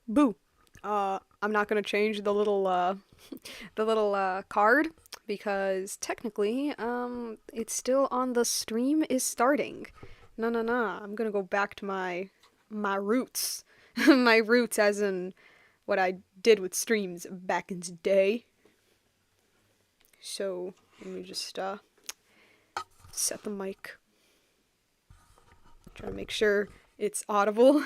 Boo. I'm not gonna change the little the little card because technically it's still on the stream is starting. No, no, no. I'm gonna go back to my roots. My roots as in what I did with streams back in the day. So, let me just set the mic. Try to make sure it's audible.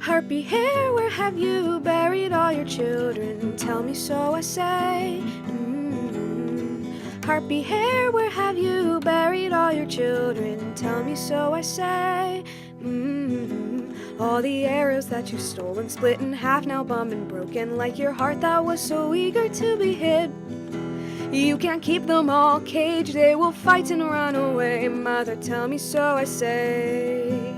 Harpy hair, where have you buried all your children? Tell me so I say. Harpy hair, where have you buried all your children? Tell me so I say. All the arrows that you stole and split in half, now bummed and broken, like your heart that was so eager to be hid. You can't keep them all caged, they will fight and run away. Mother, tell me so I say.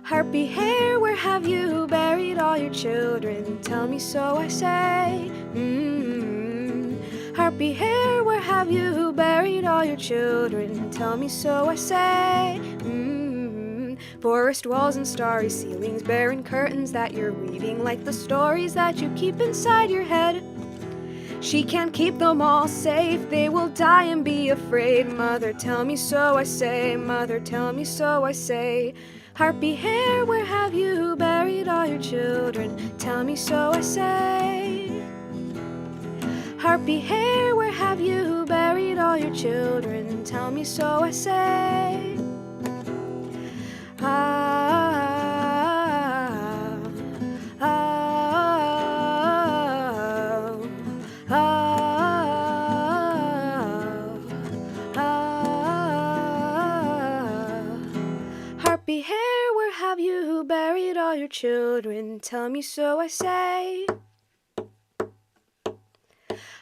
Harpy hair, where have you buried all your children? Tell me so I say. Harpy hair, where have you buried all your children? Tell me so I say. Forest walls and starry ceilings, barren curtains that you're weaving, like the stories that you keep inside your head. She can't keep them all safe, they will die and be afraid. Mother, tell me so I say. Mother, tell me so I say. Harpy hair, where have you buried all your children? Tell me so I say. Harpy hair, where have you buried all your children? Tell me so I say. Ah, ah, ah, ah. Harpy hair, where have you buried all your children? Tell me so I say.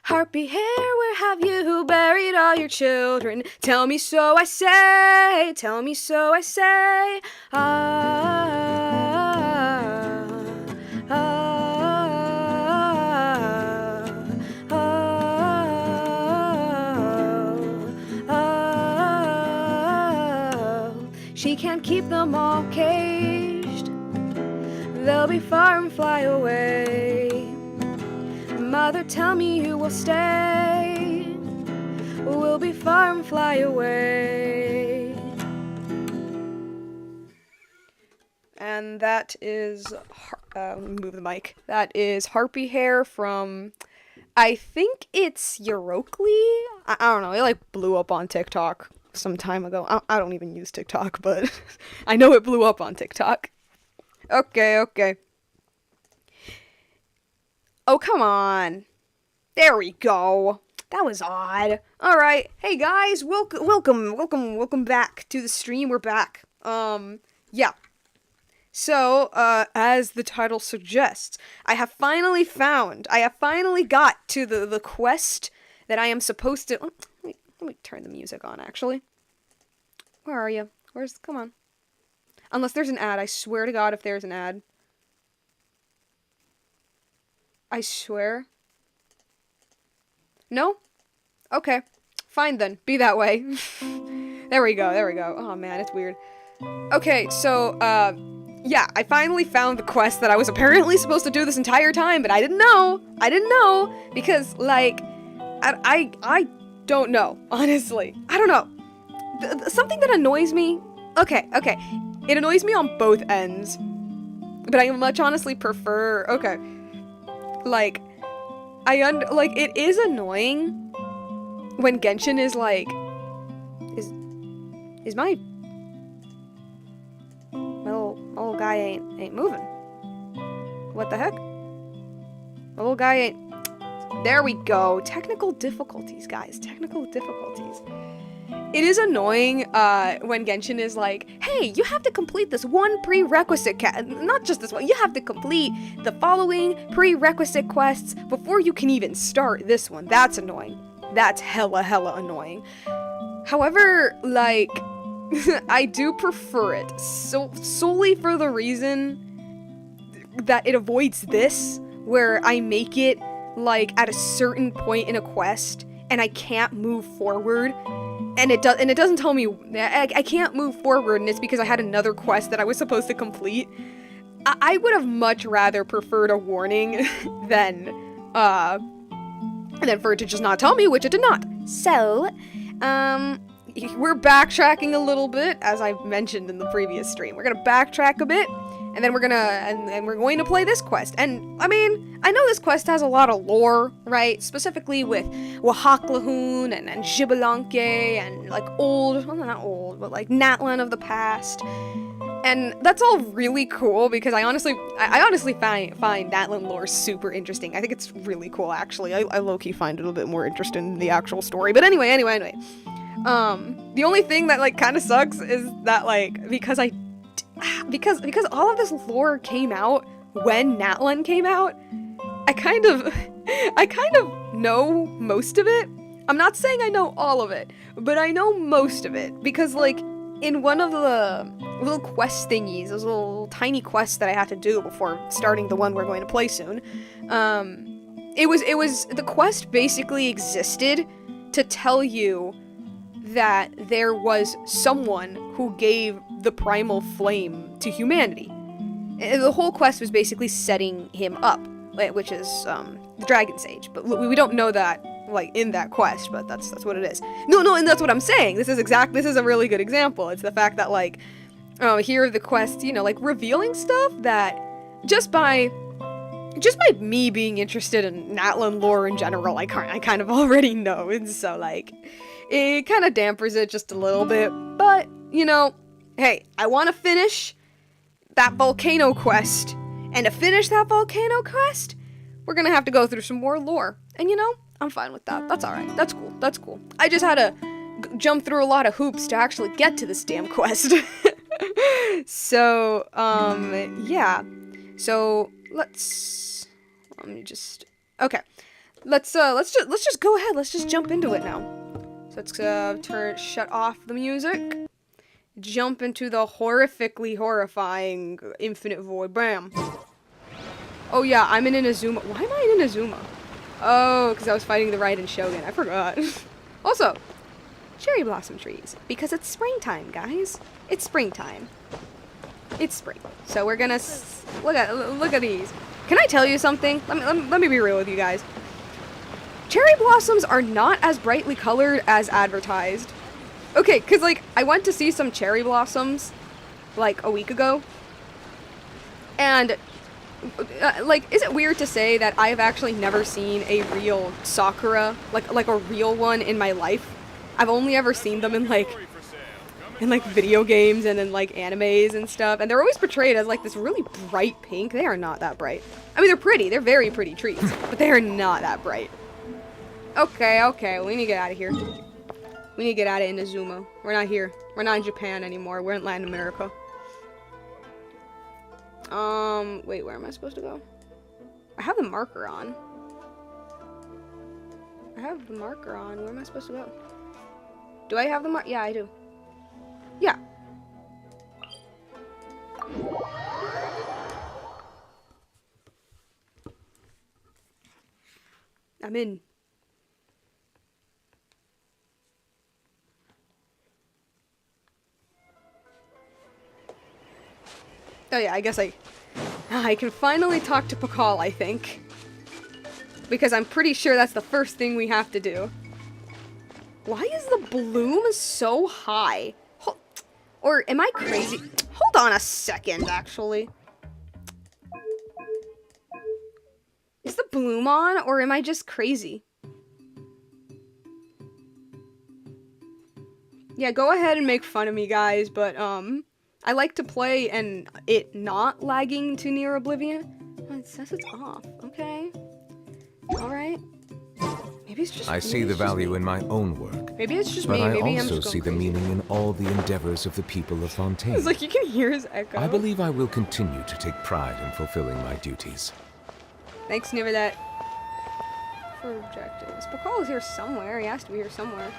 Harpy hair, where have you buried all your children? Tell me so I say. Tell me so I say. Ah, ah, ah, ah. She can't keep them all caged, they'll be far and fly away. Mother, tell me you will stay. We'll be far and fly away. And that is, let me move the mic. That is Harpy Hair from, I think it's Eurocly? I don't know, it like blew up on TikTok some time ago. I don't even use TikTok, but I know it blew up on TikTok. Okay. Oh, come on. There we go. That was odd. Alright. Hey, guys. Welcome back to the stream. We're back. Yeah. So, as the title suggests, I have finally got to the quest that I am supposed to... Let me turn the music on, actually. Where are you? Come on. Unless there's an ad. I swear to God if there's an ad. I swear. No? Okay. Fine then. Be that way. There we go. Oh man, it's weird. Okay, so, yeah, I finally found the quest that I was apparently supposed to do this entire time, but I didn't know. Because, like, I don't know, honestly. I don't know. Something that annoys me... Okay. It annoys me on both ends. But I much honestly prefer... Okay. Like, it is annoying when Genshin is like, is my little guy ain't moving. What the heck? My little guy ain't, there we go. Technical difficulties, guys, technical difficulties. It is annoying when Genshin is like, hey, you have to complete this one prerequisite not just this one, you have to complete the following prerequisite quests before you can even start this one. That's annoying. That's hella annoying. However, like, I do prefer it. So solely for the reason that it avoids this, where I make it like at a certain point in a quest and I can't move forward, and it doesn't tell me I can't move forward, and it's because I had another quest that I was supposed to complete. I would have much rather preferred a warning than for it to just not tell me, which it did not. So, we're backtracking a little bit, as I mentioned in the previous stream. We're gonna backtrack a bit, and then we're going to play this quest. And I mean, I know this quest has a lot of lore, right? Specifically with Wahaklahun and Xbalanque and like old, well, not old, but like Natlan of the past. And that's all really cool because I honestly find Natlan lore super interesting. I think it's really cool, actually. I low-key find it a bit more interesting in the actual story. But anyway. The only thing that like kind of sucks is that like because all of this lore came out when Natlan came out, I kind of know most of it. I'm not saying I know all of it, but I know most of it because like in one of the little quest thingies, those little tiny quests that I had to do before starting the one we're going to play soon, it was the quest basically existed to tell you that there was someone who gave the primal flame to humanity. And the whole quest was basically setting him up, which is the Dragon Sage. But we don't know that like in that quest, but that's what it is. No, and that's what I'm saying. This is a really good example. It's the fact that like here are the quests, you know, like revealing stuff that just by me being interested in Natlan lore in general, I kind of already know, and so like it kind of dampers it just a little bit. But you know, hey, I want to finish that volcano quest, and to finish that volcano quest, we're gonna have to go through some more lore, and you know, I'm fine with that. That's alright. That's cool. I just had to jump through a lot of hoops to actually get to this damn quest. So, yeah. So, let's just go ahead. Let's just jump into it now. So let's shut off the music. Jump into the horrifically horrifying infinite void. Bam. Oh yeah, I'm in Inazuma. Why am I in Inazuma? Oh, because I was fighting the Raiden Shogun. I forgot. Also, cherry blossom trees. Because it's springtime, guys. It's springtime. It's spring. So we're gonna look at these. Can I tell you something? Let me be real with you guys. Cherry blossoms are not as brightly colored as advertised. Okay, because like I went to see some cherry blossoms like a week ago. And like, is it weird to say that I've actually never seen a real Sakura, like a real one in my life? I've only ever seen them in like video games and in like animes and stuff, and they're always portrayed as like this really bright pink. They are not that bright. I mean, they're pretty. They're very pretty trees, but they are not that bright. Okay, we need to get out of here. We need to get out of Inazuma. We're not here. We're not in Japan anymore. We're in Latin America. Wait, where am I supposed to go? I have the marker on. Where am I supposed to go? Do I have the marker? Yeah, I do. Yeah. I'm in. Oh yeah, I guess I can finally talk to Pakal, I think. Because I'm pretty sure that's the first thing we have to do. Why is the bloom so high? Or am I crazy? Hold on a second, actually. Is the bloom on, or am I just crazy? Yeah, go ahead and make fun of me, guys, but, I like to play and it not lagging to near oblivion. Oh, it says it's off. Okay. Alright. Maybe it's just I see the value in my own work. Maybe it's just but me. Maybe I I'm also just see the meaning in all the endeavors of the people of Fontaine. It's like you can hear his echo. I believe I will continue to take pride in fulfilling my duties. Thanks, Niverdet. For objectives. Pakal is here somewhere. He has to be here somewhere.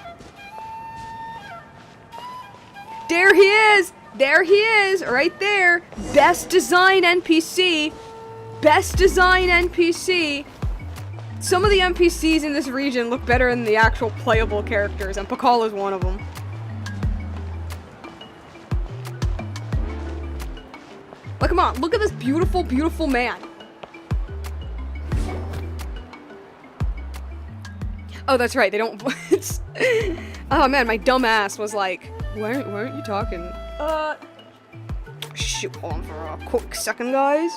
There he is! There he is! Right there! Best design NPC! Best design NPC! Some of the NPCs in this region look better than the actual playable characters, and Pakal is one of them. Look, come on, look at this beautiful, beautiful man. Oh, that's right, they don't... Oh man, my dumb ass was like, why aren't you talking? Shoot, hold on for a quick second, guys.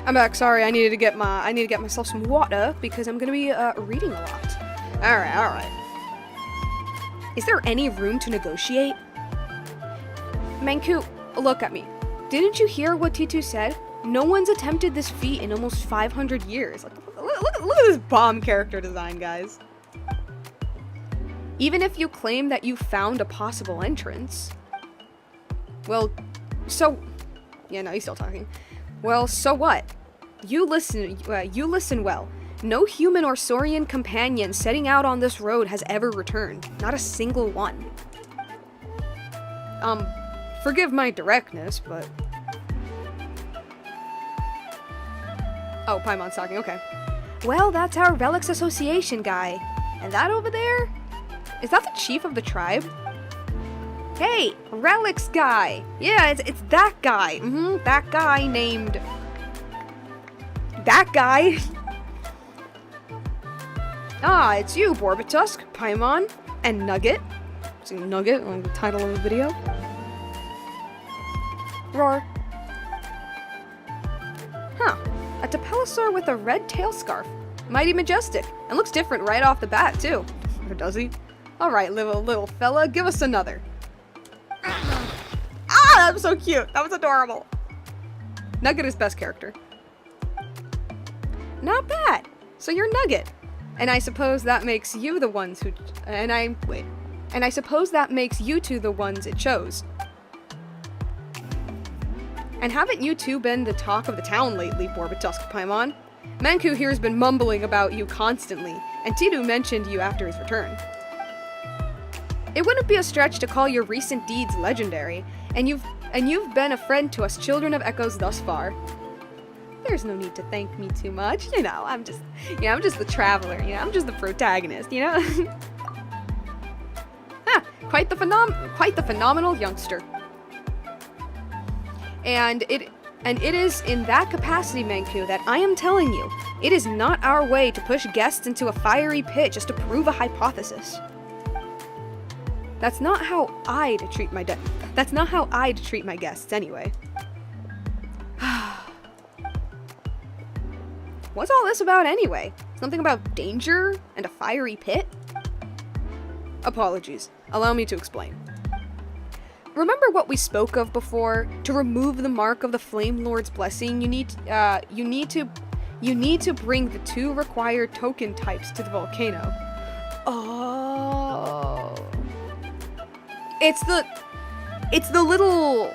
I'm back. Sorry, I need to get myself some water because I'm gonna be reading a lot. All right. Is there any room to negotiate? Manku, look at me. Didn't you hear what T2 said? No one's attempted this feat in almost 500 years. Look at this bomb character design, guys. Even if you claim that you found a possible entrance, well, so yeah, no, he's still talking. Well, so what? You listen well. No human or saurian companion setting out on this road has ever returned. Not a single one. Forgive my directness, but... Oh, Paimon's talking, okay. Well, that's our Relics Association guy. And that over there? Is that the chief of the tribe? Hey, Relics guy! Yeah, it's that guy. That guy named... That guy! Ah, it's you, Borbitusk, Paimon, and Nugget. See Nugget, like the title of the video. Roar. Huh. A Tapellosaur with a red tail scarf. Mighty majestic. And looks different right off the bat, too. Or does he? Alright, little fella, give us another. Ah, that was so cute. That was adorable. Nugget is best character. Not bad. So you're Nugget. And I suppose that makes you the ones who... And I suppose that makes you two the ones it chose. And haven't you two been the talk of the town lately, Borbitusk Paimon? Manku here has been mumbling about you constantly, and Tidou mentioned you after his return. It wouldn't be a stretch to call your recent deeds legendary, and you've been a friend to us children of Echoes thus far. There's no need to thank me too much, you know, I'm just the traveler, you know, I'm just the protagonist, you know? Quite the phenomenal youngster. And it is in that capacity, Manku, that I am telling you, it is not our way to push guests into a fiery pit just to prove a hypothesis. That's not how I'd treat my guests anyway. What's all this about anyway? Something about danger and a fiery pit? Apologies. Allow me to explain. Remember what we spoke of before? To remove the mark of the Flame Lord's blessing, you need to bring the 2 required token types to the volcano. Oh. It's the little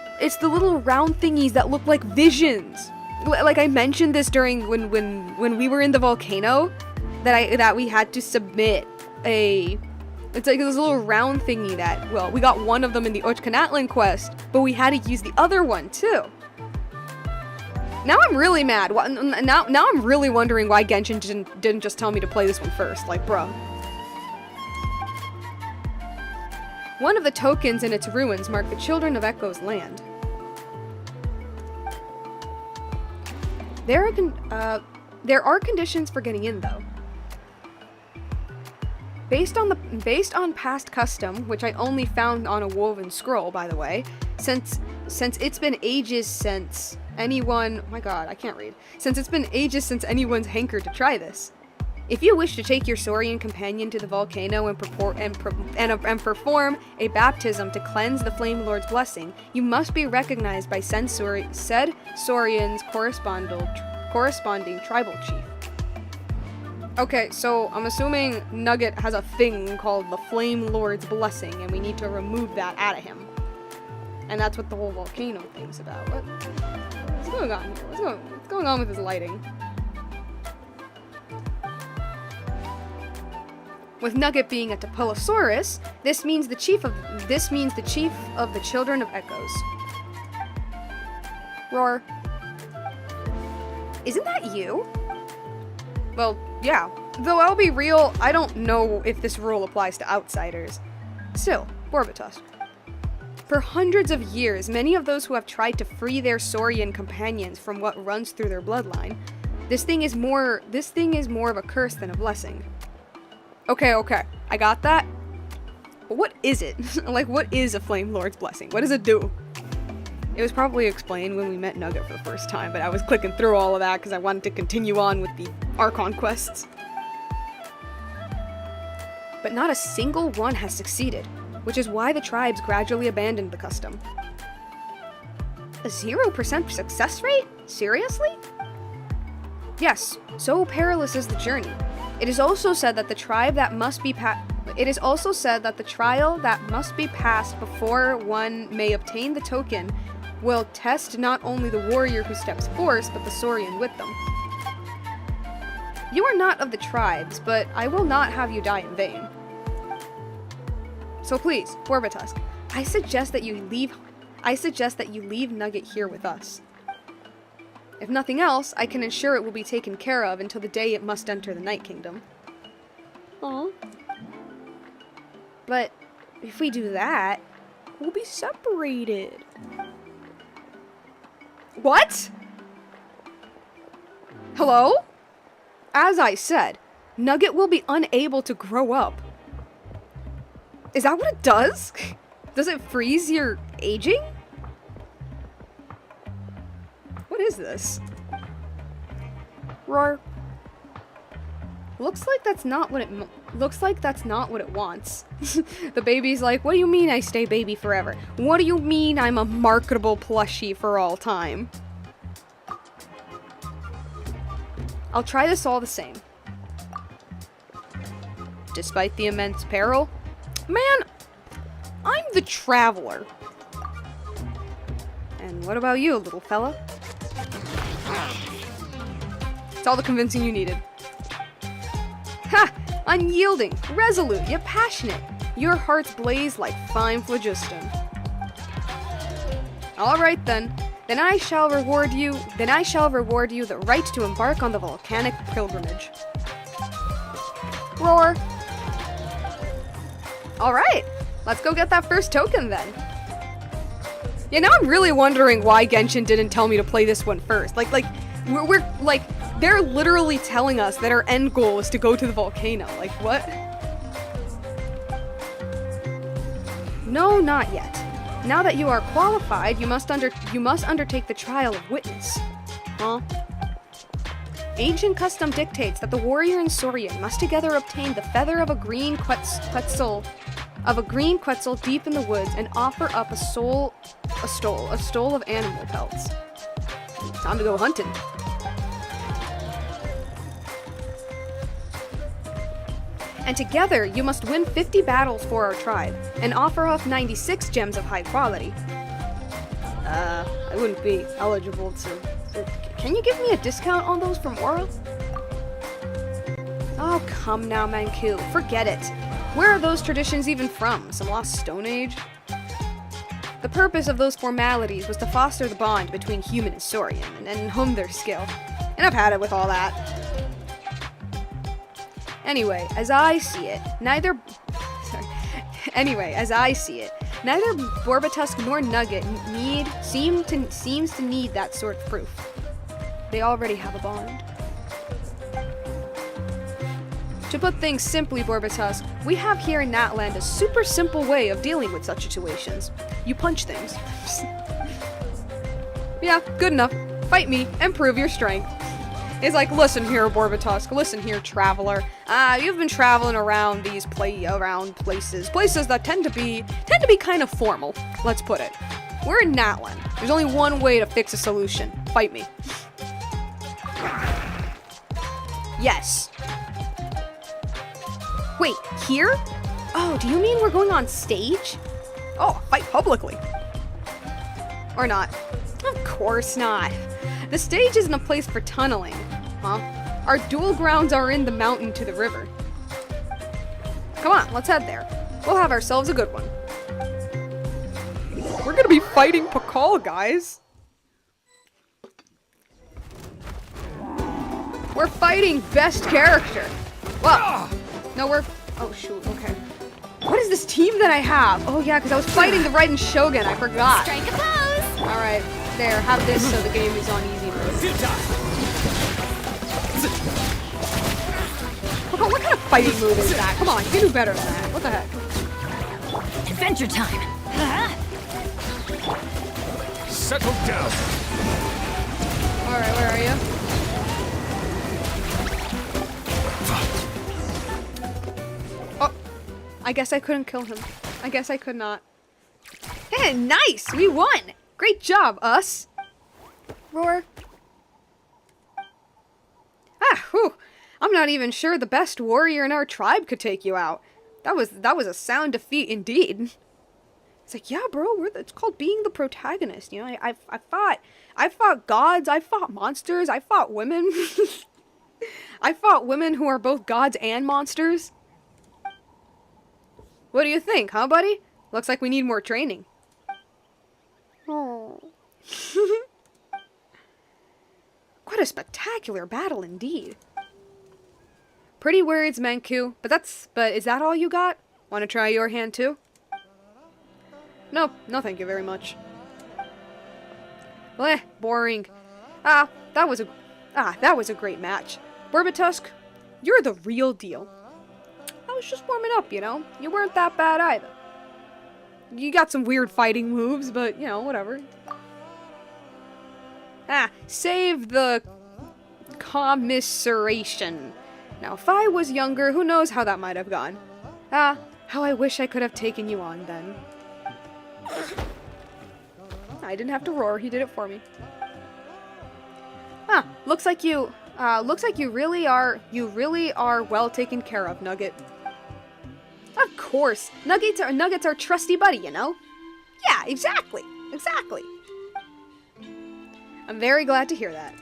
round thingies that look like visions. Like I mentioned this during when we were in the volcano, that we had to submit a... It's like this little round thingy that, well, we got one of them in the Ochkanatlan quest, but we had to use the other one too. Now I'm really mad. Now I'm really wondering why Genshin didn't just tell me to play this one first. Like, bro. One of the tokens in its ruins mark the children of Echo's land. There are conditions for getting in, though. Based on past custom, which I only found on a woven scroll, by the way, since it's been ages since anyone... Oh my god, I can't read. Since it's been ages since anyone's hankered to try this. If you wish to take your saurian companion to the volcano and perform a baptism to cleanse the Flame Lord's blessing, you must be recognized by said saurian's corresponding tribal chief. Okay, so I'm assuming Nugget has a thing called the Flame Lord's Blessing, and we need to remove that out of him. And that's what the whole volcano thing's about. What's going on here? What's going on with his lighting? With Nugget being a Topolosaurus, this means the chief of the Children of Echoes. Roar. Isn't that you? Well, yeah. Though I'll be real, I don't know if this rule applies to outsiders. Still, Borbitusk. For hundreds of years, many of those who have tried to free their saurian companions from what runs through their bloodline, this thing is more of a curse than a blessing. Okay, I got that. But what is it? Like, what is a Flame Lord's Blessing? What does it do? It was probably explained when we met Nugget for the first time, but I was clicking through all of that because I wanted to continue on with the Archon quests. But not a single one has succeeded, which is why the tribes gradually abandoned the custom. A 0% success rate? Seriously? Yes, so perilous is the journey. It is also said that the trial that must be passed before one may obtain the token will test not only the warrior who steps forth, but the saurian with them. You are not of the tribes, but I will not have you die in vain. So please, Borbitusk, I suggest that you leave Nugget here with us. If nothing else, I can ensure it will be taken care of until the day it must enter the Night Kingdom. Aww. But if we do that, we'll be separated. What? Hello? As I said, Nugget will be unable to grow up. Is that what it does? Does it freeze your aging? What is this? Roar. Looks like that's not what it wants. The baby's like, what do you mean I stay baby forever? What do you mean I'm a marketable plushie for all time? I'll try this all the same. Despite the immense peril? Man, I'm the traveler. And what about you, little fella? It's all the convincing you needed. Ha! Unyielding, resolute, yet passionate. Your hearts blaze like fine phlogiston. Alright then. Then I shall reward you the right to embark on the volcanic pilgrimage. Roar! Alright, let's go get that first token then. Yeah, now I'm really wondering why Genshin didn't tell me to play this one first. We're they're literally telling us that our end goal is to go to the volcano. Like, what? No, not yet. Now that you are qualified, you must undertake the trial of witness. Huh? Ancient custom dictates that the warrior and saurian must together obtain the feather of a green quetzal deep in the woods and offer up a stole of animal pelts. Time to go hunting. And together, you must win 50 battles for our tribe, and offer up 96 gems of high quality. I wouldn't be eligible to... Can you give me a discount on those from Aura? Oh, come now, Manku. Forget it. Where are those traditions even from? Some lost Stone Age? The purpose of those formalities was to foster the bond between human and saurian, and hone their skill. And I've had it with all that. Anyway, as I see it, neither Borbitusk nor Nugget seems to need that sort of proof. They already have a bond. To put things simply, Borbitusk, we have here in Natland a super simple way of dealing with such situations. You punch things. Yeah, good enough. Fight me and prove your strength. It's like, listen here, Borbitusk, listen here, traveler. You've been traveling around these places that tend to be kind of formal, let's put it. We're in Natland. There's only one way to fix a solution. Fight me. Yes. Wait, here? Oh, do you mean we're going on stage? Oh, fight publicly. Or not. Of course not. The stage isn't a place for tunneling, huh? Our duel grounds are in the mountain to the river. Come on, let's head there. We'll have ourselves a good one. We're gonna be fighting Pakal, guys. We're fighting best character. Well, no, we're... Oh, shoot, okay. What is this team that I have? Oh, yeah, because I was fighting the Raiden Shogun. I forgot. Strike a pose! All right, there, have this so the game is on easy mode. What kind of fighting move is that? Come on, you can do better than that. What the heck? Adventure time! Settle down. All right, where are you? Oh, I guess I couldn't kill him. I guess I could not. Hey, nice! We won! Great job, us! Roar. Ah, whew. I'm not even sure the best warrior in our tribe could take you out. That was a sound defeat indeed. It's like, yeah, bro, it's called being the protagonist. You know, I fought gods, I fought monsters, I fought women. I fought women who are both gods and monsters. What do you think, huh, buddy? Looks like we need more training. Oh. What a spectacular battle indeed. Pretty words, Manku, but is that all you got? Want to try your hand too? No, thank you very much. Well, boring. That was a great match. Burbatusk, you're the real deal. I was just warming up, you know? You weren't that bad either. You got some weird fighting moves, but, you know, whatever. Save the commiseration. Now, if I was younger, who knows how that might have gone. How I wish I could have taken you on then. I didn't have to roar, he did it for me. Looks like you really are well taken care of, Nugget. Of course, Nuggets are trusty buddy, you know? Yeah, exactly. I'm very glad to hear that.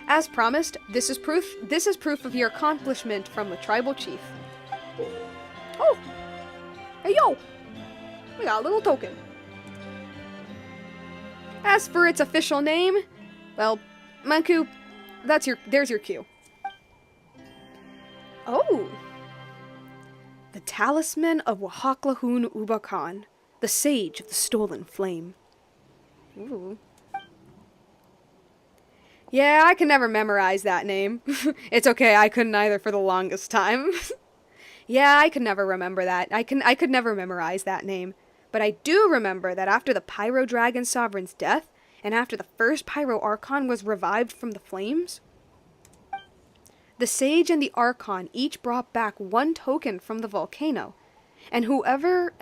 As promised, this is proof of your accomplishment from the tribal chief. Oh! Hey, yo! We got a little token. As for its official name, well, Manku, there's your cue. Oh! The Talisman of Wahaklahun Ubakan, the Sage of the Stolen Flame. Ooh. Yeah, I can never memorize that name. It's okay, I couldn't either for the longest time. Yeah, I could never remember that. I could never memorize that name. But I do remember that after the Pyro Dragon Sovereign's death, and after the first Pyro Archon was revived from the flames, the Sage and the Archon each brought back one token from the volcano, and whomever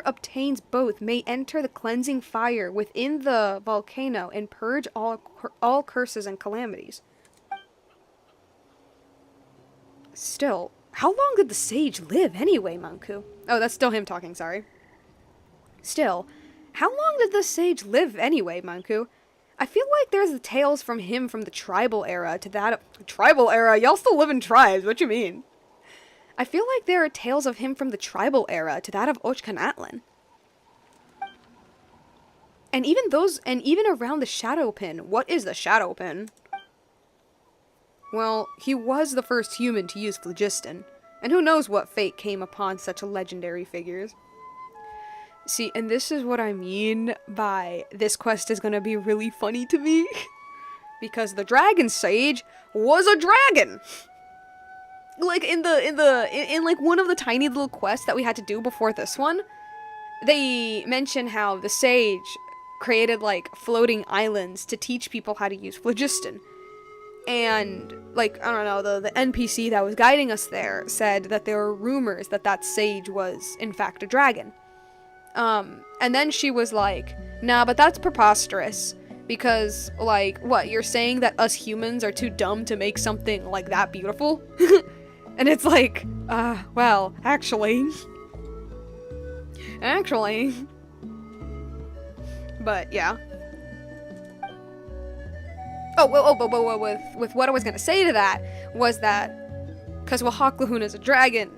obtains both may enter the cleansing fire within the volcano and purge all curses and calamities. Still, how long did the Sage live anyway, Manku? Oh, that's still him talking, sorry. Still, how long did the Sage live anyway, Manku? I feel like there's the tales from him from the tribal era to that of... Tribal era? Y'all still live in tribes, what you mean? I feel like there are tales of him from the tribal era to that of Ochkanatlan. And even around the Shadow Pin. What is the Shadow Pin? Well, he was the first human to use phlogiston, and who knows what fate came upon such legendary figures. See, and this is what I mean by this quest is gonna be really funny to me. Because the Dragon Sage was a dragon! Like, in like one of the tiny little quests that we had to do before this one, they mention how the Sage created, like, floating islands to teach people how to use phlogiston. And, like, I don't know, the NPC that was guiding us there said that there were rumors that Sage was, in fact, a dragon. And then she was like, nah, but that's preposterous. Because, like, what, you're saying that us humans are too dumb to make something like that beautiful? And it's like, well, actually. Actually. But, yeah. With what I was gonna say to that was that, because Wahakluhun is a dragon,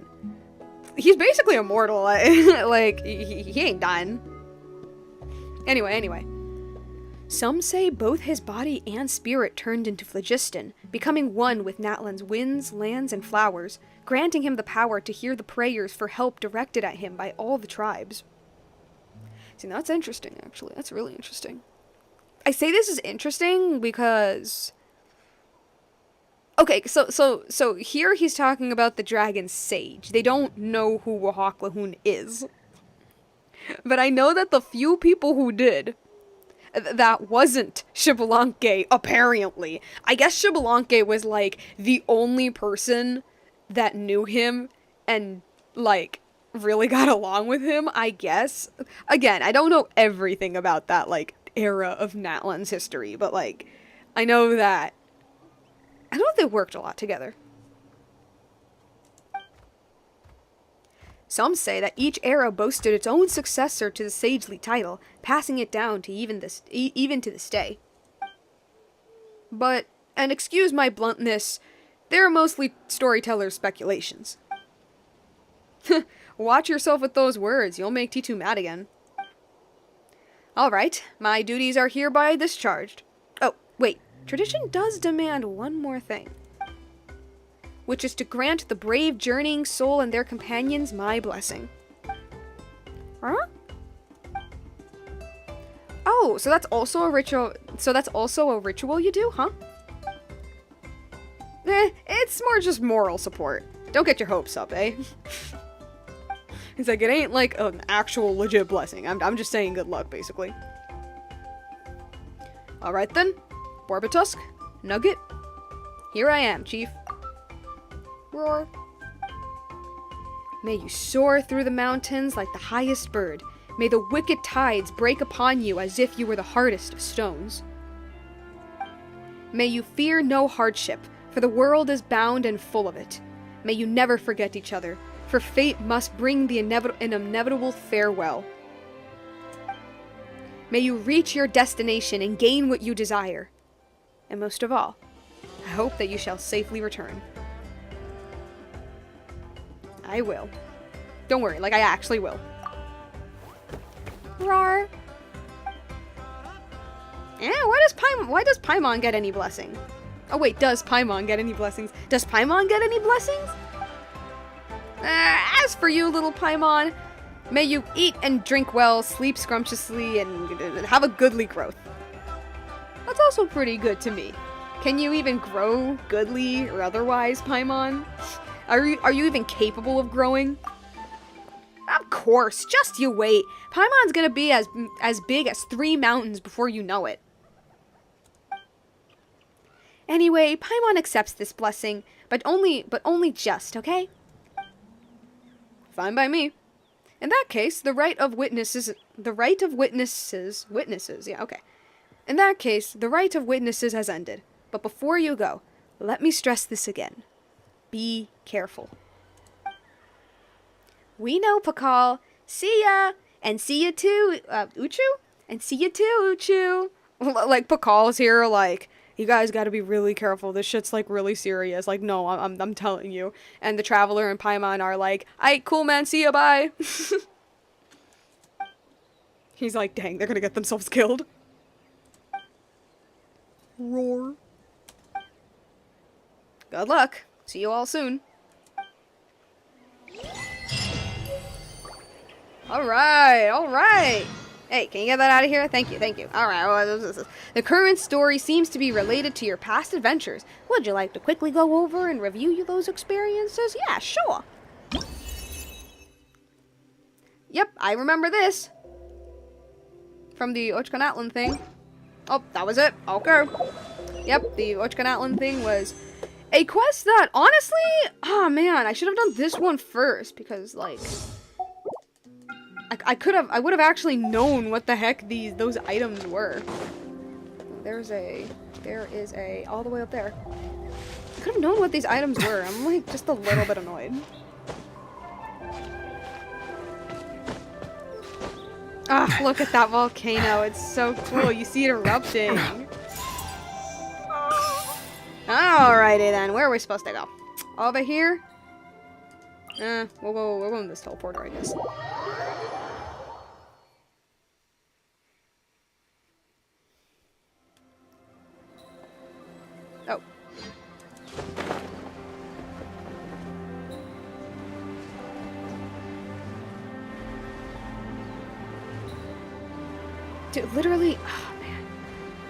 he's basically immortal. Like, he ain't dying. Anyway. Some say both his body and spirit turned into phlogiston, becoming one with Natlan's winds, lands, and flowers, granting him the power to hear the prayers for help directed at him by all the tribes. See, that's interesting, actually. That's really interesting. I say this is interesting because... Okay, so here he's talking about the dragon sage. They don't know who Wahakluhun is. But I know that the few people who did, that wasn't Xbalanque, apparently. I guess Xbalanque was, like, the only person that knew him and, like, really got along with him, I guess. Again, I don't know everything about that, like, era of Natlan's history, but, like, I know that... I know they worked a lot together. Some say that each era boasted its own successor to the sagely title, passing it down to even to this day. But, and excuse my bluntness, they're mostly storytellers' speculations. Watch yourself with those words, you'll make T2 mad again. Alright, my duties are hereby discharged. Oh, wait, tradition does demand one more thing. Which is to grant the brave journeying soul and their companions my blessing. Huh? Oh, so that's also a ritual. So that's also a ritual you do, huh? It's more just moral support. Don't get your hopes up, eh? It's like, it ain't like an actual legit blessing. I'm just saying good luck, basically. Alright then. Borbatusk, Nugget. Here I am, Chief. Roar. May you soar through the mountains like the highest bird. May the wicked tides break upon you as if you were the hardest of stones. May you fear no hardship, for the world is bound and full of it. May you never forget each other, for fate must bring an inevitable farewell. May you reach your destination and gain what you desire. And most of all, I hope that you shall safely return. I will. Don't worry, like I actually will. Rawr. Yeah, why does Paimon get any blessing? Oh wait, does Paimon get any blessings? Does Paimon get any blessings? As for you, little Paimon, may you eat and drink well, sleep scrumptiously, and have a goodly growth. That's also pretty good to me. Can you even grow goodly or otherwise, Paimon? Are you even capable of growing? Of course, just you wait. Paimon's gonna be as big as 3 mountains before you know it. Anyway, Paimon accepts this blessing, but only just, okay? Fine by me. In that case, the right of witnesses, yeah, okay. In that case, the right of witnesses has ended. But before you go, let me stress this again. Be careful. We know, Pakal. See ya! And see ya too, Uchu? And see ya too, Uchu! Like, Pakal's here, like, you guys gotta be really careful. This shit's, like, really serious. Like, no, I'm telling you. And the Traveler and Paimon are like, aight, cool, man, see ya, bye! He's like, dang, they're gonna get themselves killed. Roar. Good luck. See you all soon. Alright. Hey, can you get that out of here? Thank you. Alright, the current story seems to be related to your past adventures. Would you like to quickly go over and review those experiences? Yeah, sure. Yep, I remember this. From the Ochkanatlan thing. Oh, that was it. Okay. Yep, the Ochkanatlan thing was a quest that, honestly, oh man, I should have done this one first, because, like, I would have actually known what the heck those items were. There is a, all the way up there. could have known what these items were. I'm like just a little bit annoyed. Ah, look at that volcano. It's so cool. You see it erupting. Alrighty then. Where are we supposed to go? Over here? We'll go in this teleporter, I guess. Oh. Dude, literally, oh man.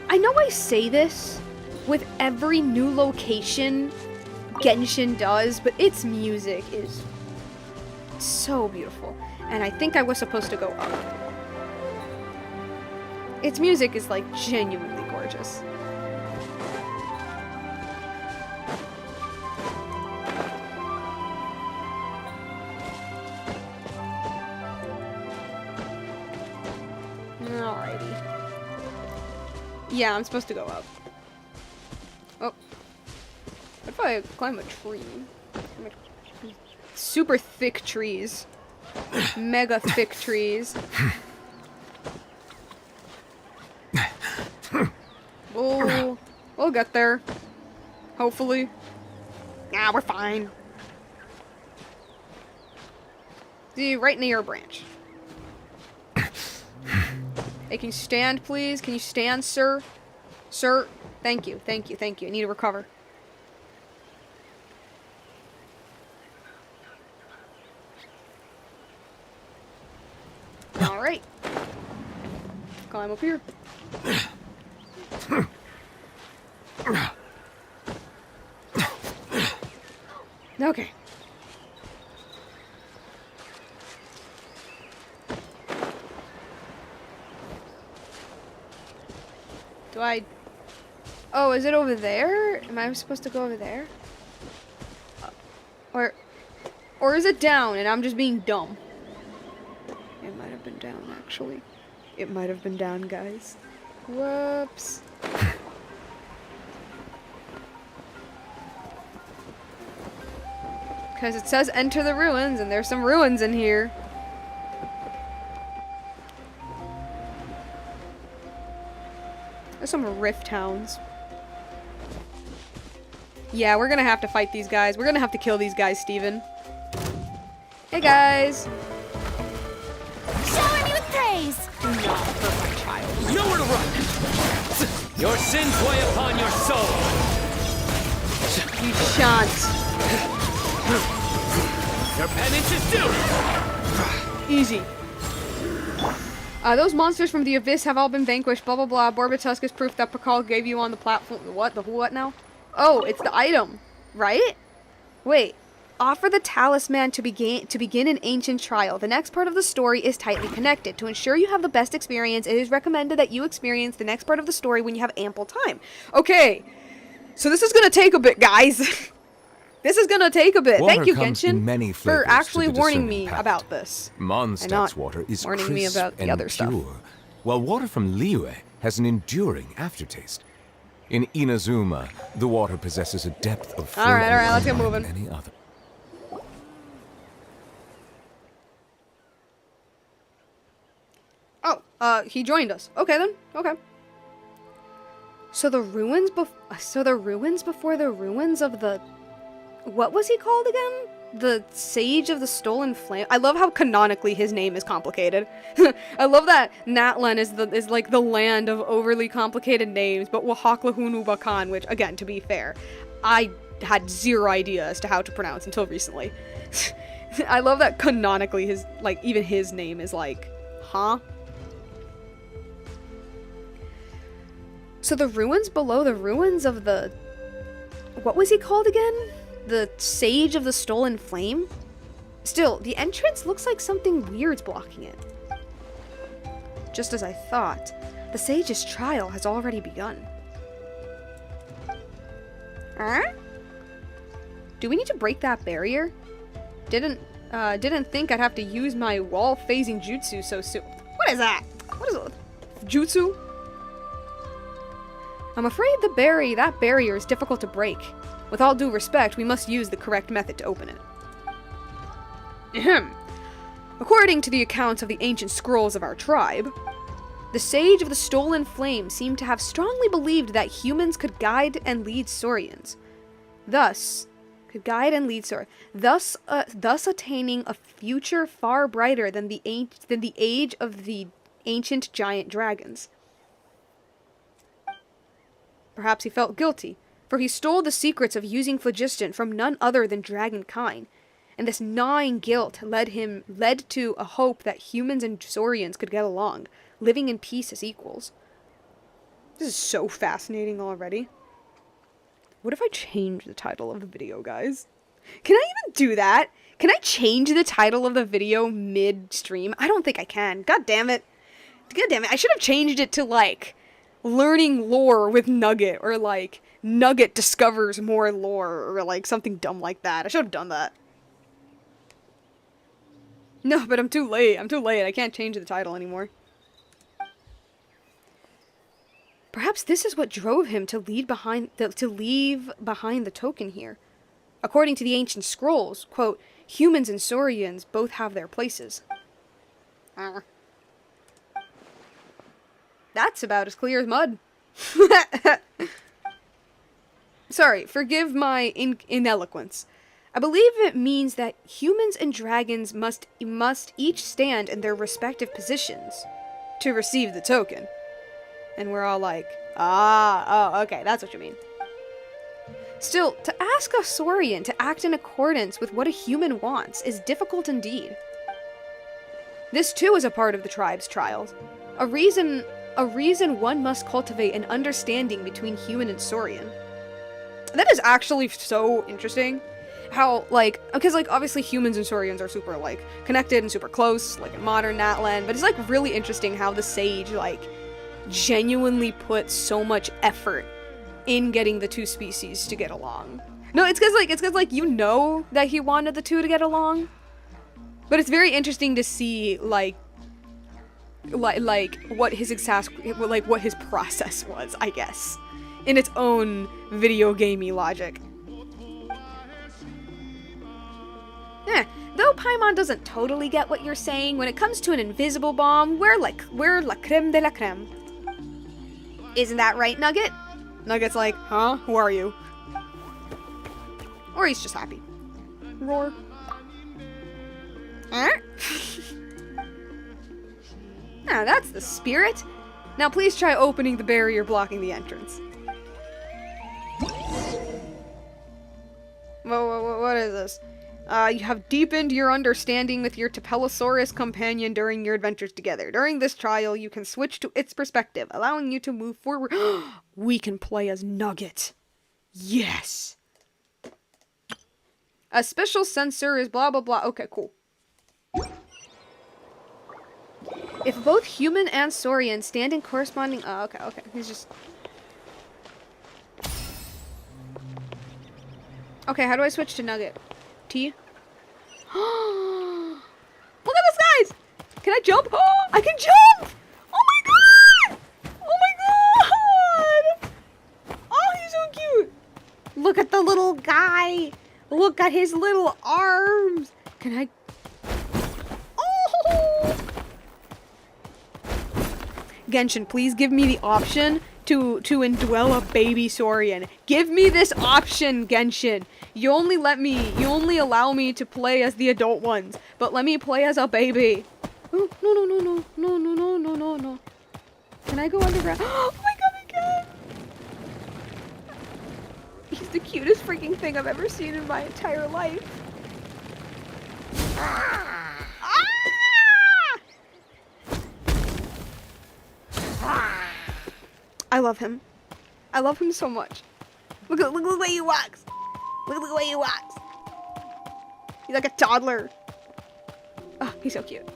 I know I say this with every new location Genshin does, but its music is so beautiful. And I think I was supposed to go up. Its music is like genuinely gorgeous. Alrighty. Yeah, I'm supposed to go up. Oh. What if I climb a tree? Super thick trees. Mega thick trees. We'll get there. Hopefully. Nah, we're fine. See, right near a branch. Hey, can you stand, please? Can you stand, sir? Sir? Thank you, thank you, thank you. I need to recover. Alright. Climb up here. Okay. Do I... Oh, is it over there? Am I supposed to go over there? Or is it down and I'm just being dumb? It might have been down, actually. It might have been down, guys. Whoops. Because it says enter the ruins, and there's some ruins in here. There's some rift towns. Yeah, we're gonna have to fight these guys. We're gonna have to kill these guys, Steven. Hey, guys. Shower me with praise! Do not hurt my child. Nowhere to run! Your sins weigh upon your soul! You shan't. Your penance is due! Easy. Those monsters from the abyss have all been vanquished, blah blah blah. Borbitusk is proof that Pakal gave you on the platform. What? The what now? Oh, it's the item, right? Wait. Offer the talisman to begin an ancient trial. The next part of the story is tightly connected. To ensure you have the best experience, it is recommended that you experience the next part of the story when you have ample time. Okay. So this is gonna take a bit, guys. This is gonna take a bit. Water Thank you, comes in Genshin, many for flavors actually to the warning discerning me palate. about this. Mondstadt's water is warning crisp me about the and other stuff. pure, while water from Liyue has an enduring aftertaste. In Inazuma, the water possesses a depth of flavor Alright, let's get unlike moving. any other. Oh, he joined us. Okay then. Okay. So the ruins before the ruins of the... What was he called again? The Sage of the Stolen Flame? I love how canonically his name is complicated. I love that Natlan is like the land of overly complicated names, but Wahaklahunu Bakan, which, again, to be fair, I had zero idea as to how to pronounce until recently. I love that canonically his, like, even his name is like, huh? So the ruins below the ruins of the... What was he called again? The Sage of the Stolen Flame? Still, the entrance looks like something weird's blocking it. Just as I thought, the Sage's trial has already begun. Huh? Do we need to break that barrier? Didn't think I'd have to use my wall-phasing jutsu so soon. What is that? What is it? Jutsu? I'm afraid that barrier is difficult to break. With all due respect, we must use the correct method to open it. Ahem. According to the accounts of the ancient scrolls of our tribe, the Sage of the Stolen Flame seemed to have strongly believed that humans could guide and lead saurians. Thus attaining a future far brighter than the age of the ancient giant dragons. Perhaps he felt guilty, for he stole the secrets of using phlogiston from none other than dragonkind, and this gnawing guilt led to a hope that humans and saurians could get along, living in peace as equals. This is so fascinating already. What if I change the title of the video, guys? Can I even do that? Can I change the title of the video mid-stream? I don't think I can. God damn it. God damn it. I should have changed it to, like, learning lore with Nugget, or, like, Nugget discovers more lore, or, like, something dumb like that. I should have done that. No, but I'm too late. I'm too late. I can't change the title anymore. Perhaps this is what drove him to leave behind the token here. According to the ancient scrolls, quote, humans and saurians both have their places. That's about as clear as mud. Sorry, forgive my ineloquence. I believe it means that humans and dragons must each stand in their respective positions to receive the token. And we're all like, okay, that's what you mean. Still, to ask a saurian to act in accordance with what a human wants is difficult indeed. This too is a part of the tribe's trials. A reason one must cultivate an understanding between human and saurian. That is actually so interesting. How, like, because, like, obviously humans and saurians are super, like, connected and super close, like, in modern Natlan, but it's, like, really interesting how the sage, like, genuinely put so much effort in getting the two species to get along. No, it's because, like, you know that he wanted the two to get along, but it's very interesting to see, like, what his what his process was, I guess, in its own video gamey logic. Though Paimon doesn't totally get what you're saying, when it comes to an invisible bomb, we're la creme de la creme. Isn't that right, Nugget? Nugget's like, huh? Who are you? Or he's just happy. Roar. Huh? Now that's the spirit. Now please try opening the barrier blocking the entrance. What is this? You have deepened your understanding with your Tepellosaurus companion during your adventures together. During this trial, you can switch to its perspective, allowing you to move forward. We can play as Nugget. Yes! A special sensor is blah blah blah. Okay, cool. If both human and saurian stand in corresponding... Oh, okay. He's just... Okay, how do I switch to Nugget? T? Look at this, guys! Can I jump? Oh, I can jump! Oh my god! Oh my god! Oh, he's so cute! Look at the little guy! Look at his little arms! Can I... Oh! Genshin, please give me the option to indwell a baby saurian. Give me this option, Genshin. You only allow me to play as the adult ones, but let me play as a baby. Oh, no. Can I go underground? Oh my god, I can! He's the cutest freaking thing I've ever seen in my entire life. I love him. I love him so much. Look the way he walks. Look the way he walks. He's like a toddler. Oh, he's so cute.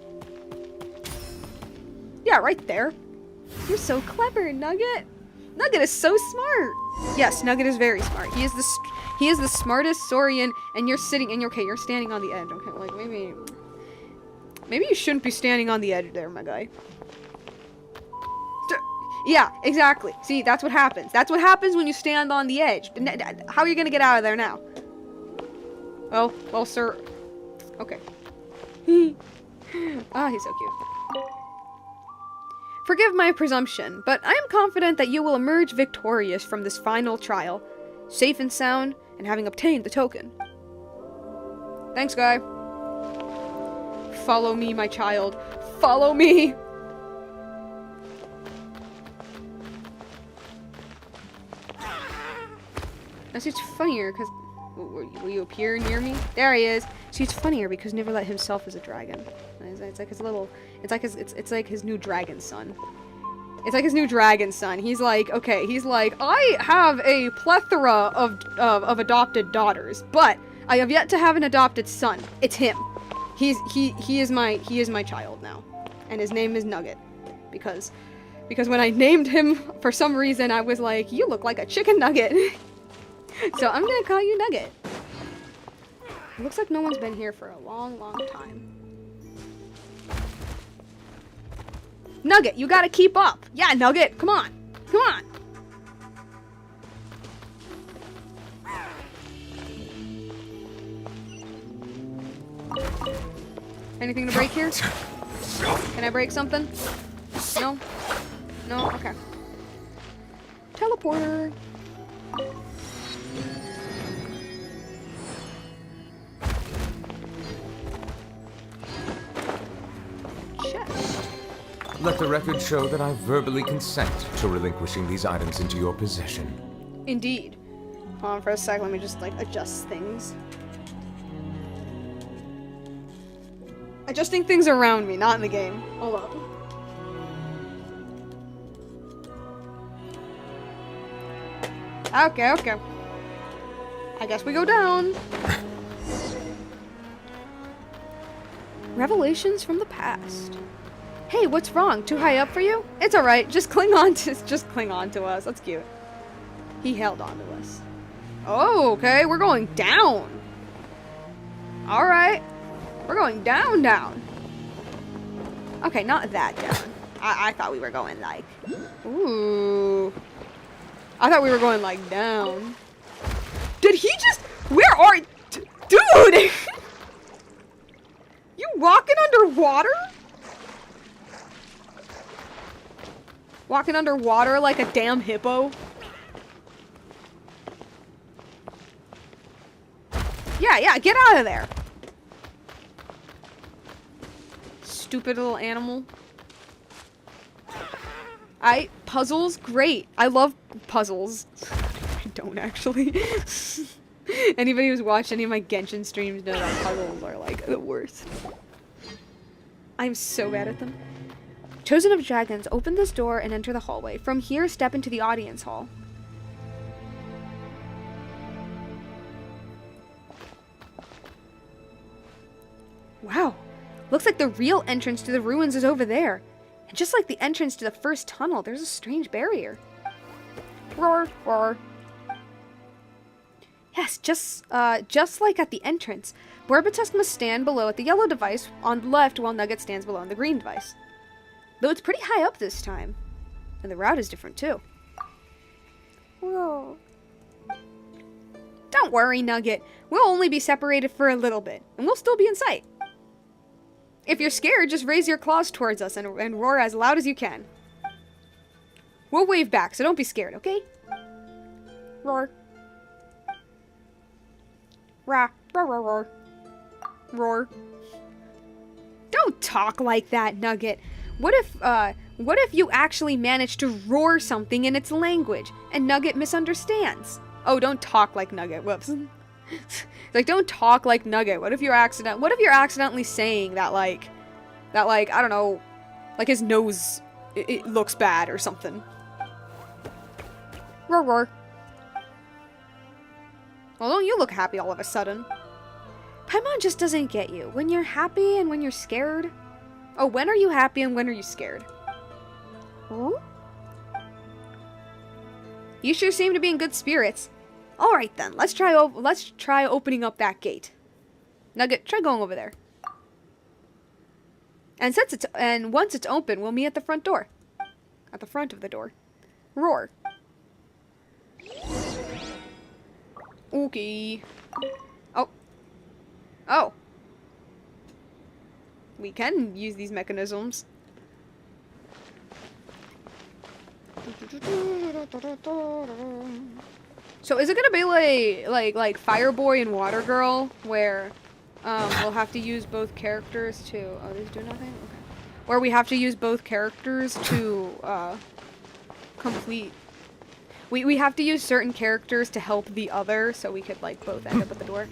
Yeah, right there. You're so clever, Nugget. Nugget is so smart. Yes, Nugget is very smart. He is the smartest saurian, and you're sitting, and you're standing on the edge. Okay, like maybe you shouldn't be standing on the edge there, my guy. Yeah, exactly. See, that's what happens. That's what happens when you stand on the edge. How are you gonna get out of there now? Well, sir. Okay. Ah, he's so cute. Forgive my presumption, but I am confident that you will emerge victorious from this final trial, safe and sound, and having obtained the token. Thanks, guy. Follow me, my child. Follow me! See, it's funnier because... Will you appear near me? There he is. See, it's funnier because never let himself as a dragon. It's like his little... It's like his new dragon son. It's like his new dragon son. He's like, okay, he's like, I have a plethora of adopted daughters, but I have yet to have an adopted son. It's him. He is my child now. And his name is Nugget. Because when I named him, for some reason, I was like, you look like a chicken nugget. So I'm gonna call you Nugget. It looks like no one's been here for a long, long time. Nugget, you gotta keep up. Yeah, Nugget, come on. Come on. Anything to break here? Can I break something? No? No? Okay. Teleporter. Let the record show that I verbally consent to relinquishing these items into your possession. Indeed. Hold on for a sec, let me just, like, adjust things. Adjusting things around me, not in the game. Hold up. Okay, okay. I guess we go down. Revelations from the past. Hey, what's wrong? Too high up for you? It's alright. Just cling on to us. That's cute. He held on to us. Oh, okay. We're going down. Alright. We're going down, down. Okay, not that down. I thought we were going like... Ooh. I thought we were going like down. Did he just... Where are... Dude! You walking underwater? Walking underwater like a damn hippo? Yeah, get out of there. Stupid little animal. Puzzles? Great. I love puzzles. I don't actually. Anybody who's watched any of my Genshin streams knows that puzzles are like the worst. I'm so bad at them. Chosen of Dragons, open this door and enter the hallway. From here, step into the audience hall. Wow. Looks like the real entrance to the ruins is over there. And just like the entrance to the first tunnel, there's a strange barrier. Roar, roar. Yes, just like at the entrance. Borbitusk must stand below at the yellow device on the left while Nugget stands below on the green device. Though it's pretty high up this time. And the route is different too. Whoa. Don't worry, Nugget. We'll only be separated for a little bit, and we'll still be in sight. If you're scared, just raise your claws towards us and roar as loud as you can. We'll wave back, so don't be scared, okay? Roar. Rah, roar, roar, roar. Roar. Don't talk like that, Nugget. What if you actually manage to roar something in its language and Nugget misunderstands? Oh, don't talk like Nugget. Whoops. Like, don't talk like Nugget. What if you're accidentally saying that like, I don't know, like his nose, it looks bad or something. Roar, roar. Well, don't you look happy all of a sudden? Paimon just doesn't get you. When you're happy and when you're scared. Oh, when are you happy and when are you scared? Huh? You sure seem to be in good spirits. All right then, let's try opening up that gate. Nugget, try going over there. And once it's open, we'll meet at the front door. at the front of the door. Roar. Okay. Oh. Oh. We can use these mechanisms. So is it gonna be like Fireboy and Water Girl, where we'll have to use both characters to these do nothing? Okay. Where we have to use both characters to complete. We have to use certain characters to help the other, so we could like both end up at the door.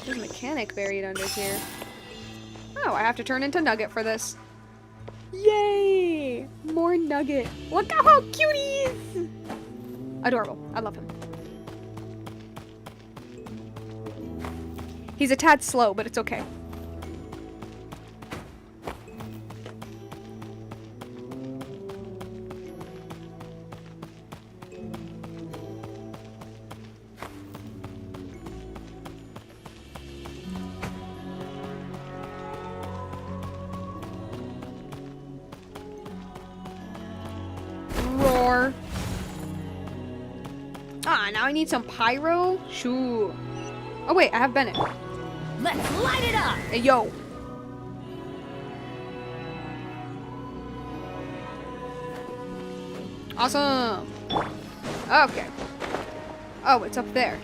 There's a mechanic buried under here. Oh, I have to turn into Nugget for this. Yay! More Nugget. Look how cute he is! Adorable. I love him. He's a tad slow, but it's okay. Roar. Ah, now I need some pyro? Shoo. Oh wait, I have Bennett. Let's light it up! Hey, yo. Awesome. Okay. Oh, it's up there.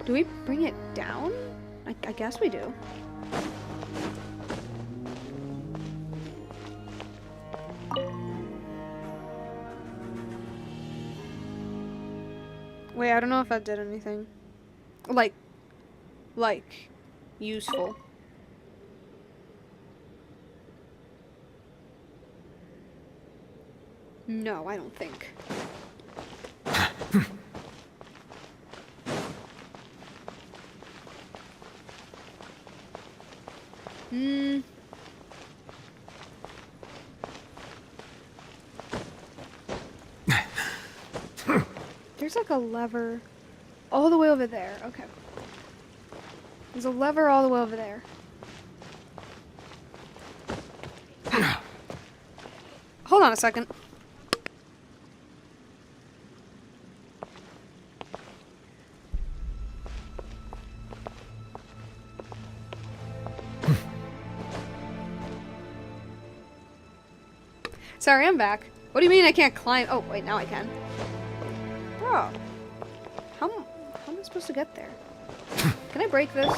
Do we bring it down? I guess we do. Wait, I don't know if that did anything. Like, useful. No, I don't think. There's like a lever all the way over there. Okay. There's a lever all the way over there. Hold on a second. Sorry, I'm back. What do you mean I can't climb? Oh, wait, now I can. Bro. How am I supposed to get there? Can I break this?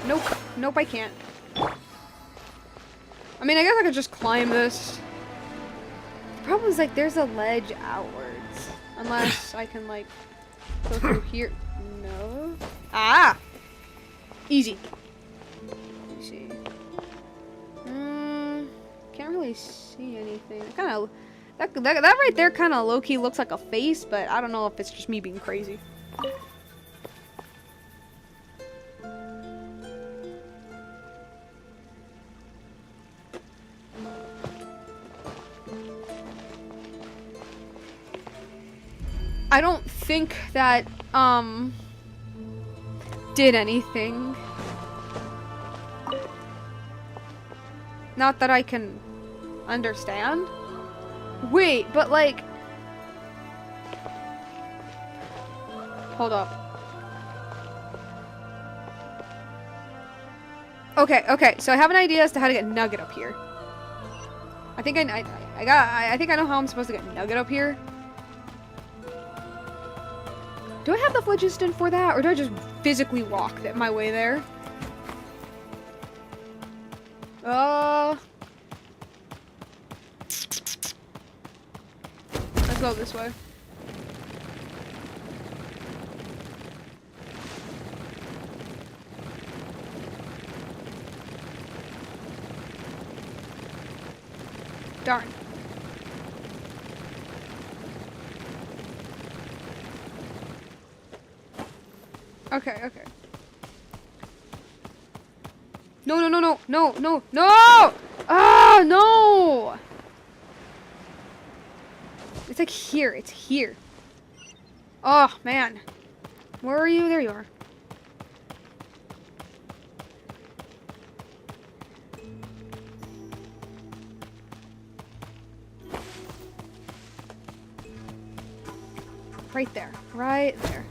Nope. Nope, I can't. I mean, I guess I could just climb this. The problem is, like, there's a ledge outwards. Unless I can, like, go through here. No. Ah! Easy. Let me see. Can't really see anything. Kind of that right there kind of low-key looks like a face, but I don't know if it's just me being crazy. I don't think that did anything. Not that I can understand. Wait, but like... Hold up. Okay, so I have an idea as to how to get Nugget up here. I think I think I know how I'm supposed to get Nugget up here. Do I have the phlogiston for that, or do I just physically walk my way there? Let's go this way. Darn. Okay. No! Oh, no! It's like here. It's here. Oh, man. Where are you? There you are. Right there. Right there.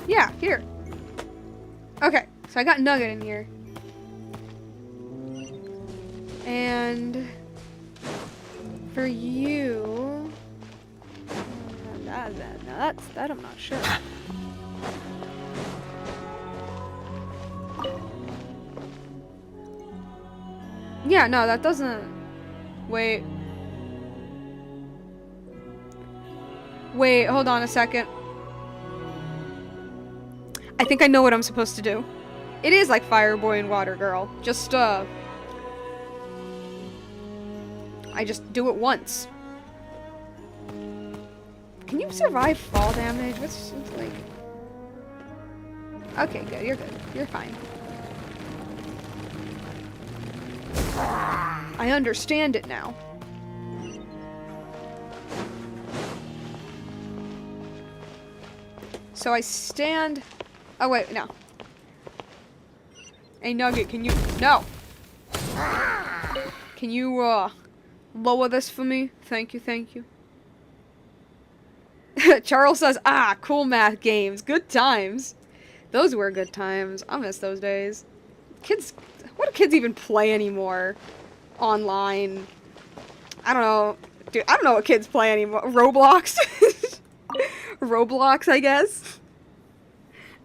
Yeah, here. Okay, so I got Nugget in here. And for you, that I'm not sure. Yeah, no, that doesn't. Wait. Wait, hold on a second. I think I know what I'm supposed to do. It is like Fire Boy and Water Girl. Just, I just do it once. Can you survive fall damage? What's like... Okay, good. You're good. You're fine. I understand it now. So I stand... Oh, wait, no. Hey, Nugget, can you... No! Can you, lower this for me? Thank you, thank you. Charles says, ah, cool math games. Good times. Those were good times. I miss those days. Kids... What do kids even play anymore? Online. I don't know. Dude, I don't know what kids play anymore. Roblox? Roblox, I guess?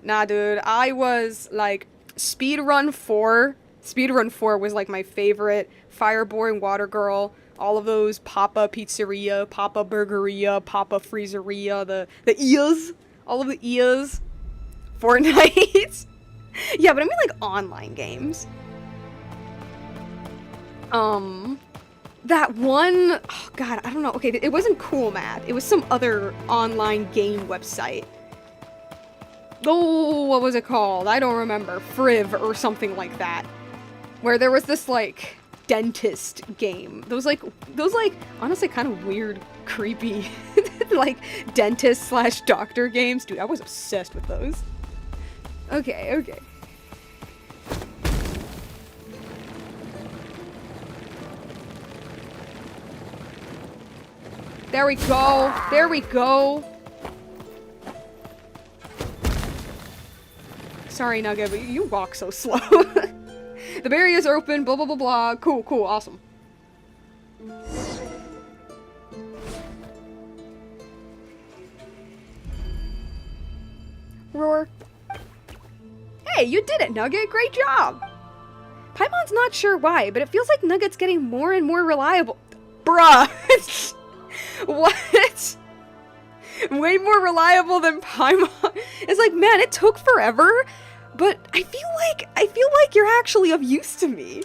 Nah, dude. I was, like, Speedrun 4. Speedrun 4 was, like, my favorite. Fireboy and Water Girl. All of those. Papa Pizzeria, Papa Burgeria, Papa Freezeria, the ears. All of the ears. Fortnite. Yeah, but I mean, like, online games. That one, oh god, I don't know. Okay, it wasn't Cool Math. It was some other online game website. Oh, what was it called? I don't remember. Friv or something like that. Where there was this, like, dentist game. Those honestly kind of weird, creepy, like, dentist/doctor games. Dude, I was obsessed with those. Okay, okay. There we go. There we go. Sorry, Nugget, but you walk so slow. The barriers are open, blah, blah, blah, blah. Cool, cool, awesome. Roar. Hey, you did it, Nugget. Great job. Paimon's not sure why, but it feels like Nugget's getting more and more reliable. Bruh. What? Way more reliable than Paimon. It's like, man, it took forever, but I feel like you're actually of use to me.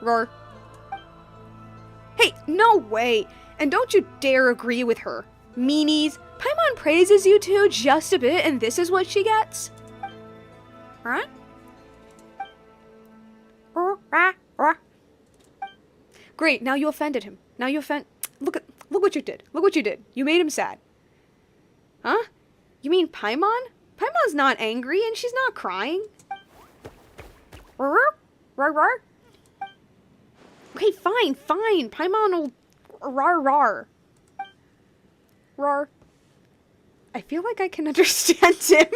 Roar. Hey, no way. And don't you dare agree with her. Meanies, Paimon praises you two just a bit, and this is what she gets. Huh? Great, now you offended him. Now you look what you did. Look what you did. You made him sad. Huh? You mean Paimon? Paimon's not angry and she's not crying. Okay, fine, fine. Paimon will rar. Rar. I feel like I can understand him.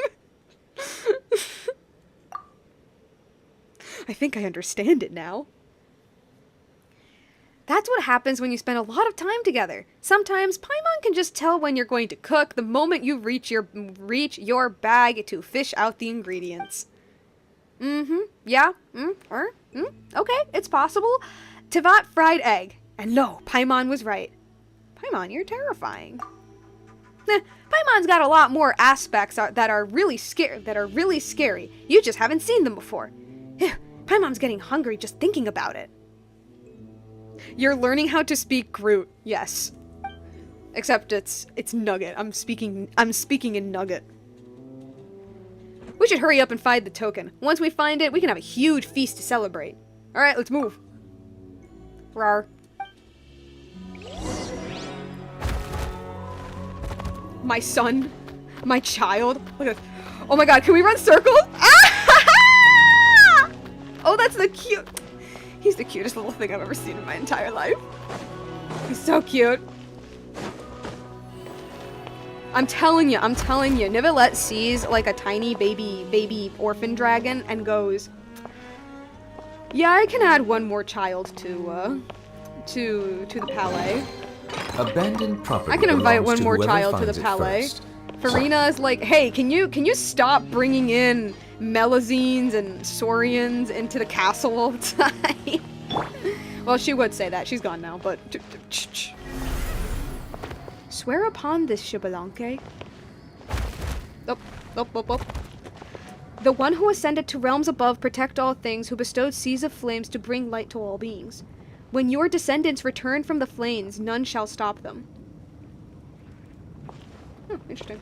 I think I understand it now. That's what happens when you spend a lot of time together. Sometimes Paimon can just tell when you're going to cook the moment you reach your bag to fish out the ingredients. Yeah. Okay, it's possible. Tivat fried egg. And no, Paimon was right. Paimon, you're terrifying. Paimon's got a lot more aspects that are really scary. You just haven't seen them before. Paimon's getting hungry just thinking about it. You're learning how to speak Groot. Yes. Except it's Nugget. I'm speaking in Nugget. We should hurry up and find the token. Once we find it, we can have a huge feast to celebrate. All right, let's move. Rawr. My son, my child. Look at Oh my god, can we run circles? Oh, that's the cute. He's the cutest little thing I've ever seen in my entire life. He's so cute. I'm telling you, Nivelet sees like a tiny baby orphan dragon and goes, yeah, I can add one more child to the palais. Abandoned property. I can invite belongs one to more whoever child to finds the it palais. first. Farina is like, hey, can you stop bringing in Melazines and Saurians into the castle all the time? Well, she would say that. She's gone now, but... Swear upon this, Shibalanke. Oh. The one who ascended to realms above, protect all things, who bestowed seas of flames to bring light to all beings. When your descendants return from the flames, none shall stop them. Oh, interesting.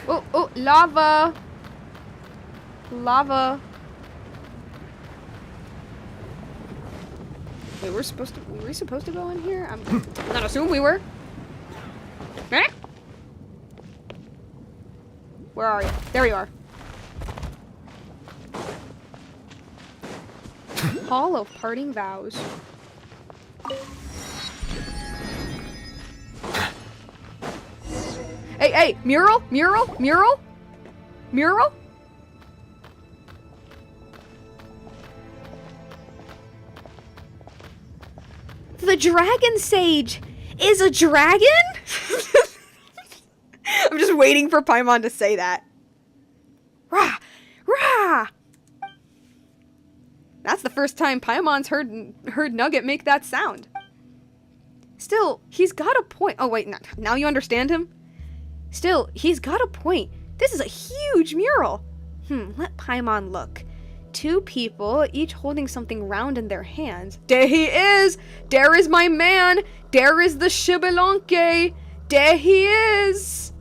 Oh, lava! Lava. Wait, were we supposed to go in here? I'm gonna assume we were. Eh? Where are you? There you are. Hall of Parting Vows. Hey, mural? The Dragon Sage is a dragon? I'm just waiting for Paimon to say that. Rah! Rah! That's the first time Paimon's heard Nugget make that sound. Still, he's got a point. Oh wait, now you understand him? Still, he's got a point. This is a huge mural. Let Paimon look. 2 people, each holding something round in their hands. There he is! There is my man! There is the Shibalonke! There he is!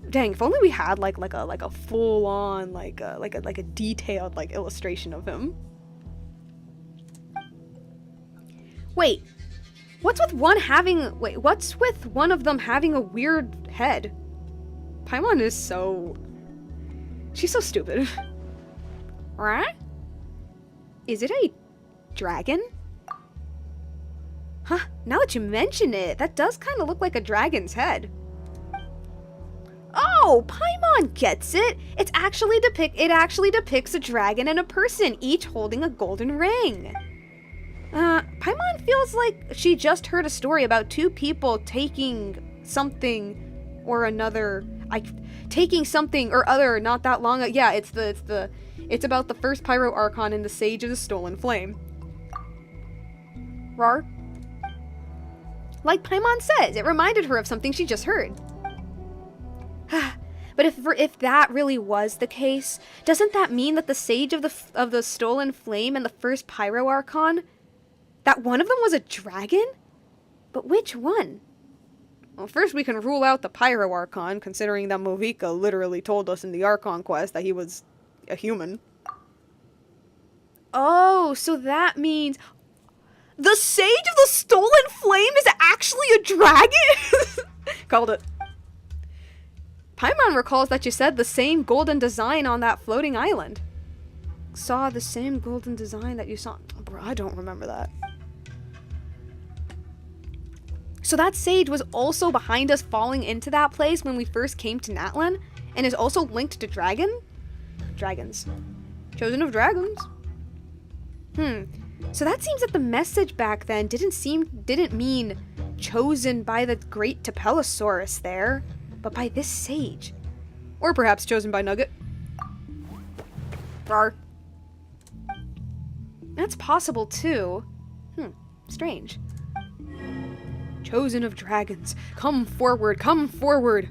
Dang, if only we had like a full on like a detailed like illustration of him. Wait, what's with one of them having a weird head? Paimon is she's so stupid. Right? Is it a dragon? Huh, now that you mention it, that does kind of look like a dragon's head. Oh, Paimon gets it. It actually depicts a dragon and a person, each holding a golden ring. Paimon feels like she just heard a story about 2 people taking something or other not that long ago. Yeah, it's about the first Pyro Archon in the Sage of the Stolen Flame. Rar? Like Paimon says, it reminded her of something she just heard. But if that really was the case, doesn't that mean that the Sage of the Stolen Flame and the first Pyro Archon, that one of them was a dragon? But which one? Well, first we can rule out the Pyro Archon, considering that Movika literally told us in the Archon quest that he was a human. Oh, so that means the Sage of the Stolen Flame is actually a dragon? Called it. Paimon recalls that you said the same golden design on that floating island. Saw the same golden design that you saw. Bro, I don't remember that. So that sage was also behind us falling into that place when we first came to Natlan, and is also linked to dragons. Chosen of dragons. So that seems that the message back then didn't mean chosen by the great Tapellosaurus there, but by this sage. Or perhaps chosen by Nugget. Rar. That's possible too. Strange. Chosen of dragons, come forward, come forward.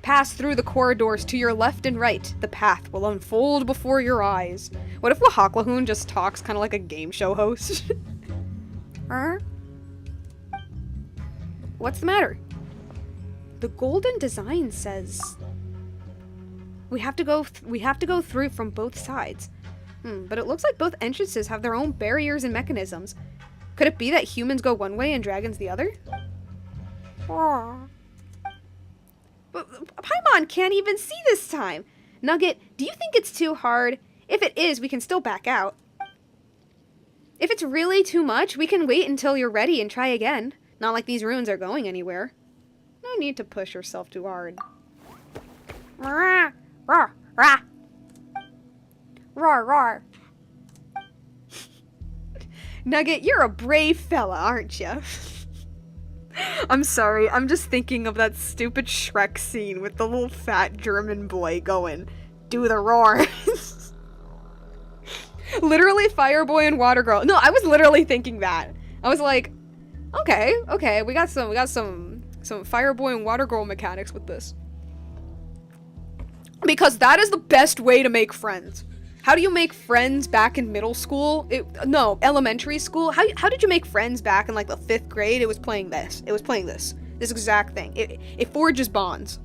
Pass through the corridors to your left and right. The path will unfold before your eyes. What if Wahaklahoon just talks kind of like a game show host? What's the matter? The golden design says we have to go through from both sides. But it looks like both entrances have their own barriers and mechanisms. Could it be that humans go one way and dragons the other? But on, can't even see this time. Nugget, do you think it's too hard? If it is, we can still back out. If it's really too much, we can wait until you're ready and try again. Not like these runes are going anywhere. No need to push yourself too hard. Roar, roar, roar. Roar, roar. Nugget, you're a brave fella, aren't you? I'm sorry, I'm just thinking of that stupid Shrek scene with the little fat German boy going, do the roar. Literally Fireboy and Water Girl. No, I was literally thinking that. I was like, okay, we got some Fireboy and Water Girl mechanics with this. Because that is the best way to make friends. How do you make friends back in middle school? No, elementary school. How did you make friends back in like the 5th grade? It was playing this. This exact thing. It forges bonds.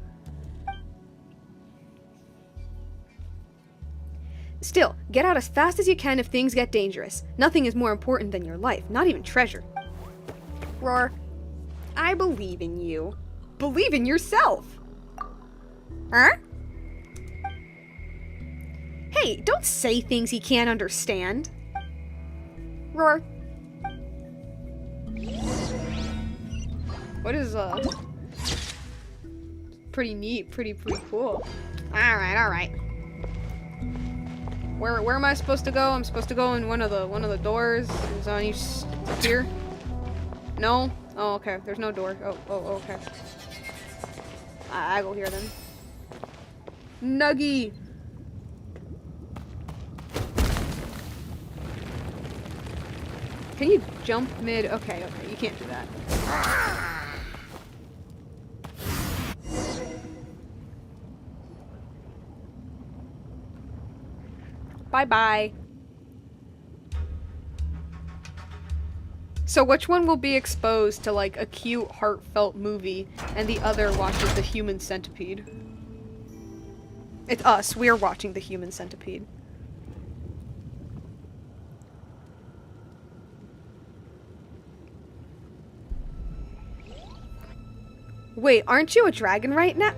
Still, get out as fast as you can if things get dangerous. Nothing is more important than your life, not even treasure. Roar. I believe in you. Believe in yourself. Huh? Hey, don't say things he can't understand. Roar. What is, pretty neat, pretty cool. Alright. Where am I supposed to go? I'm supposed to go in one of the doors. Is on each here? No? Oh, okay. There's no door. Oh, okay. I go here then. Nuggy! Can you jump mid? Okay, you can't do that. Bye-bye. So which one will be exposed to like a cute, heartfelt movie and the other watches the Human Centipede? It's us. We're watching the Human Centipede. Wait, aren't you a dragon right now?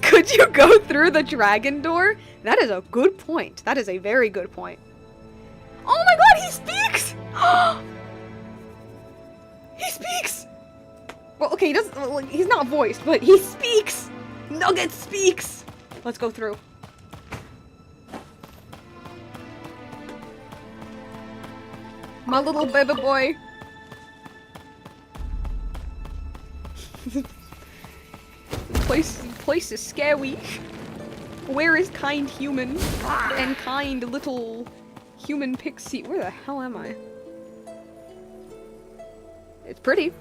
Could you go through the dragon door? That is a good point. That is a very good point. Oh my god, he speaks! He speaks! Well, okay, he doesn't, well, he's not voiced, but he speaks! Nugget speaks! Let's go through. My little baby boy. Place is scary. Where is kind human and kind little human pixie? Where the hell am I? It's pretty.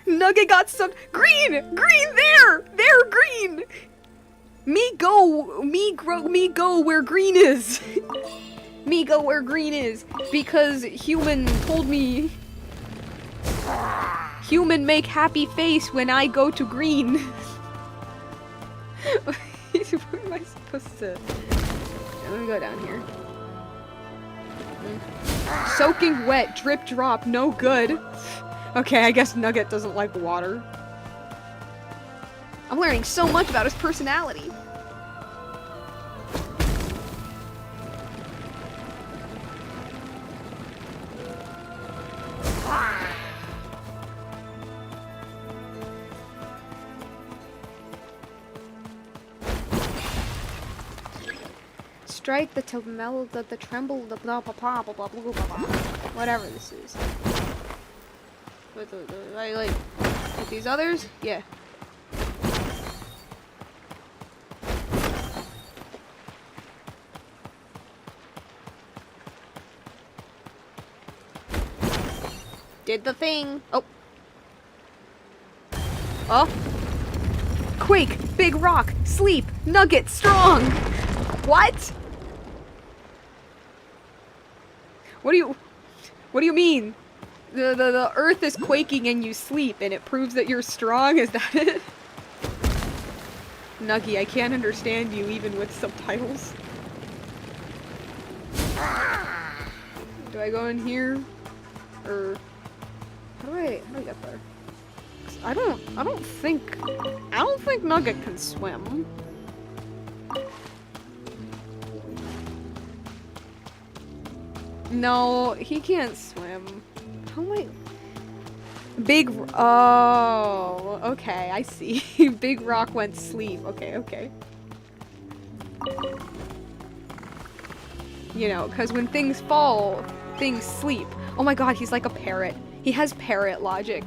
Nugget got some green there green. Me go where green is. Me go where green is because human told me. Human make happy face when I go to green. Where am I supposed to? I'm gonna go down here. Soaking wet, drip drop, no good. Okay, I guess Nugget doesn't like water. I'm learning so much about his personality. Strike the tremble, the tremble, the blah blah blah blah blah blah blah blah. Whatever this is. With these others? Yeah. Did the thing. Oh. Oh. Quake, big rock, sleep, Nugget, strong. What? What do you mean? The earth is quaking and you sleep and it proves that you're strong? Is that it? Nuggy, I can't understand you even with subtitles. Do I go in here? Or how do I get there? I don't think Nugget can swim. No, he can't swim. How am I? Oh, okay, I see. Big Rock went sleep. Okay, okay. You know, because when things fall, things sleep. Oh my god, he's like a parrot. He has parrot logic.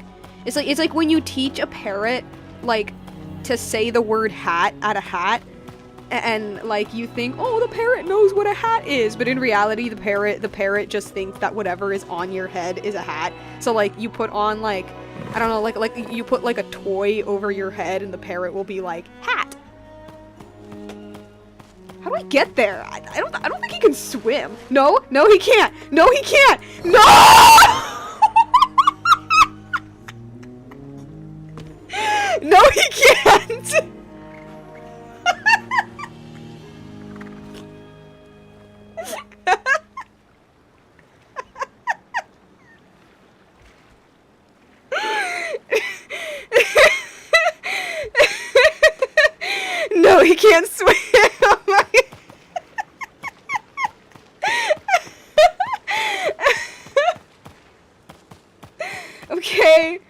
It's like when you teach a parrot, like, to say the word hat at a hat, and like you think, oh, the parrot knows what a hat is, but in reality the parrot just thinks that whatever is on your head is a hat. So like you put on like, I don't know, like you put like a toy over your head and the parrot will be like, hat. How do I get there? I don't think he can swim. No, he can't. No, he can't. No! No, he can't. No, he can't swim. Okay.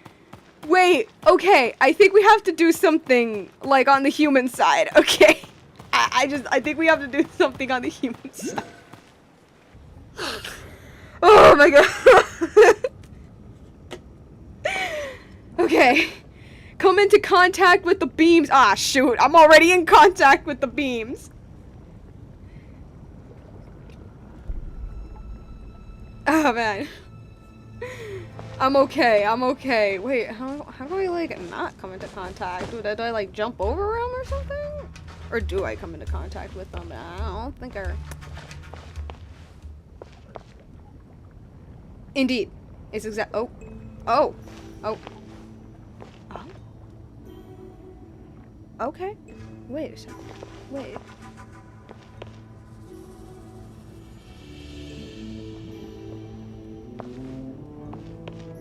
Wait. Okay. I think we have to do something like on the human side. Okay. I think we have to do something on the human side. Oh my god. Okay. Come into contact with the beams. Ah, shoot. I'm already in contact with the beams. Oh, man. I'm okay. Wait, how do I, like, not come into contact? Do I, like, jump over them or something? Or do I come into contact with them? I don't think I... Indeed. It's exact... Oh. Oh. Oh. Oh. Okay. Wait a second. Wait.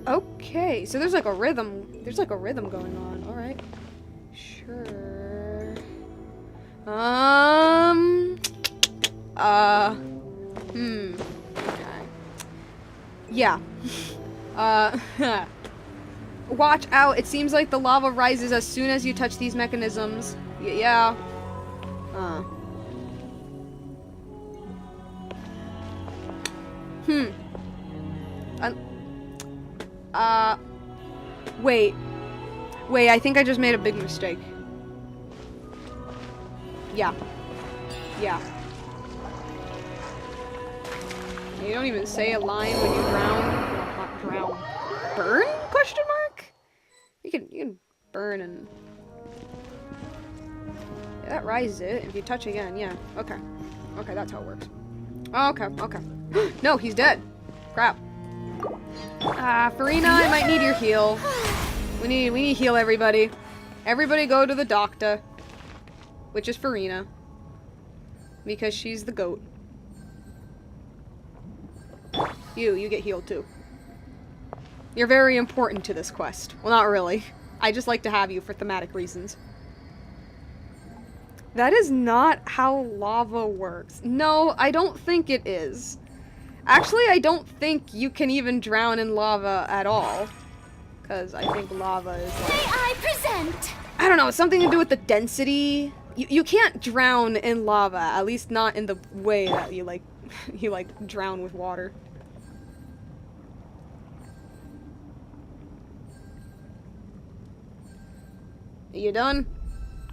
Okay, so there's like a rhythm. There's like a rhythm going on. All right. Sure. Okay. Yeah. Watch out. It seems like the lava rises as soon as you touch these mechanisms. Yeah. Wait, I think I just made a big mistake. Yeah. You don't even say a line when you drown. Well, not drown. Burn? Question mark? You can burn and... Yeah, that rises it. If you touch again, yeah. Okay. Okay, that's how it works. Okay. No, he's dead. Crap. Farina, I might need your heal. We need heal, everybody. Everybody go to the doctor. Which is Farina. Because she's the goat. You get healed too. You're very important to this quest. Well, not really. I just like to have you for thematic reasons. That is not how lava works. No, I don't think it is. Actually, I don't think you can even drown in lava at all. Because I think lava is like... May I present? I don't know, it's something to do with the density. You can't drown in lava, at least not in the way that you like drown with water. You done?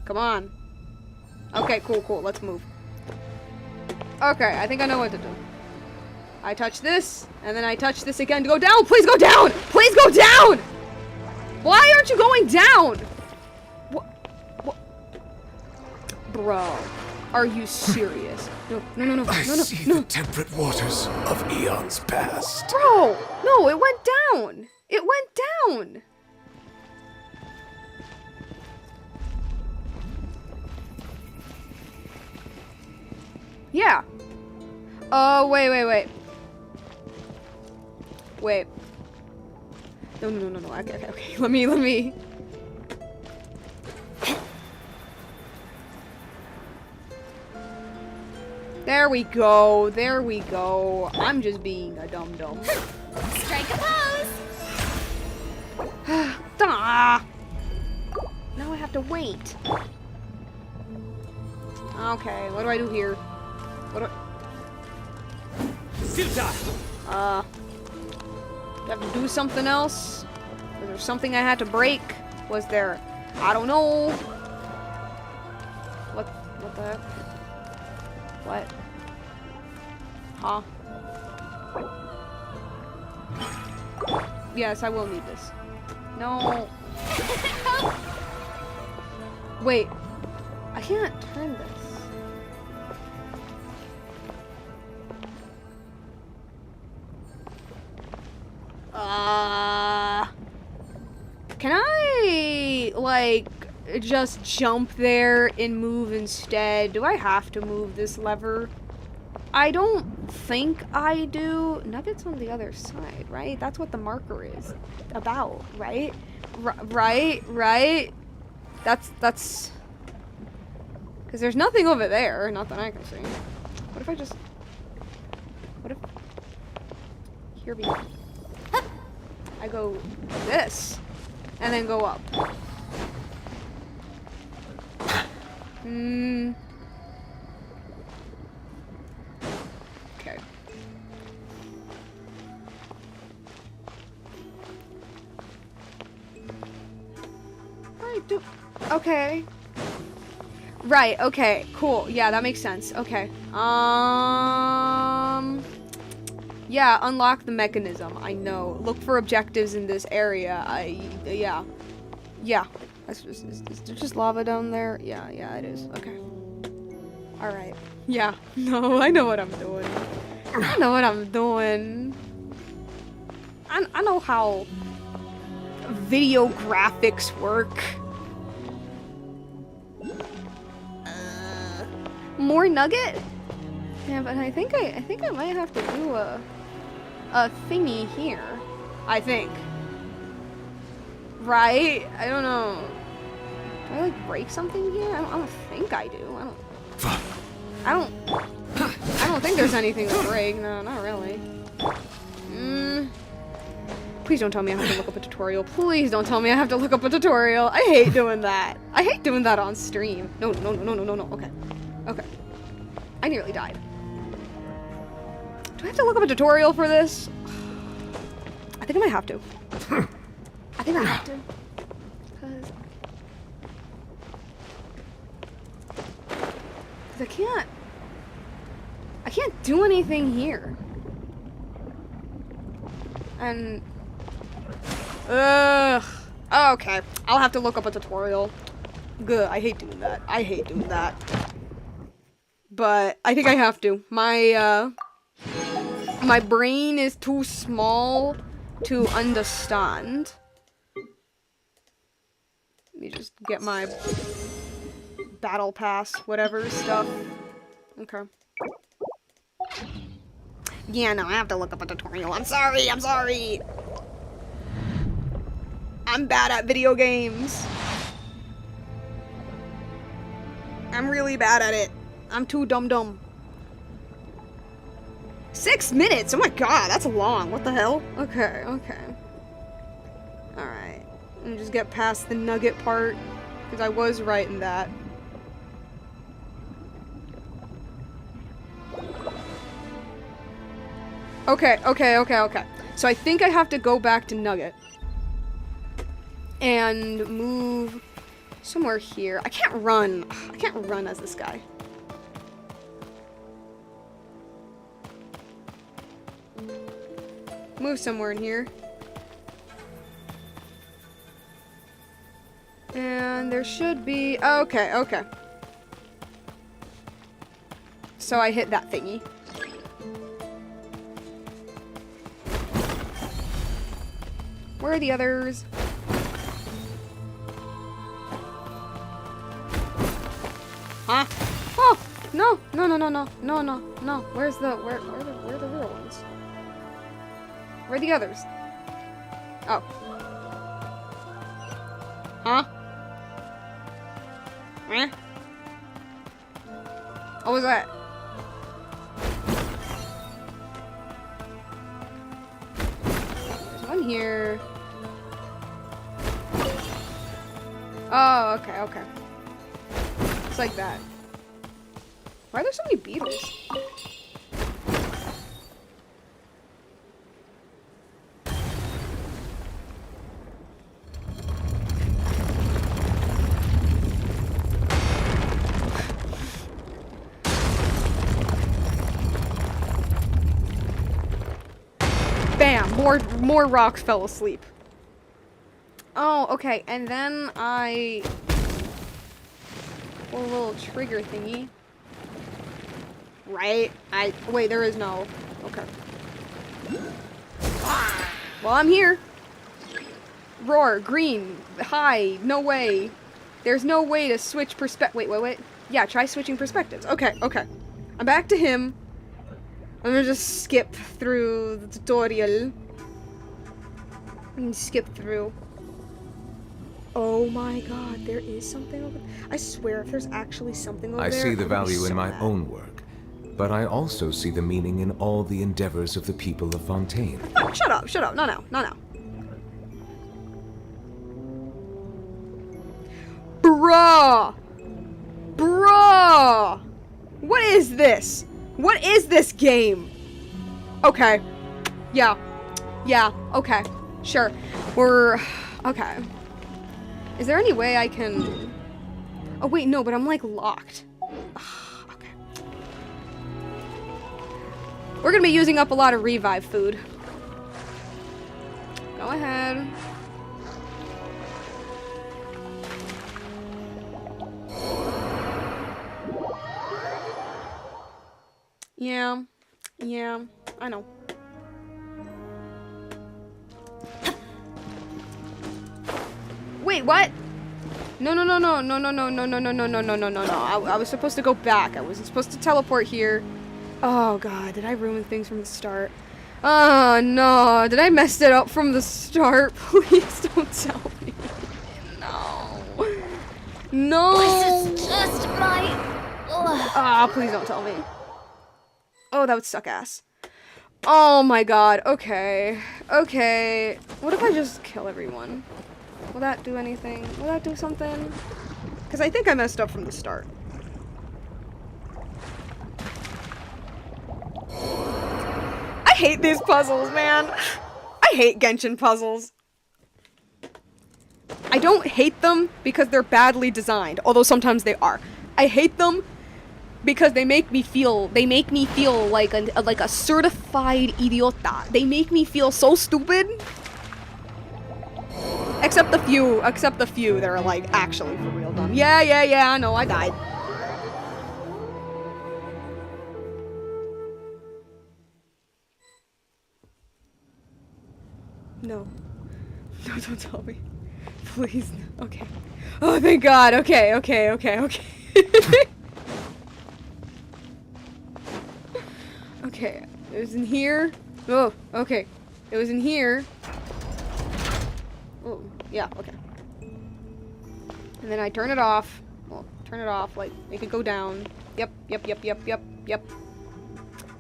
Come on. Okay, cool, let's move. Okay, I think I know what to do. I touch this, and then I touch this again to go down. Please go down! Please go down! Why aren't you going down? What? Bro, are you serious? No. I see the temperate waters of eons past. Bro, no, it went down. It went down. Yeah. Oh, wait. No. Okay. Let me. There we go. I'm just being a dum-dum. Strike a pose! Ah! Now I have to wait. Okay, what do I do here? Do I have to do something else? Was there something I had to break? Was there... I don't know. What the heck? What? Huh? Yes, I will need this. No. Wait. I can't turn this. Can I, like, just jump there and move instead? Do I have to move this lever? I don't think I do. Nugget's on the other side, right? That's what the marker is about, right? Right? That's... Because there's nothing over there, not that I can see. What if I just... What if... Here we go. I go this, and then go up. Okay. Okay. Right, okay, cool. Yeah, that makes sense. Okay. Yeah, unlock the mechanism. I know. Look for objectives in this area. Yeah. Is there just lava down there? Yeah, it is. Okay. Alright. Yeah. No, I know what I'm doing. I know how video graphics work. More nugget? Yeah, but I think I might have to do a thingy here. I think. Right? I don't know. Do I like break something here? I don't think I do. I don't think there's anything to break. No, not really. Please don't tell me I have to look up a tutorial. Please don't tell me I have to look up a tutorial. I hate doing that. I hate doing that on stream. No. Okay. I nearly died. Do I have to look up a tutorial for this? I think I might have to. I think I have to. Because I can't do anything here. And okay. I'll have to look up a tutorial. Good. I hate doing that. But I think I have to. My brain is too small to understand. Let me just get my battle pass, whatever stuff. Okay. Yeah, no, I have to look up a tutorial. I'm sorry. I'm bad at video games. I'm really bad at it. I'm too dumb. 6 minutes? Oh my god, that's long. What the hell? Okay. Alright. Let me just get past the nugget part, because I was right in that. Okay. So I think I have to go back to Nugget. And move somewhere here. I can't run. I can't run as this guy. Move somewhere in here. And there should be... Okay. So I hit that thingy. Where are the others? Huh? Oh! No! Where are the real ones? Where are the others? Oh. Huh? Eh? What was that? There's one here. Oh, okay, okay. It's like that. Why are there so many beetles? Bam! More rocks fell asleep. Oh, okay, and then I... a little trigger thingy. Right? Wait, there is no... Okay. Well, I'm here. Roar, green, hi, no way. There's no way to switch wait. Yeah, try switching perspectives. Okay, okay. I'm back to him. I'm gonna just skip through the tutorial. And skip through. Oh my god, there is something over there. I swear, if there's actually something over I there, see the I'm gonna be value in so my mad. own work, but I also see the meaning in all the endeavors of the people of Fontaine. Oh, shut up, shut up. No, no, no, no. Bruh! Bruh! What is this? What is this game? Okay. Yeah. Yeah, okay. Sure. We're... Okay. Is there any way I can... Oh, wait, no, but I'm, like, locked. Okay. We're gonna be using up a lot of revive food. Go ahead. Yeah. Yeah. I know. Wait, what? No, no, no, no, no, no, no, no, no, no, no, no, no, no, no, no. I was supposed to go back. I wasn't supposed to teleport here. Oh, God. Did I ruin things from the start? Oh, no. Did I mess it up from the start? Please don't tell me. No. No. This is just my... Ugh. Ah, please don't tell me. Oh, that would suck ass. Oh my god. Okay. Okay. What if I just kill everyone? Will that do anything? Will that do something? Because I think I messed up from the start. I hate these puzzles, man. I hate Genshin puzzles. I don't hate them because they're badly designed, although sometimes they are. I hate them because they make me feel like a certified idiota. They make me feel so stupid. Except the few that are like actually for real dumb. Yeah, I know, I died. No. No, don't tell me. Please. Okay. Oh, thank God. Okay. Okay, it was in here. Oh, okay. It was in here. Oh, yeah, okay. And then I turn it off. Well, turn it off, like, make it go down. Yep.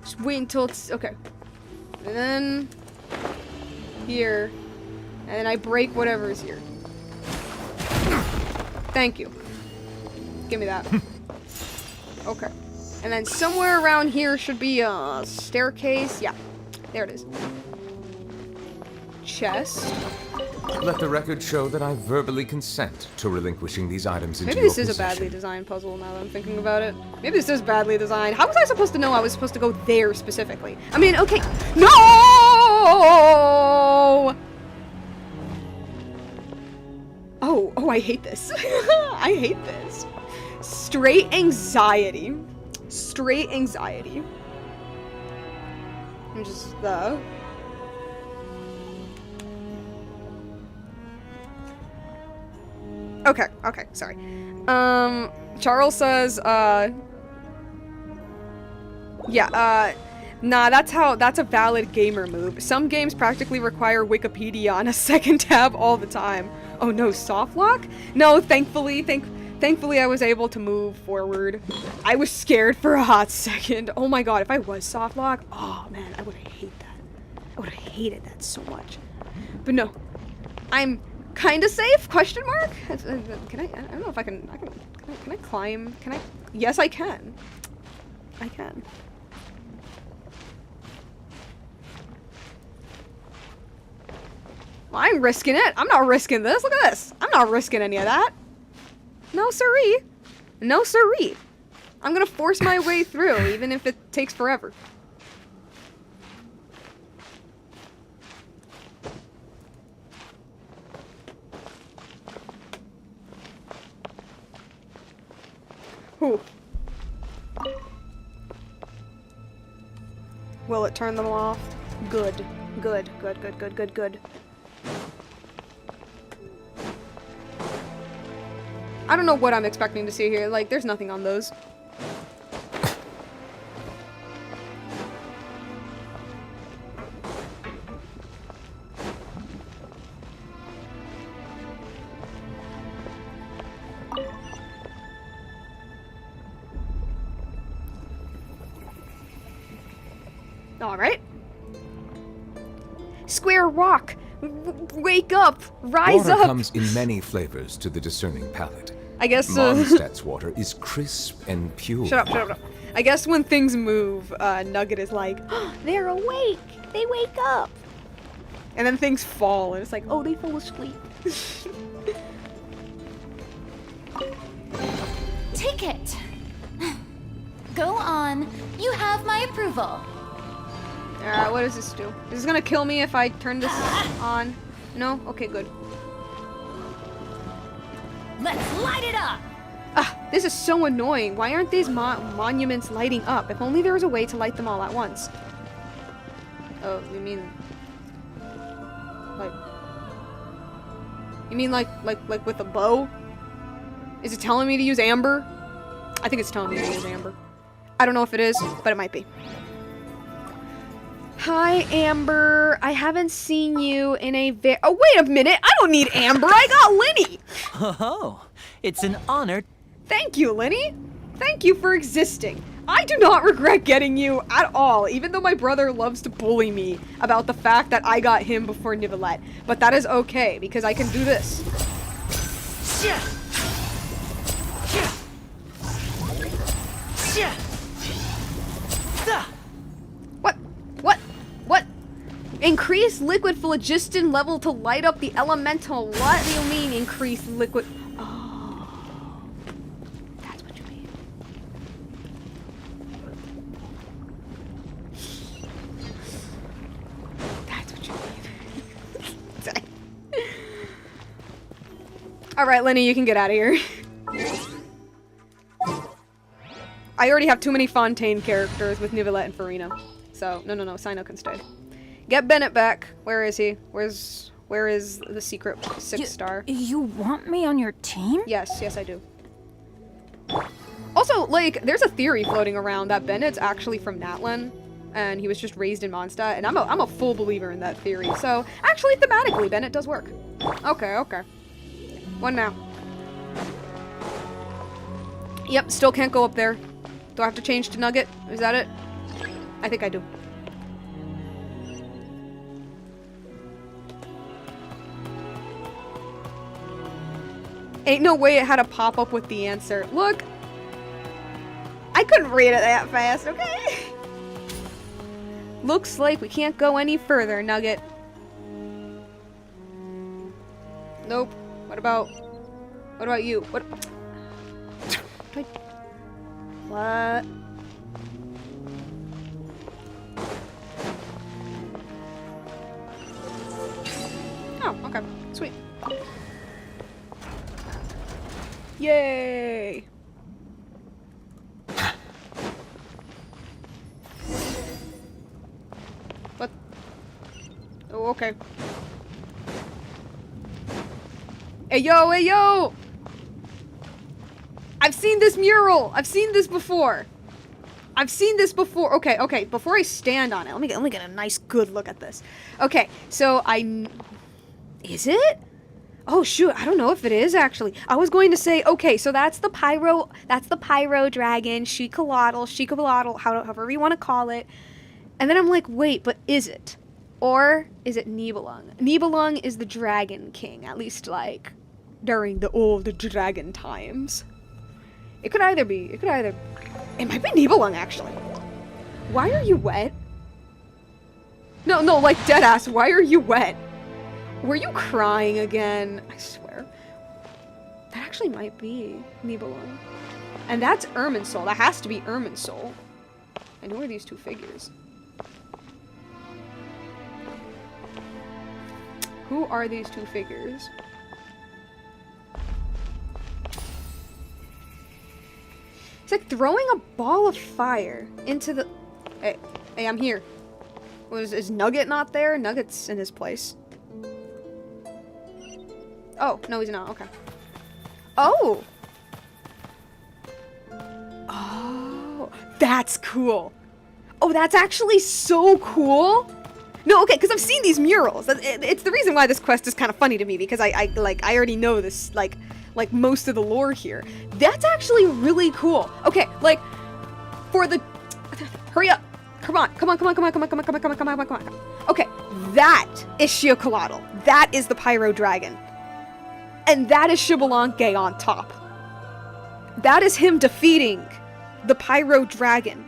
Just wait until it's, okay. And then, here. And then I break whatever is here. Thank you. Give me that. Okay. And then somewhere around here should be a staircase. Yeah, there it is. Chest. Let the record show that I verbally consent to relinquishing these items into Maybe your this is a possession. badly designed puzzle now that I'm thinking about it. Maybe this is badly designed. How was I supposed to know I was supposed to go there specifically? I mean, okay. No! Oh, I hate this. I hate this. Straight anxiety. Straight anxiety. I'm just Okay, sorry. Charles says, Nah, that's a valid gamer move. Some games practically require Wikipedia on a second tab all the time. Oh no, soft lock? No, thankfully I was able to move forward. I was scared for a hot second. Oh my god, if I was soft lock, oh man, I would hate that. I would have hated that so much. But no, I'm kind of safe? Question mark? Can I don't know if I can I climb? Can I? Yes, I can. I can. Well, I'm risking it. I'm not risking this. Look at this. I'm not risking any of that. No siree. No siree. I'm gonna force my way through, even if it takes forever. Whew. Will it turn them off? Good. Good, good, good, good, good, good. I don't know what I'm expecting to see here. Like, there's nothing on those. Alright. Square rock! Wake up! Rise Water up! comes in many flavors to the discerning palate. I guess, Mondstadt's water is crisp and pure. Shut up, shut up. I guess when things move, Nugget is like, oh, they're awake! They wake up! And then things fall, and it's like, oh, they fell asleep. Take it. Go on. You have my approval. Alright, what does this do? Is this gonna kill me if I turn this on? No? Okay, good. Let's light it up. Ah, this is so annoying. Why aren't these monuments lighting up? If only there was a way to light them all at once. Oh, you mean... Like... You mean like with a bow? Is it telling me to use amber? I think it's telling me to use amber. I don't know if it is, but it might be. Hi, Amber. I haven't seen you in a oh, wait a minute. I don't need Amber. I got Linny. Oh, it's an honor. Thank you, Linny. Thank you for existing. I do not regret getting you at all, even though my brother loves to bully me about the fact that I got him before Nivelette. But that is okay, because I can do this. What? Increase liquid phlogiston level to light up the elemental. What do you mean increase liquid? Oh, that's what you mean. That's what you mean. Alright, Lenny, you can get out of here. I already have too many Fontaine characters with Nivelette and Farina. So, no, Sino can stay. Get Bennett back. Where is he? Where is the secret 6-star? You want me on your team? Yes, I do. Also, like, there's a theory floating around that Bennett's actually from Natlan, and he was just raised in Mondstadt, and I'm a full believer in that theory. So, actually, thematically, Bennett does work. Okay. One now. Yep, still can't go up there. Do I have to change to Nugget? Is that it? I think I do. Ain't no way it had a pop-up with the answer. Look! I couldn't read it that fast, okay? Looks like we can't go any further, Nugget. Nope. What about you? What? What? Oh, okay. Sweet. Yay! What? Oh, okay. Hey, yo! I've seen this mural! I've seen this before! I've seen this before. Okay, okay, before I stand on it, let me get a nice good look at this. Okay, so is it? Oh shoot, I don't know if it is actually. I was going to say, okay, so that's the pyro dragon, Shikabalotl, however you want to call it. And then I'm like, wait, but is it? Or is it Nibelung? Nibelung is the dragon king, at least like during the old dragon times. It could either be, it might be Nibelung actually. Why are you wet? No, like deadass, why are you wet? Were you crying again? I swear. That actually might be Nibelung. And that's Irminsul. That has to be Irminsul. And who are these two figures? Who are these two figures? It's like throwing a ball of fire into the... Hey, I'm here. Is Nugget not there? Nugget's in his place. Oh, no, he's not. Okay. Oh! Oh, that's cool. Oh, that's actually so cool. No, okay, because I've seen these murals. It's the reason why this quest is kind of funny to me, because I already know this, like most of the lore here. That's actually really cool. Okay, like, for the... Hurry up. Come on. Okay, that is Shiokolatl. That is the Pyro Dragon. And that is Xbalanque on top. That is him defeating the Pyro Dragon.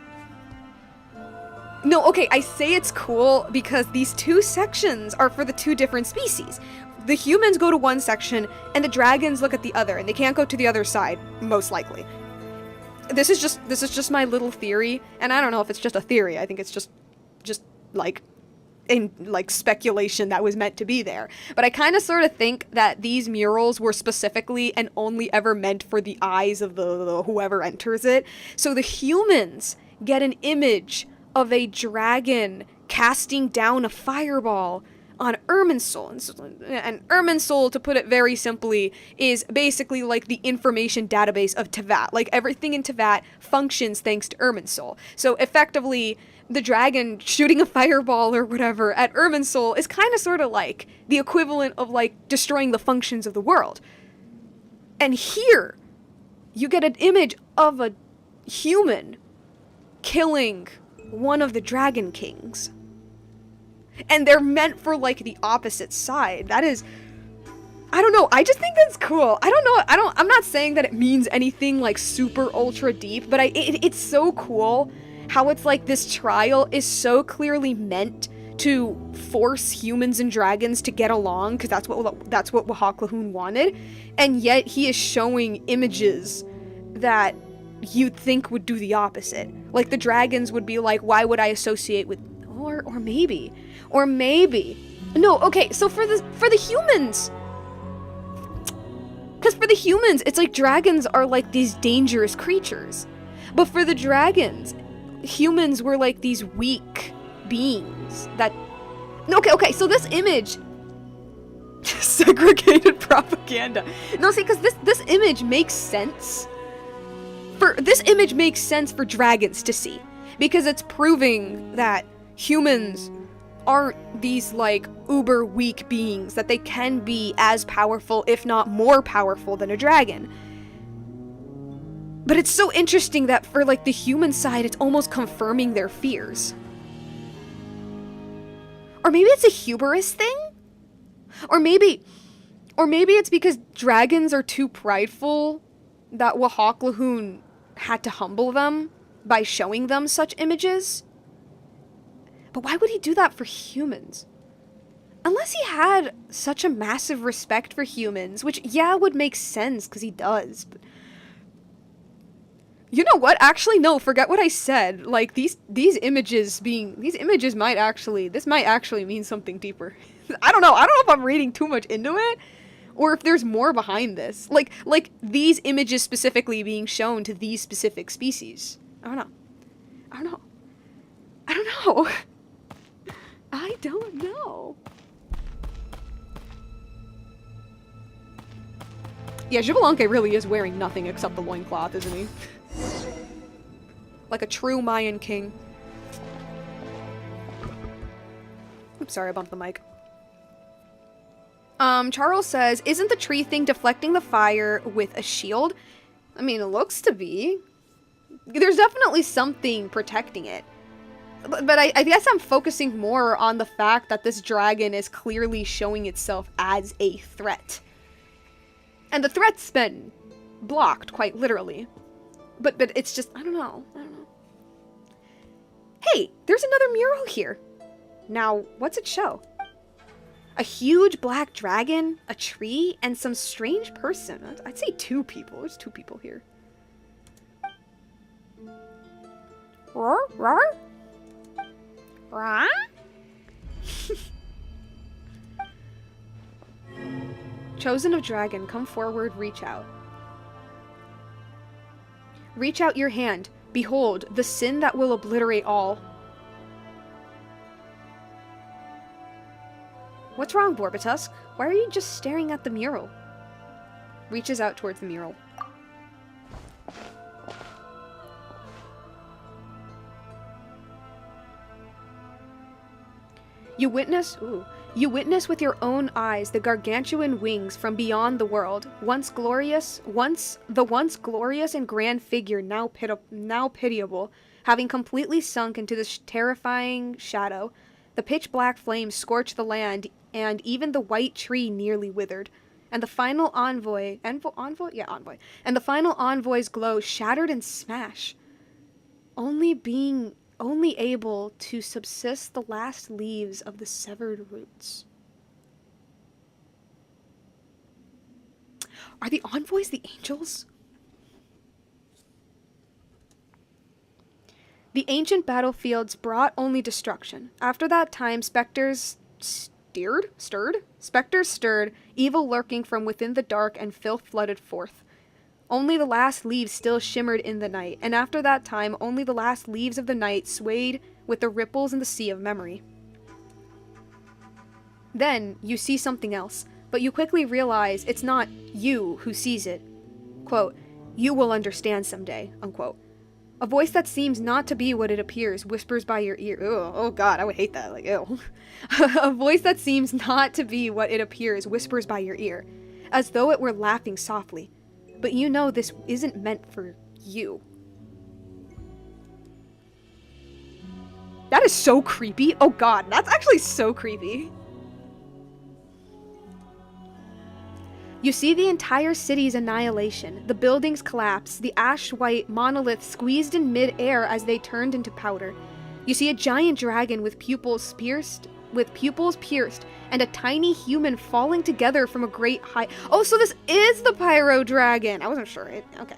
No, okay, I say it's cool because these two sections are for the two different species. The humans go to one section, and the dragons look at the other, and they can't go to the other side, most likely. This is just my little theory, and I don't know if it's just a theory. I think it's just like speculation that was meant to be there. But I kind of sort of think that these murals were specifically and only ever meant for the eyes of the whoever enters it. So the humans get an image of a dragon casting down a fireball on Irminsul. And Irminsul, to put it very simply, is basically like the information database of Teyvat. Like everything in Teyvat functions thanks to Irminsul. So effectively, the dragon shooting a fireball or whatever at Irminsul is kind of sort of like the equivalent of like destroying the functions of the world. And here, you get an image of a human killing one of the dragon kings. And they're meant for like the opposite side. That is, I don't know, I just think that's cool. I don't know, I'm not saying that it means anything like super ultra deep, but it's so cool how it's like this trial is so clearly meant to force humans and dragons to get along, because that's what Wahaklohun wanted, and yet he is showing images that you'd think would do the opposite. Like the dragons would be like, why would I associate with, or maybe no, okay, so for the humans, because for the humans it's like dragons are like these dangerous creatures, but for the dragons, humans were like these weak beings that... Okay, so this image... segregated propaganda. No, see, because this image makes sense. This image makes sense for dragons to see. Because it's proving that humans aren't these, like, uber weak beings. That they can be as powerful, if not more powerful, than a dragon. But it's so interesting that for, like, the human side, it's almost confirming their fears. Or maybe it's a hubris thing? Or maybe it's because dragons are too prideful that Wahaklohun had to humble them by showing them such images? But why would he do that for humans? Unless he had such a massive respect for humans, which, yeah, would make sense, because he does, but... You know what? Actually, no, forget what I said. Like, these images might actually mean something deeper. I don't know if I'm reading too much into it, or if there's more behind this. Like these images specifically being shown to these specific species. I don't know. I don't know. Yeah, Xbalanque really is wearing nothing except the loincloth, isn't he? Like a true Mayan king. Oops, sorry, I bumped the mic. Charles says, isn't the tree thing deflecting the fire with a shield? I mean, it looks to be. There's definitely something protecting it. But I guess I'm focusing more on the fact that this dragon is clearly showing itself as a threat. And the threat's been blocked, quite literally. But it's just, I don't know. Hey, there's another mural here. Now, what's it show? A huge black dragon, a tree, and some strange person. I'd say 2 people. There's 2 people here. Roar, roar? Rah? Chosen of dragon, come forward, reach out. Reach out your hand. Behold, the sin that will obliterate all. What's wrong, Borbitusk? Why are you just staring at the mural? Reaches out towards the mural. You witness with your own eyes the gargantuan wings from beyond the world, once glorious and grand figure now pitiable, having completely sunk into this terrifying shadow. The pitch black flames scorch the land, and even the white tree nearly withered. And the final envoy, and the final envoy's glow shattered and smashed, only able to subsist the last leaves of the severed roots. Are the envoys the angels? The ancient battlefields brought only destruction. After that time, specters stirred, evil lurking from within the dark, and filth flooded forth. Only the last leaves still shimmered in the night, and after that time, only the last leaves of the night swayed with the ripples in the sea of memory. Then, you see something else, but you quickly realize it's not you who sees it. Quote, you will understand someday, unquote. A voice that seems not to be what it appears whispers by your ear. Ugh, oh god, I would hate that, like, ew. A voice that seems not to be what it appears whispers by your ear, as though it were laughing softly. But you know this isn't meant for you. That is so creepy. Oh god, that's actually so creepy. You see the entire city's annihilation, the buildings collapse, the ash-white monoliths squeezed in mid-air as they turned into powder. You see a giant dragon with pupils pierced, and a tiny human falling together from a great height. Oh, so this is the Pyro Dragon! I wasn't sure. Okay.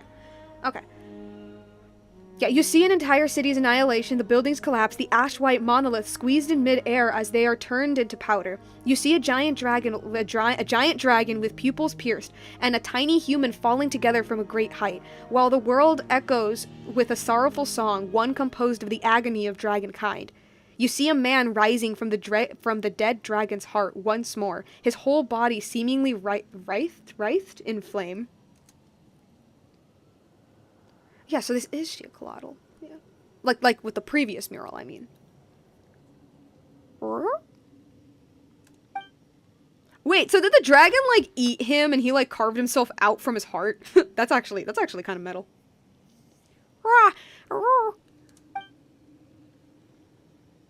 Yeah, you see an entire city's annihilation, the buildings collapse, the ash-white monoliths squeezed in mid-air as they are turned into powder. You see a giant dragon with pupils pierced, and a tiny human falling together from a great height, while the world echoes with a sorrowful song, one composed of the agony of dragonkind. You see a man rising from the dead dragon's heart once more, his whole body seemingly writhed in flame. Yeah, so this is Sheolcoatl. Yeah. Like with the previous mural, I mean. Wait, so did the dragon, like, eat him and he, like, carved himself out from his heart? That's actually kind of metal.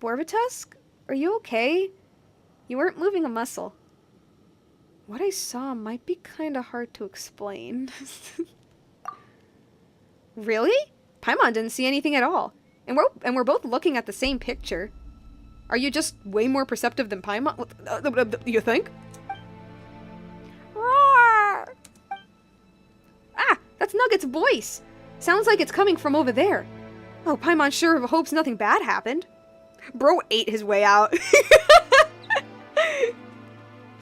Borbitusk? Are you okay? You weren't moving a muscle. What I saw might be kind of hard to explain. Really? Paimon didn't see anything at all. And we're both looking at the same picture. Are you just way more perceptive than Paimon? You think? Roar! Ah, that's Nugget's voice. Sounds like it's coming from over there. Oh, Paimon sure hopes nothing bad happened. Bro ate his way out.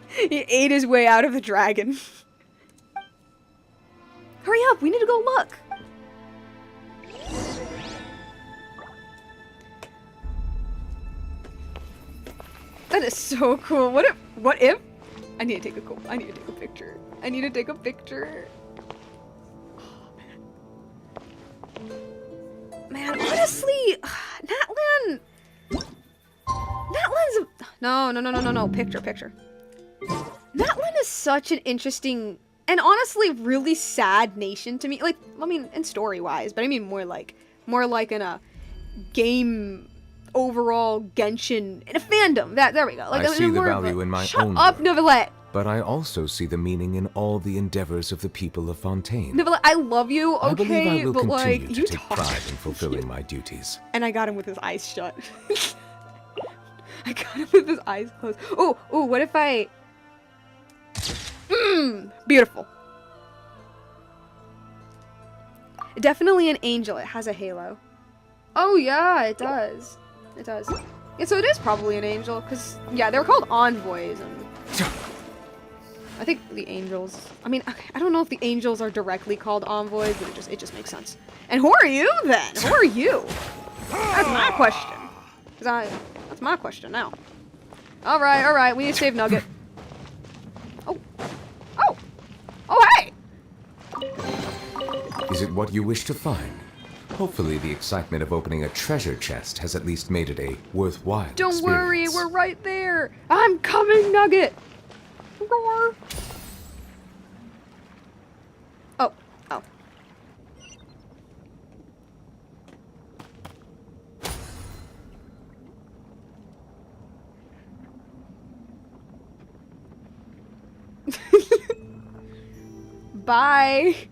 He ate his way out of the dragon. Hurry up, we need to go look. That is so cool. What if? I need to take a picture. I need to take a picture. Oh, man, honestly, Natlan's no, picture. Natlan is such an interesting and honestly really sad nation to me. Like, I mean, in story-wise, but I mean more like in a game overall Genshin in a fandom. There we go. Like, I see the value in my own Shut up, work, Neuvillette. but I also see the meaning in all the endeavors of the people of Fontaine. Neuvillette, I love you, I believe I okay, will but continue like to you take talk. pride in fulfilling my duties. And I got him with his eyes shut. I got him with his eyes closed. Oh, what if I... beautiful. Definitely an angel. It has a halo. Oh, yeah, it does. It does. Yeah, so it is probably an angel, because, yeah, they're called envoys, and... I think the angels... I mean, I don't know if the angels are directly called envoys, but it just makes sense. And who are you, then? Who are you? That's my question. That's my question now. Alright, we need to save Nugget. Oh, hey! Is it what you wish to find? Hopefully the excitement of opening a treasure chest has at least made it a worthwhile Don't worry, experience. we're right there. I'm coming, Nugget. Roar. Oh. Bye.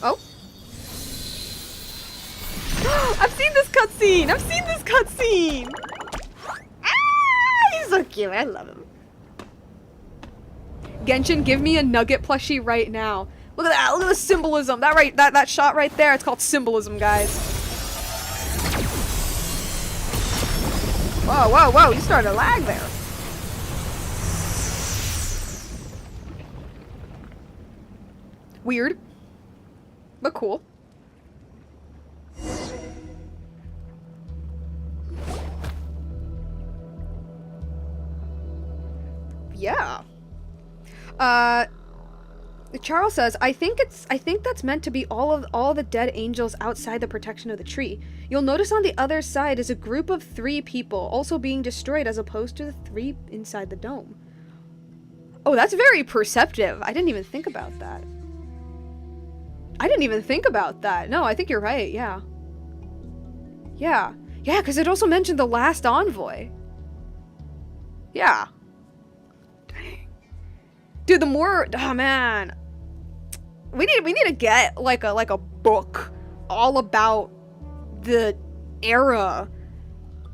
Oh. I've seen this cutscene. He's so cute. I love him. Genshin, give me a Nugget plushie right now. Look at that. Look at the symbolism. That shot right there. It's called symbolism, guys. Whoa. You started to lag there. Weird. But cool. Yeah. Charles says, I think that's meant to be all the dead angels outside the protection of the tree. You'll notice on the other side is a group of 3 people also being destroyed as opposed to the 3 inside the dome. Oh, that's very perceptive. I didn't even think about that. No, I think you're right, yeah. Yeah, because it also mentioned the last envoy. Yeah. Dang. Dude, the more... Oh, man. We need to get, like a book all about the era.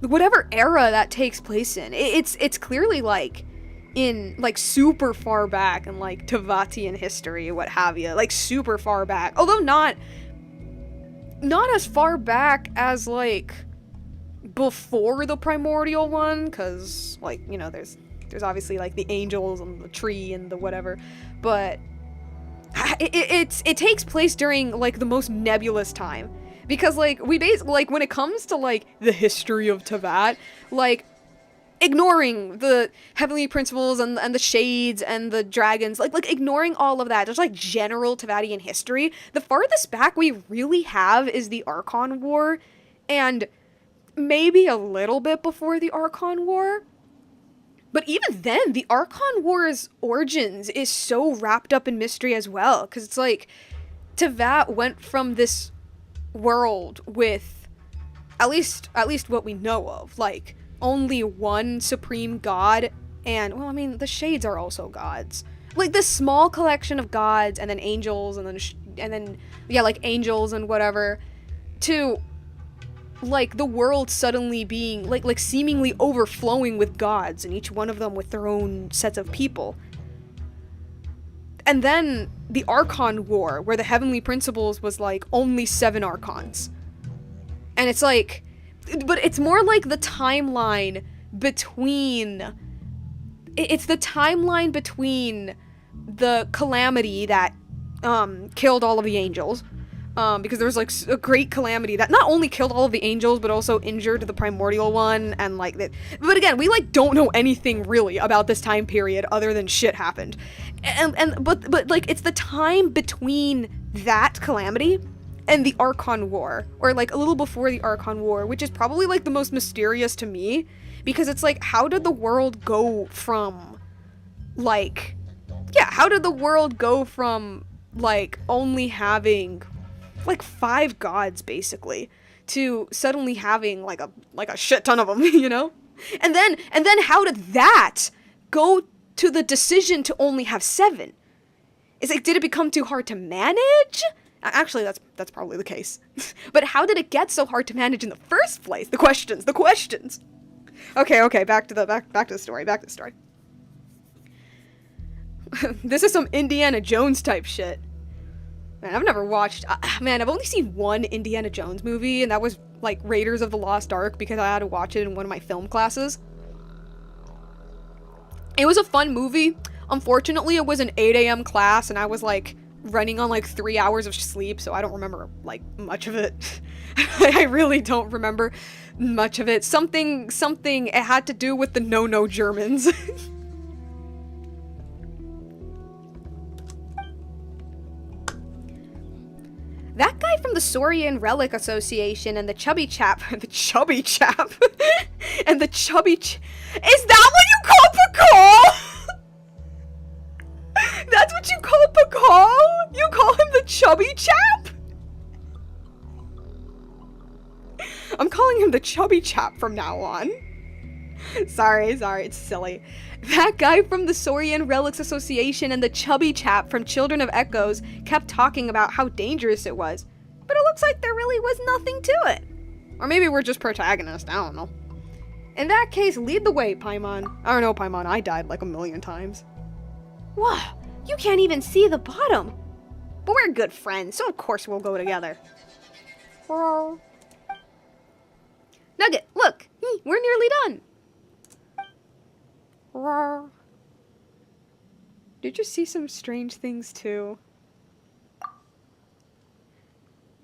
Whatever era that takes place in. It's clearly, like... in, like, super far back in, like, Tavatian history, what have you. Like, super far back. Although not as far back as, like, before the primordial one, because, like, you know, there's obviously, like, the angels and the tree and the whatever, but it takes place during, like, the most nebulous time. Because, like, we basically, like, when it comes to, like, the history of Tavat, like, ignoring the heavenly principles and the shades and the dragons, like ignoring all of that, there's like general Tavatian history. The farthest back we really have is the Archon War, and maybe a little bit before the Archon War. But even then, the Archon War's origins is so wrapped up in mystery as well, because it's like Tavat went from this world with at least what we know of, like only one supreme god, and, well, I mean, the shades are also gods. Like, this small collection of gods, and then angels, and then, yeah, like, angels and whatever, to, like, the world suddenly being, like seemingly overflowing with gods, and each one of them with their own sets of people. And then the Archon War, where the heavenly principles was, like, only 7 Archons. And it's like... But it's more like the timeline between... It's the timeline between the calamity that killed all of the angels because there was like a great calamity that not only killed all of the angels but also injured the primordial one, and like that. But again, we like don't know anything really about this time period other than shit happened, but like it's the time between that calamity and the Archon War, or like a little before the Archon War, which is probably like the most mysterious to me, because it's like, how did the world go from like, yeah, how did the world go from like only having like 5 gods basically to suddenly having like a shit ton of them, you know? And then how did that go to the decision to only have 7? It's like, did it become too hard to manage? Actually, that's probably the case. But how did it get so hard to manage in the first place? The questions. Okay, back to the story. This is some Indiana Jones type shit. Man, I've never watched... man, I've only seen one Indiana Jones movie, and that was, like, Raiders of the Lost Ark, because I had to watch it in one of my film classes. It was a fun movie. Unfortunately, it was an 8 a.m. class, and I was, like, running on, like, 3 hours of sleep, so I don't remember, like, much of it. I really don't remember much of it. Something, it had to do with the no-no Germans. That guy from the Saurian Relic Association and the chubby chap, and the chubby chap, is that what you call Pakal? That's what you call Pakal? You call him the chubby chap? I'm calling him the chubby chap from now on. Sorry, it's silly. That guy from the Saurian Relics Association and the chubby chap from Children of Echoes kept talking about how dangerous it was, but it looks like there really was nothing to it. Or maybe we're just protagonists, I don't know. In that case, lead the way, Paimon. I don't know, Paimon, I died like a million times. Wow, you can't even see the bottom. But we're good friends, so of course we'll go together. Nugget, look, we're nearly done. Did you see some strange things too?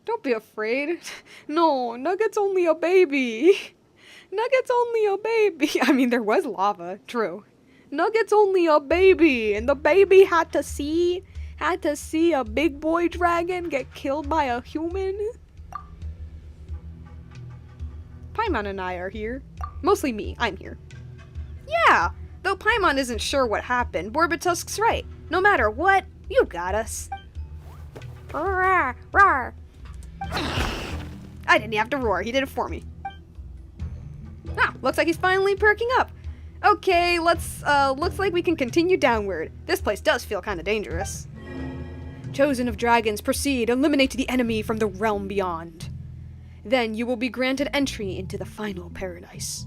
Don't be afraid. No, Nugget's only a baby. Nugget's only a baby. I mean, there was lava, true. Nugget's only a baby, and the baby had to see a big boy dragon get killed by a human. Paimon and I are here. Mostly me, I'm here. Yeah! Though Paimon isn't sure what happened, Borbitusk's right. No matter what, you got us. Roar, roar. I didn't have to roar, he did it for me. Ah, looks like he's finally perking up. Okay, looks like we can continue downward. This place does feel kind of dangerous. Chosen of dragons, proceed, eliminate the enemy from the realm beyond. Then you will be granted entry into the final paradise.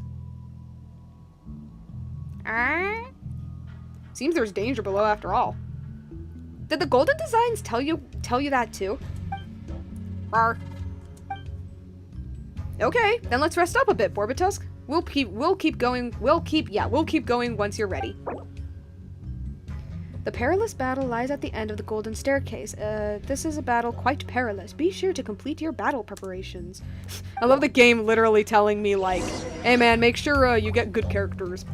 Seems there's danger below after all. Did the golden designs tell you that too? Rawr. Okay, then let's rest up a bit, Borbitusk. We'll keep going once you're ready. The perilous battle lies at the end of the golden staircase. This is a battle quite perilous. Be sure to complete your battle preparations. I love the game literally telling me, like, hey man, make sure you get good characters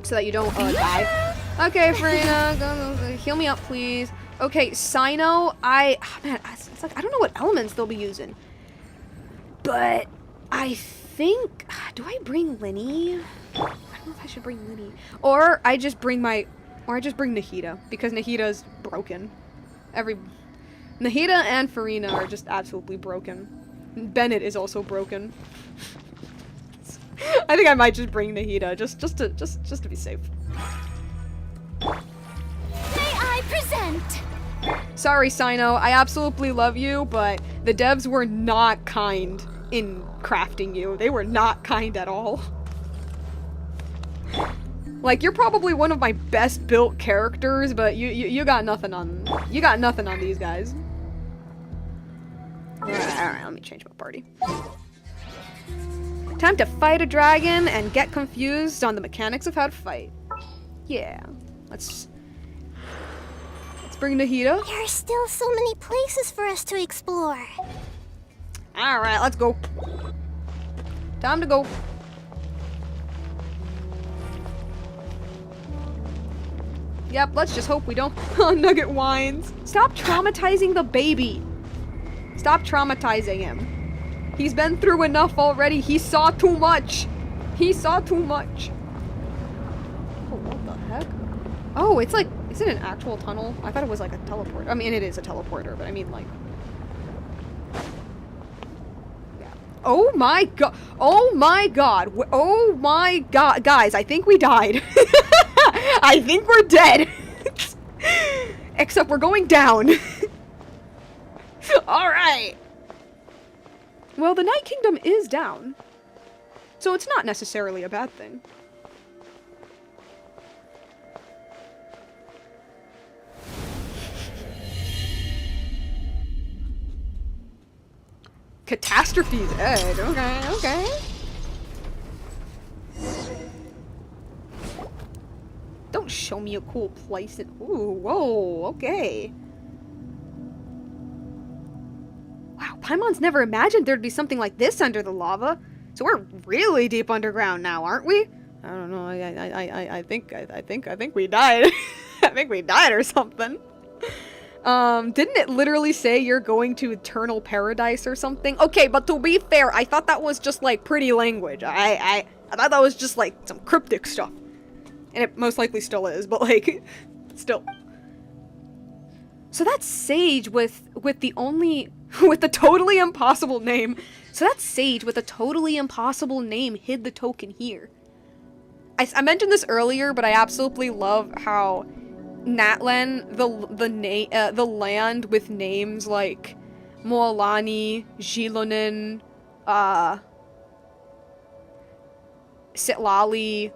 so that you don't die. Okay, Farina, go heal me up, please. Okay, Sino, it's like, I don't know what elements they'll be using. But I think, do I bring Linny? I don't know if I should bring Linny. Or I just bring Nahida, because Nahida's broken. Nahida and Farina are just absolutely broken. Bennett is also broken. I think I might just bring Nahida, just to be safe. May I present? Sorry, Sino, I absolutely love you, but the devs were not kind in crafting you. They were not kind at all. Like, you're probably one of my best built characters, but you got nothing on these guys. Alright, let me change my party. Time to fight a dragon and get confused on the mechanics of how to fight. Yeah, let's bring Nahida. There are still so many places for us to explore. Alright, let's go. Time to go. Yep, let's just hope we don't. Nugget whines. Stop traumatizing the baby. Stop traumatizing him. He's been through enough already. He saw too much. He saw too much. Oh, what the heck? Oh, it's like, is it an actual tunnel? I thought it was like a teleporter. I mean, it is a teleporter, but I mean like... Yeah. Oh my god. Oh my god. Oh my god. Guys, I think we died. I think we're dead. Except we're going down. Alright. Well, the Night Kingdom is down. So it's not necessarily a bad thing. Catastrophe's Edge. Okay, okay. Don't show me a cool place. Ooh, whoa, okay. Wow, Paimon's never imagined there'd be something like this under the lava. So we're really deep underground now, aren't we? I don't know. I think we died. I think we died or something. Didn't it literally say you're going to eternal paradise or something? Okay, but to be fair, I thought that was just like pretty language. I thought that was just like some cryptic stuff. And it most likely still is, but like, still. So that's Sage with the only, with the totally impossible name. So that Sage with a totally impossible name hid the token here. I mentioned this earlier, but I absolutely love how Natlan, the land with names like Moalani, Gilonin, Sitlali.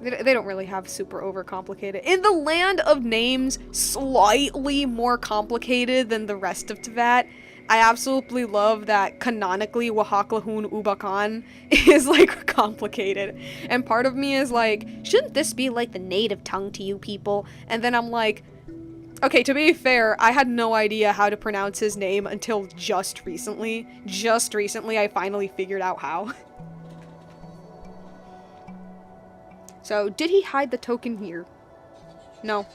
They don't really have super overcomplicated. In the land of names slightly more complicated than the rest of Teyvat, I absolutely love that canonically Wahaklahun Ubakan is like complicated. And part of me is like, shouldn't this be like the native tongue to you people? And then I'm like, okay, to be fair, I had no idea how to pronounce his name until just recently. Just recently I finally figured out how. So, did he hide the token here? No.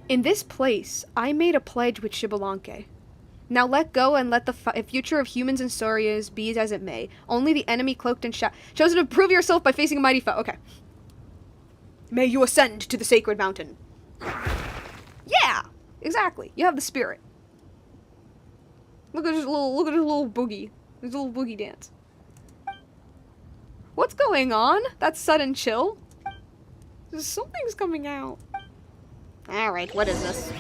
In this place, I made a pledge with Shibalanke. Now let go and let the future of humans and Saurians be as it may. Only the enemy cloaked in shadow. Chosen to prove yourself by facing a mighty foe. Okay. May you ascend to the sacred mountain. Yeah! Exactly. You have the spirit. Look at his little boogie. His little boogie dance. What's going on? That's sudden chill. Something's coming out. Alright, what is this?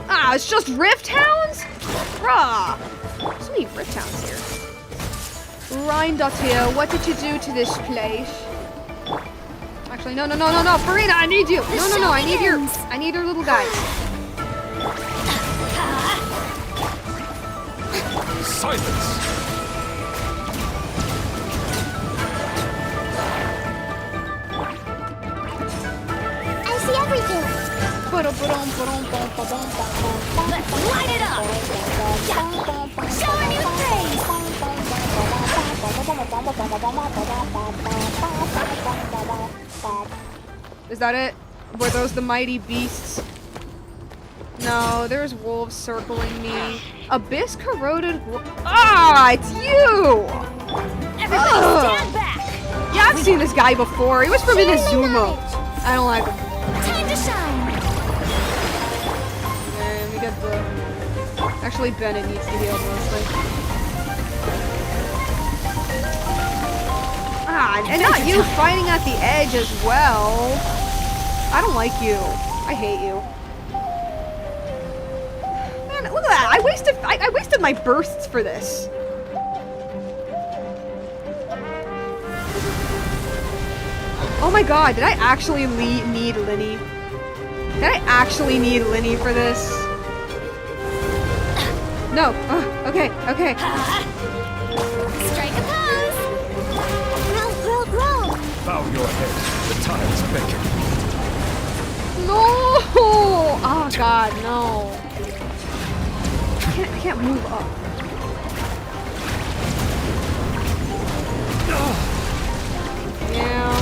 Ah, it's just Rift Hounds? Bruh! So many Rift Hounds here. Rhindottir, what did you do to this place? Actually, no, Farina, I need you! No, I need your little guys. Silence! See everything. Let's light it up! Show a new face! Is that it? Were those the mighty beasts? No, there's wolves circling me. Abyss corroded Ah, it's you! Everybody stand back! Yeah, I've seen this guy before. He was from Inazuma. I don't like him. Time to shine! And we got the... Actually, Bennett needs to heal mostly. Ah, and not you fighting at the edge as well. I don't like you. I hate you. Man, look at that. I wasted my bursts for this. Oh my god, did I actually need Linny? Did I actually need Linny for this? No. Okay. Strike a pose! Grow. Bow your head. The tides beckon. No! Oh god, no. I can't move up. Yeah.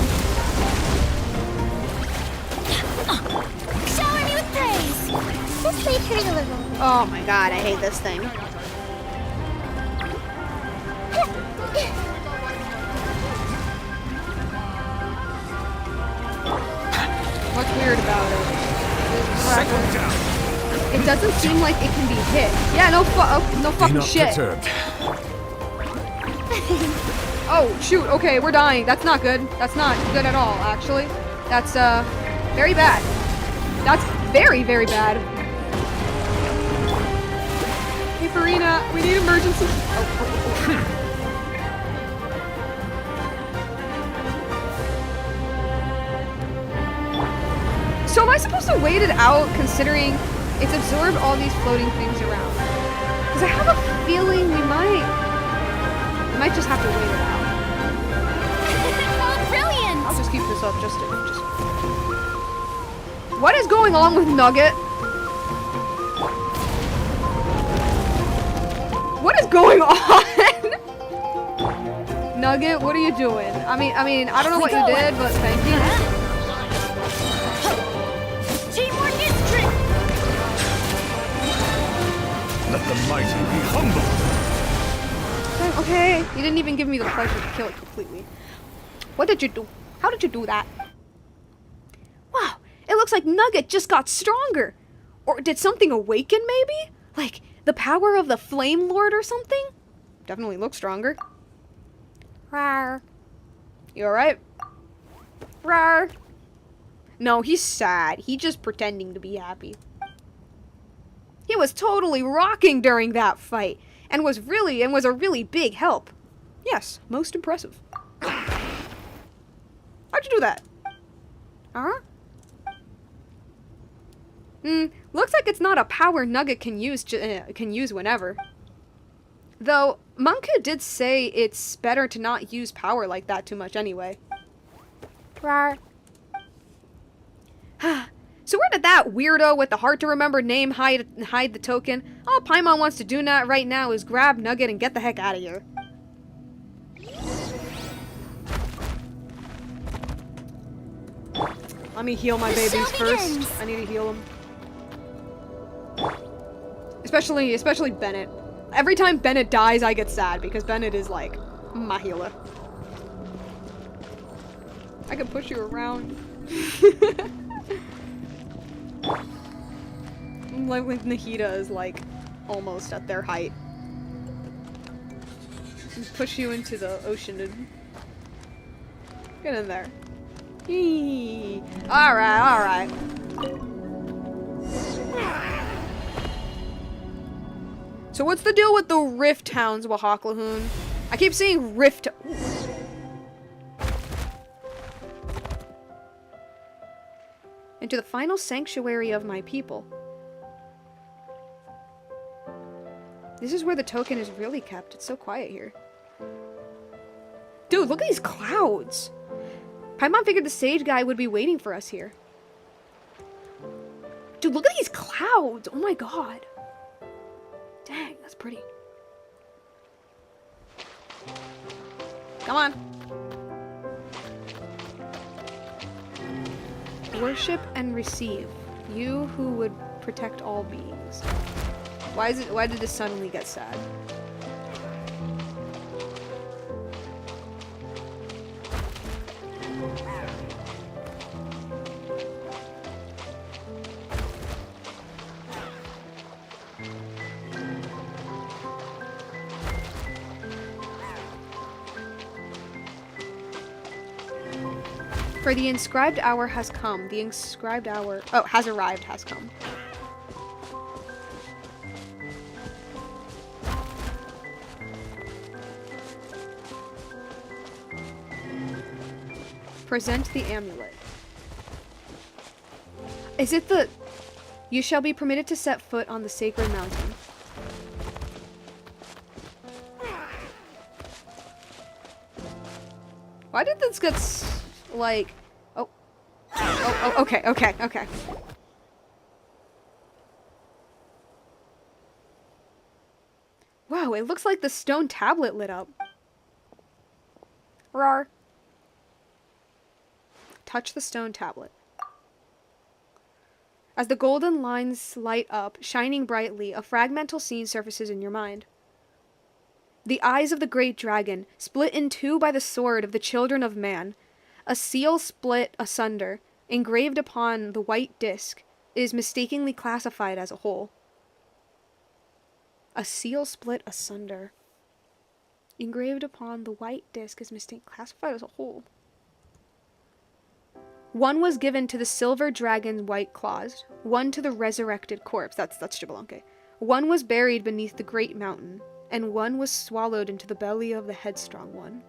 Shower me with praise! This may hurt a little. Oh my god, I hate this thing. What's weird about it? It doesn't seem like it can be hit. Yeah, no Be fucking not shit. perturbed. Oh, shoot, okay, we're dying. That's not good. That's not good at all, actually. That's, very bad. That's very, very bad. Hey, Farina, we need emergency. Oh. So am I supposed to wait it out, considering it's absorbed all these floating things around? Because I have a feeling we might just have to wait it out. Oh, brilliant! I'll just keep this up just. What is going on with Nugget? What is going on? Nugget, what are you doing? I mean, I don't know what you did, but thank you. Teamwork is strength! Let the mighty be humble. Okay, you didn't even give me the pleasure to kill it completely. What did you do? How did you do that? Wow, it looks like Nugget just got stronger. Or did something awaken, maybe? Like the power of the Flame Lord or something? Definitely looks stronger. Rawr. You alright? Rawr. No, he's sad. He's just pretending to be happy. He was totally rocking during that fight. And was a really big help. Yes, most impressive. How'd you do that? Huh? Looks like it's not a power Nugget can use whenever. Though Monka did say it's better to not use power like that too much anyway. Rawr. So where did that weirdo with the hard to remember name hide the token? All Paimon wants to do right now is grab Nugget and get the heck out of here. Let me heal my babies first. I need to heal them. Especially Bennett. Every time Bennett dies, I get sad because Bennett is like my healer. I can push you around. Like when Nahida is like almost at their height. And push you into the ocean and get in there. Eee. Alright. So what's the deal with the Rift Hounds, Wahaklahoon? I keep seeing Rift. Ooh. Into the final sanctuary of my people. This is where the token is really kept. It's so quiet here. Dude, look at these clouds. Paimon figured the sage guy would be waiting for us here. Dude, look at these clouds. Oh my god. Dang, that's pretty. Come on. Worship and receive. You who would protect all beings. Why did this suddenly get sad? For the inscribed hour has come. The inscribed hour... Oh, has arrived, has come. Present the amulet. Is it the... You shall be permitted to set foot on the sacred mountain. Why did this get... like... Oh, okay, okay, okay. Wow, it looks like the stone tablet lit up. Rawr. Touch the stone tablet. As the golden lines light up, shining brightly, a fragmental scene surfaces in your mind. The eyes of the great dragon, split in two by the sword of the children of man, a seal split asunder, engraved upon the white disk, is mistakenly classified as a whole. A seal split asunder, engraved upon the white disk, is mistakenly classified as a whole. One was given to the silver dragon's white claws, one to the resurrected corpse, that's Xbalanque. One was buried beneath the great mountain, and one was swallowed into the belly of the headstrong one.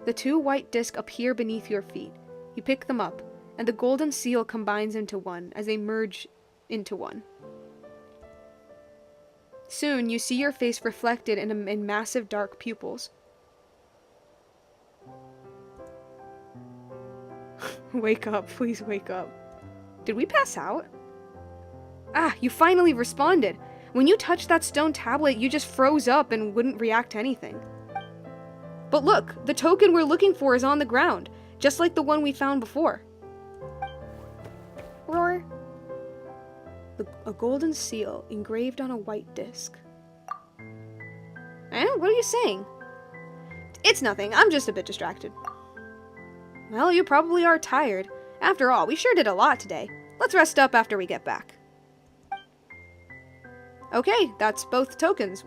The two white discs appear beneath your feet. You pick them up, and the golden seal combines into one as they merge into one. Soon, you see your face reflected in massive dark pupils. Wake up, please wake up. Did we pass out? Ah, you finally responded. When you touched that stone tablet, you just froze up and wouldn't react to anything. But look, the token we're looking for is on the ground, just like the one we found before. Roar. A golden seal engraved on a white disc. Eh? What are you saying? It's nothing, I'm just a bit distracted. Well, you probably are tired. After all, we sure did a lot today. Let's rest up after we get back. Okay, that's both tokens.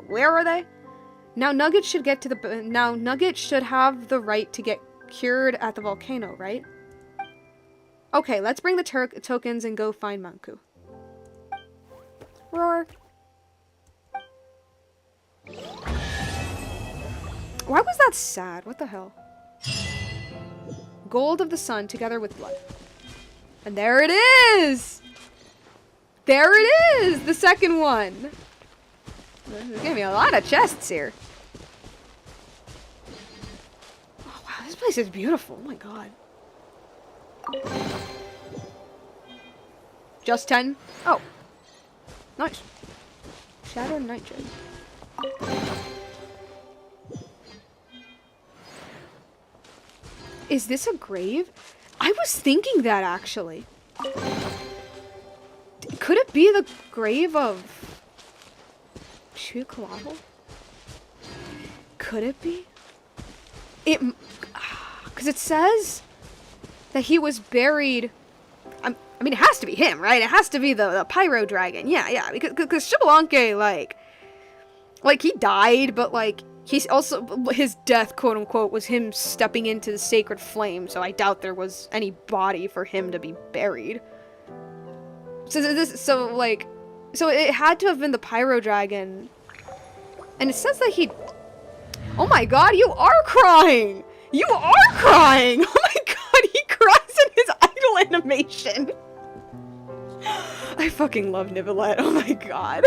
Where are they? Now Nugget should have the right to get cured at the volcano, right? Okay, let's bring the tokens and go find Manku. Roar. Why was that sad? What the hell? Gold of the sun together with blood. And there it is! There it is! The second one! There's gonna be a lot of chests here. Oh wow, this place is beautiful. Oh my god. Just 10? Oh. Nice. Shadow nitrate. Is this a grave? I was thinking that, actually. Could it be the grave of Chukwuemeka? Could it be? Because it says that he was buried. I mean, it has to be him, right? It has to be the pyro dragon. Yeah, because Xbalanque, like he died, but like he's also, his death, quote unquote, was him stepping into the sacred flame. So I doubt there was any body for him to be buried. So it had to have been the pyro dragon. And it says that he... Oh my god, you are crying! You are crying! Oh my god, he cries in his idle animation! I fucking love Nivelet, oh my god.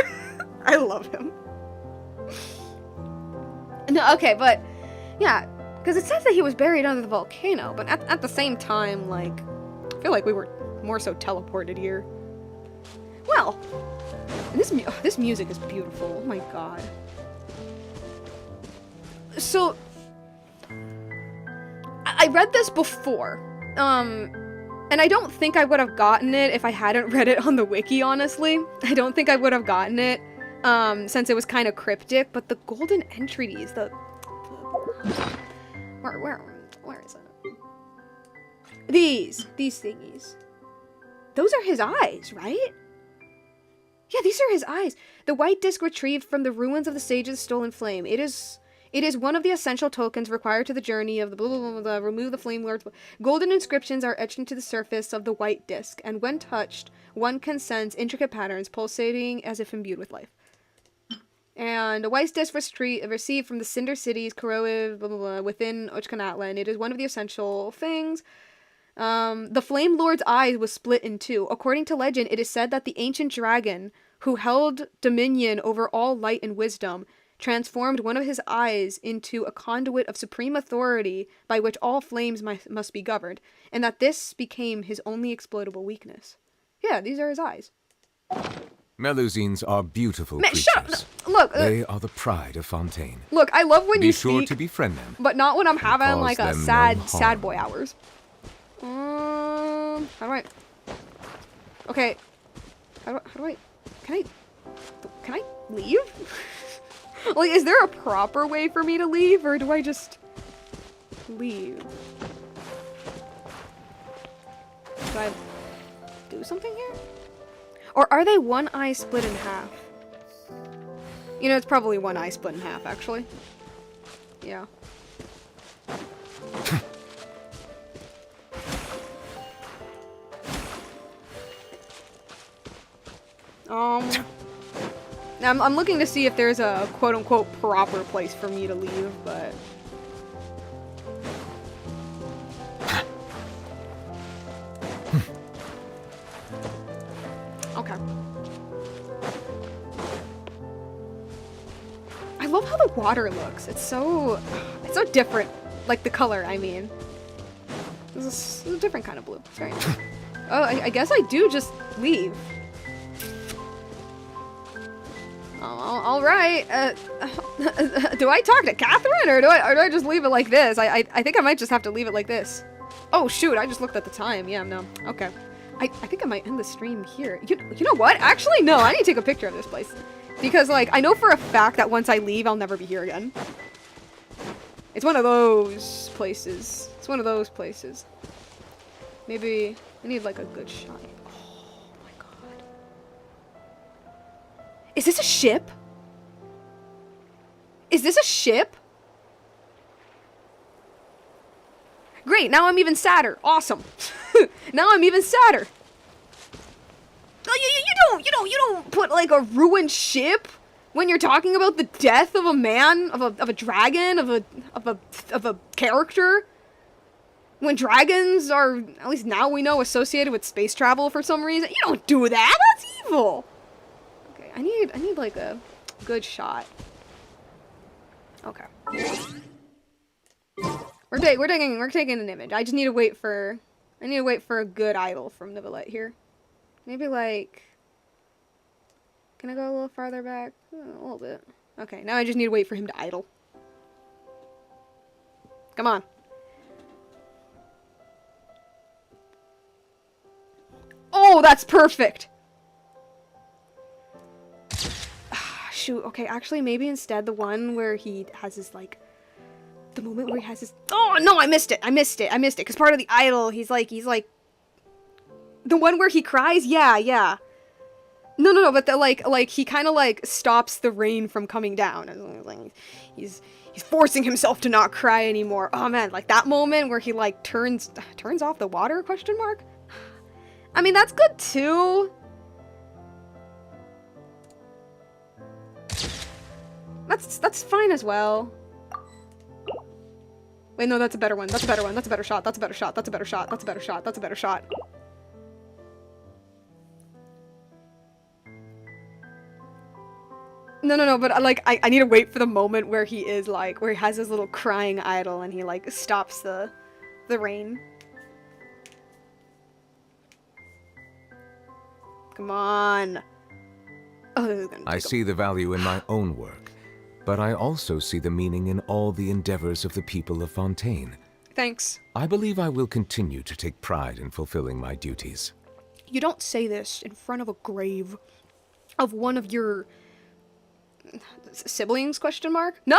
I love him. No, okay, but... Yeah, because it says that he was buried under the volcano, but at the same time, like... I feel like we were more so teleported here. Well, this music is beautiful. Oh my god. So, I read this before, and I don't think I would have gotten it if I hadn't read it on the wiki, honestly. I don't think I would have gotten it, since it was kind of cryptic, but the golden entities, where is it? These thingies. Those are his eyes, right? Yeah, these are his eyes. The white disc retrieved from the ruins of the Sage's Stolen Flame. It is one of the essential tokens required to the journey of the blah, blah, blah, blah, remove the Flame Lord's... Golden inscriptions are etched into the surface of the white disc, and when touched, one can sense intricate patterns pulsating as if imbued with life. And a white disc received from the Cinder City's corrosive blah, blah, blah, within Ochkanatlan. It is one of the essential things. The Flame Lord's eye was split in two. According to legend, it is said that the ancient dragon, who held dominion over all light and wisdom, transformed one of his eyes into a conduit of supreme authority by which all flames must be governed, and that this became his only exploitable weakness. Yeah, these are his eyes. Melusines are beautiful Man, creatures. shut up! Look, They are the pride of Fontaine. look, I love when Be you sure speak, to befriend them. but not when I'm having Cause like a them no sad harm. boy hours. How do I? Okay. How do I? Can I leave? Like, is there a proper way for me to leave, or do I just leave? Do I do something here? Or are they one eye split in half? You know, it's probably one eye split in half, actually. Yeah. Now I'm looking to see if there's a quote-unquote proper place for me to leave, but... Okay. I love how the water looks. It's so different. Like the color, I mean. This is a different kind of blue. It's very nice. Oh, I guess I do just leave. All right. Do I talk to Catherine, or do I just leave it like this? I think I might just have to leave it like this. Oh shoot! I just looked at the time. Yeah, no. Okay. I think I might end the stream here. You know what? Actually, no. I need to take a picture of this place because, like, I know for a fact that once I leave, I'll never be here again. It's one of those places. It's one of those places. Maybe I need like a good shot. Oh my god. Is this a ship? Is this a ship? Great, now I'm even sadder. Awesome. Now I'm even sadder. Oh, you don't put like a ruined ship when you're talking about the death of a man, of a dragon, of a character. When dragons are, at least now we know, associated with space travel for some reason. You don't do that. That's evil. Okay, I need like a good shot. Okay. We're taking an image. I just need to wait for a good idol from Nicolette here. Maybe like, can I go a little farther back? A little bit. Okay, now I just need to wait for him to idle. Come on. Oh, that's perfect. Shoot. Okay, actually, maybe instead the one where he has his like. The moment where he has his... Oh, no, I missed it. Because part of the idol, he's like... The one where he cries? Yeah. No, but the, like, he kind of, like, stops the rain from coming down. And, he's forcing himself to not cry anymore. Oh, man, like, that moment where he, like, turns off the water, question mark? I mean, that's good, too. That's fine as well. Wait, no, that's a better one. That's a better one. That's a better shot. That's a better shot. That's a better shot. That's a better shot. That's a better shot. No, but like, I need to wait for the moment where he is like, where he has his little crying idol and he like stops the rain. Come on. Oh, this is gonna take I see the value in my own work, but I also see the meaning in all the endeavors of the people of Fontaine. Thanks. I believe I will continue to take pride in fulfilling my duties. You don't say this in front of a grave of one of your siblings, question mark? No!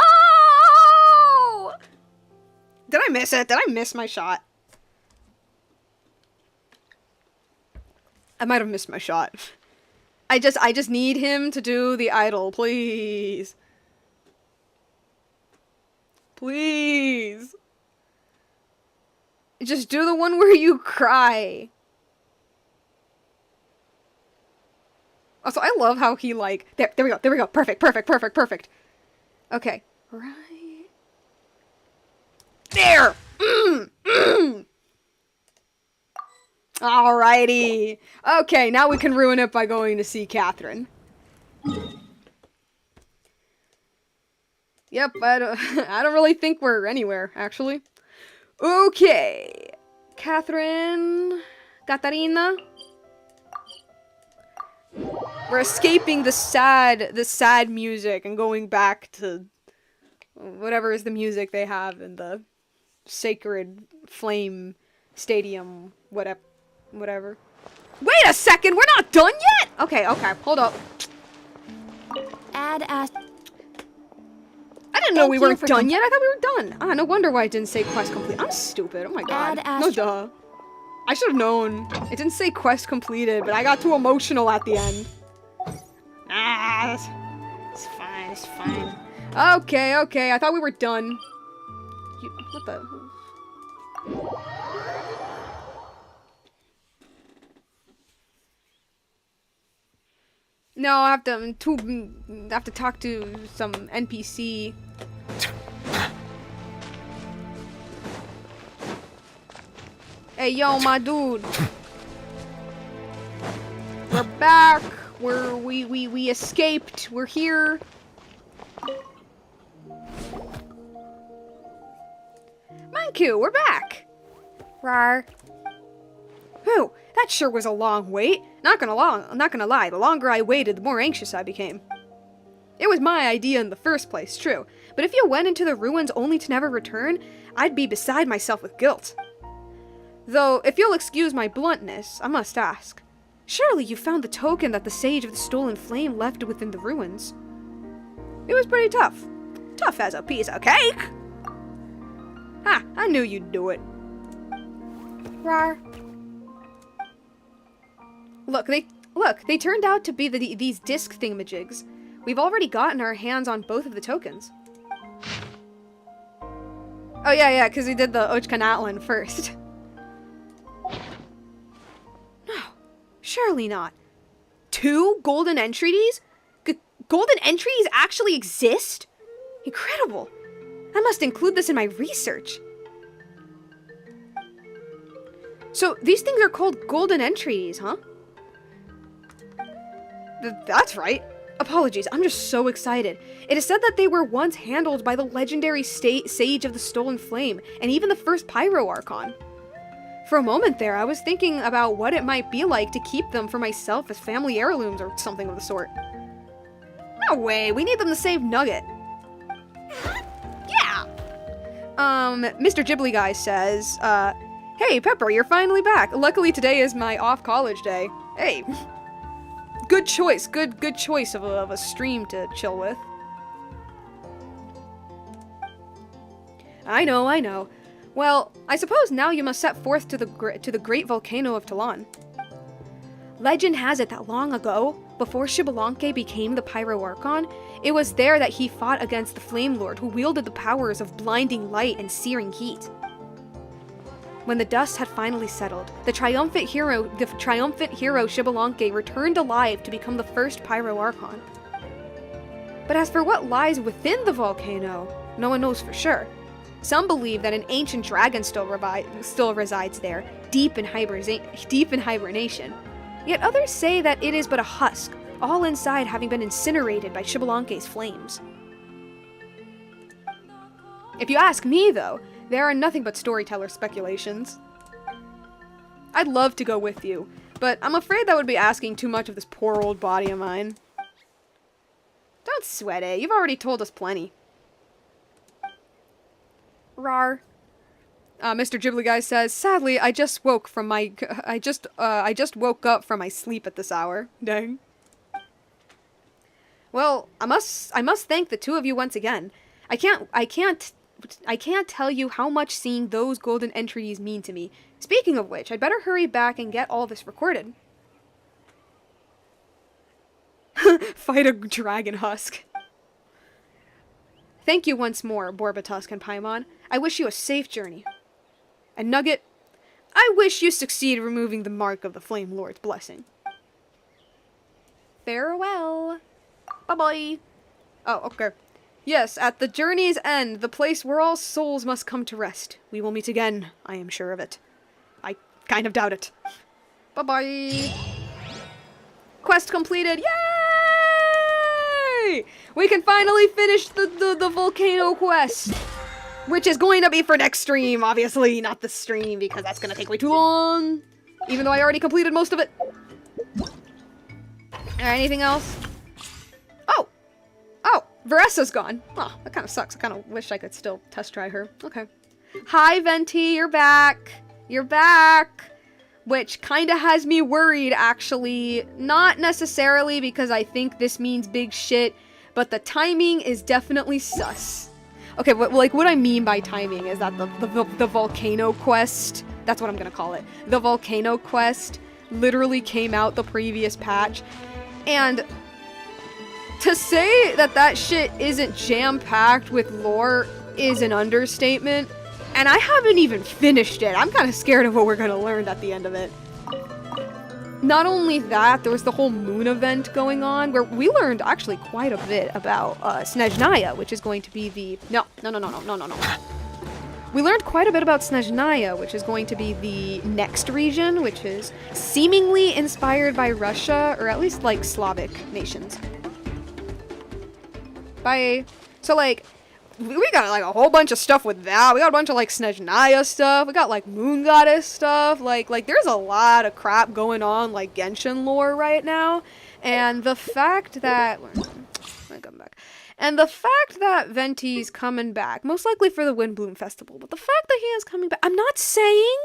Did I miss it? Did I miss my shot? I might have missed my shot. I just need him to do the idol, please. Please. Just do the one where you cry. Also, I love how he like... There we go. Perfect. Okay. Right. There! Alrighty. Okay, now we can ruin it by going to see Catherine. Yep, I don't really think we're anywhere, actually. Okay. Catherine... Katarina? We're escaping the sad music and going back to whatever is the music they have in the Sacred Flame Stadium, whatever. Wait a second, we're not done yet? Okay, hold up. Add as. I didn't know Thank we you weren't for done yet. I thought we were done. Ah, no wonder why it didn't say quest complete. I'm stupid. Oh my god. Add No duh. I should have known. It didn't say quest completed, but I got too emotional at the end. Ah, it's fine. It's fine. Okay. I thought we were done. What the? No, I have to talk to some NPC. Hey, yo, my dude. We're back. We escaped. We're here. Manku, we're back. Rar. Whew, that sure was a long wait. Not gonna lie, the longer I waited, the more anxious I became. It was my idea in the first place, true. But if you went into the ruins only to never return, I'd be beside myself with guilt. Though, if you'll excuse my bluntness, I must ask. Surely you found the token that the Sage of the Stolen Flame left within the ruins. It was pretty tough. Tough as a piece of cake! Ha, I knew you'd do it. Rar. Look, they turned out to be these disc thingamajigs. We've already gotten our hands on both of the tokens. Oh yeah, because we did the Ochkanatlan first. No, surely not. 2 golden entreaties? Golden entreaties actually exist? Incredible. I must include this in my research. So, these things are called golden entreaties, huh? That's right. Apologies, I'm just so excited. It is said that they were once handled by the legendary Sage of the Stolen Flame, and even the first Pyro Archon. For a moment there, I was thinking about what it might be like to keep them for myself as family heirlooms or something of the sort. No way, we need them to save Nugget. Yeah! Mr. Ghibli Guy says, hey, Pepper, you're finally back. Luckily today is my off-college day. Hey. Good choice. Good choice of a stream to chill with. I know. Well, I suppose now you must set forth to the great volcano of Talon. Legend has it that long ago, before Xbalanque became the Pyro Archon, it was there that he fought against the Flame Lord who wielded the powers of blinding light and searing heat. When the dust had finally settled, the triumphant hero Xbalanque returned alive to become the first Pyro Archon. But as for what lies within the volcano, no one knows for sure. Some believe that an ancient dragon still resides there, deep in hibernation. Yet others say that it is but a husk, all inside having been incinerated by Xbalanque's flames. If you ask me, though, there are nothing but storyteller speculations. I'd love to go with you, but I'm afraid that would be asking too much of this poor old body of mine. Don't sweat it, you've already told us plenty. Rar. Mr. Ghibli Guy says, sadly, I just woke up from my sleep at this hour. Dang. Well, I must thank the two of you once again. I can't tell you how much seeing those golden entreaties mean to me. Speaking of which, I'd better hurry back and get all this recorded. Fight a dragon husk. Thank you once more, Borbatusk and Paimon. I wish you a safe journey. And Nugget, I wish you succeed removing the mark of the Flame Lord's blessing. Farewell. Bye-bye. Oh, okay. Yes, at the journey's end, the place where all souls must come to rest. We will meet again, I am sure of it. I kind of doubt it. Bye-bye. Quest completed, yay! We can finally finish the volcano quest. Which is going to be for next stream, obviously, not this stream, because that's gonna take way too long. Even though I already completed most of it. Anything else? Oh! Oh! Veressa's gone. Oh, that kind of sucks. I kind of wish I could still test try her. Okay. Hi, Venti, you're back. You're back. Which kind of has me worried, actually. Not necessarily because I think this means big shit, but the timing is definitely sus. Okay, what I mean by timing is that the volcano quest, that's what I'm gonna call it. The volcano quest literally came out the previous patch, and to say that shit isn't jam-packed with lore is an understatement, and I haven't even finished it. I'm kind of scared of what we're gonna learn at the end of it. Not only that, there was the whole moon event going on, where we learned actually quite a bit about Snezhnaya, which is going to be the... No. We learned quite a bit about Snezhnaya, which is going to be the next region, which is seemingly inspired by Russia, or at least, like, Slavic nations. So, like, we got, like, a whole bunch of stuff with that. We got a bunch of, like, Snezhnaya stuff. We got, like, Moon Goddess stuff. Like, there's a lot of crap going on, like, Genshin lore right now. And the fact that... Let me come back. And the fact that Venti's coming back, most likely for the Windbloom Festival, but the fact that he is coming back... I'm not saying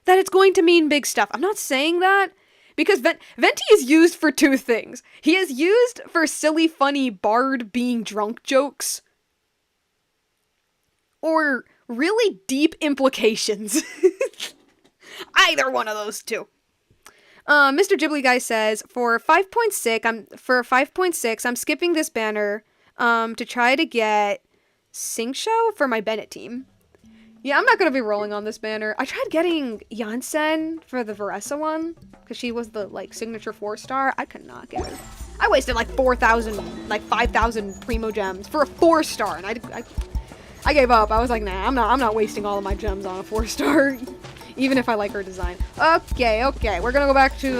that it's going to mean big stuff. I'm not saying that. Because Venti is used for two things. He is used for silly, funny bard being drunk jokes. Or really deep implications. Either one of those two. Mr. Ghibli Guy says, for 5.6, I'm skipping this banner to try to get Singsho for my Bennett team. Yeah, I'm not going to be rolling on this banner. I tried getting Janssen for the Veressa one, because she was the, like, signature 4-star. I could not get her. I wasted, like, 5,000 Primo Gems for a 4-star, and I gave up. I was like, nah, I'm not wasting all of my gems on a 4-star, even if I like her design. Okay. We're gonna go back to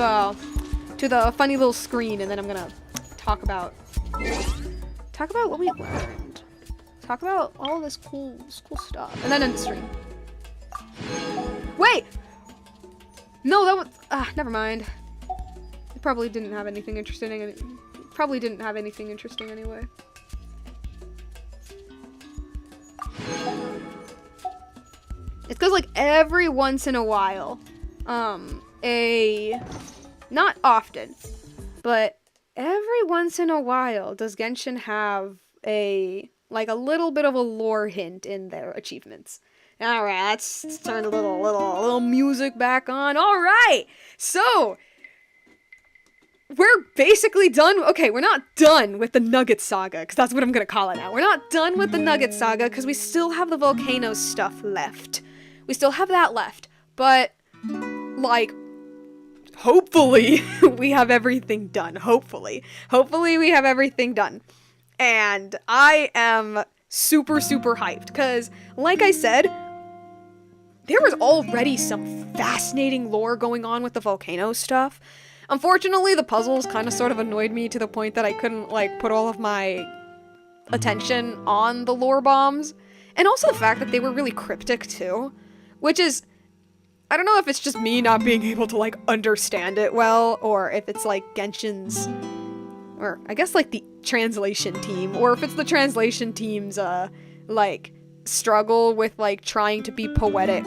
the funny little screen, and then I'm gonna talk about what we learned. Talk about all this cool stuff, and then end the stream. Wait! No, that was... never mind. It probably didn't have anything interesting, and it probably didn't have anything interesting anyway. It's because, like, every once in a while, not often, but every once in a while does Genshin have a little bit of a lore hint in their achievements. Alright, let's turn a little music back on. Alright! So, we're basically done. Okay, we're not done with the Nugget Saga, because that's what I'm gonna call it now. We're not done with the Nugget Saga, because we still have the volcano stuff left. We still have that left. But, like, hopefully we have everything done. Hopefully we have everything done. And I am super hyped, because, like I said, there was already some fascinating lore going on with the volcano stuff. Unfortunately, the puzzles kind of sort of annoyed me to the point that I couldn't, like, put all of my attention on the lore bombs. And also the fact that they were really cryptic, too. Which is... I don't know if it's just me not being able to, like, understand it well, or if it's, like, Genshin's... Or, I guess, like, the translation team. Or if it's the translation team's, like, struggle with, like, trying to be poetic.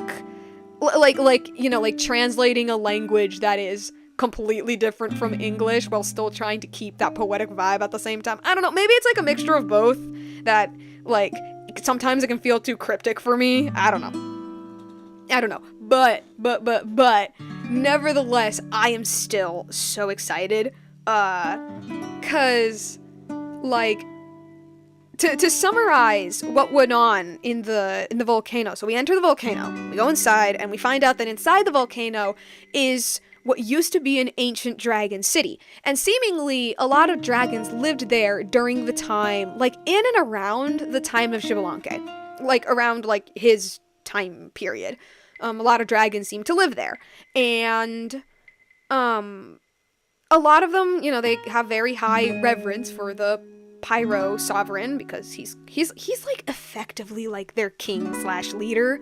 You know, like, translating a language that is completely different from English while still trying to keep that poetic vibe at the same time. I don't know, maybe it's like a mixture of both that, like, sometimes it can feel too cryptic for me. I don't know. But, nevertheless, I am still so excited, cause, like, to summarize what went on in the volcano. So we enter the volcano, we go inside, and we find out that inside the volcano is what used to be an ancient dragon city. And seemingly, a lot of dragons lived there during the time, like, in and around the time of Xbalanque. Like, around, like, his time period. A lot of dragons seem to live there. And, a lot of them, you know, they have very high reverence for the Pyro sovereign, because he's like effectively like their king / leader.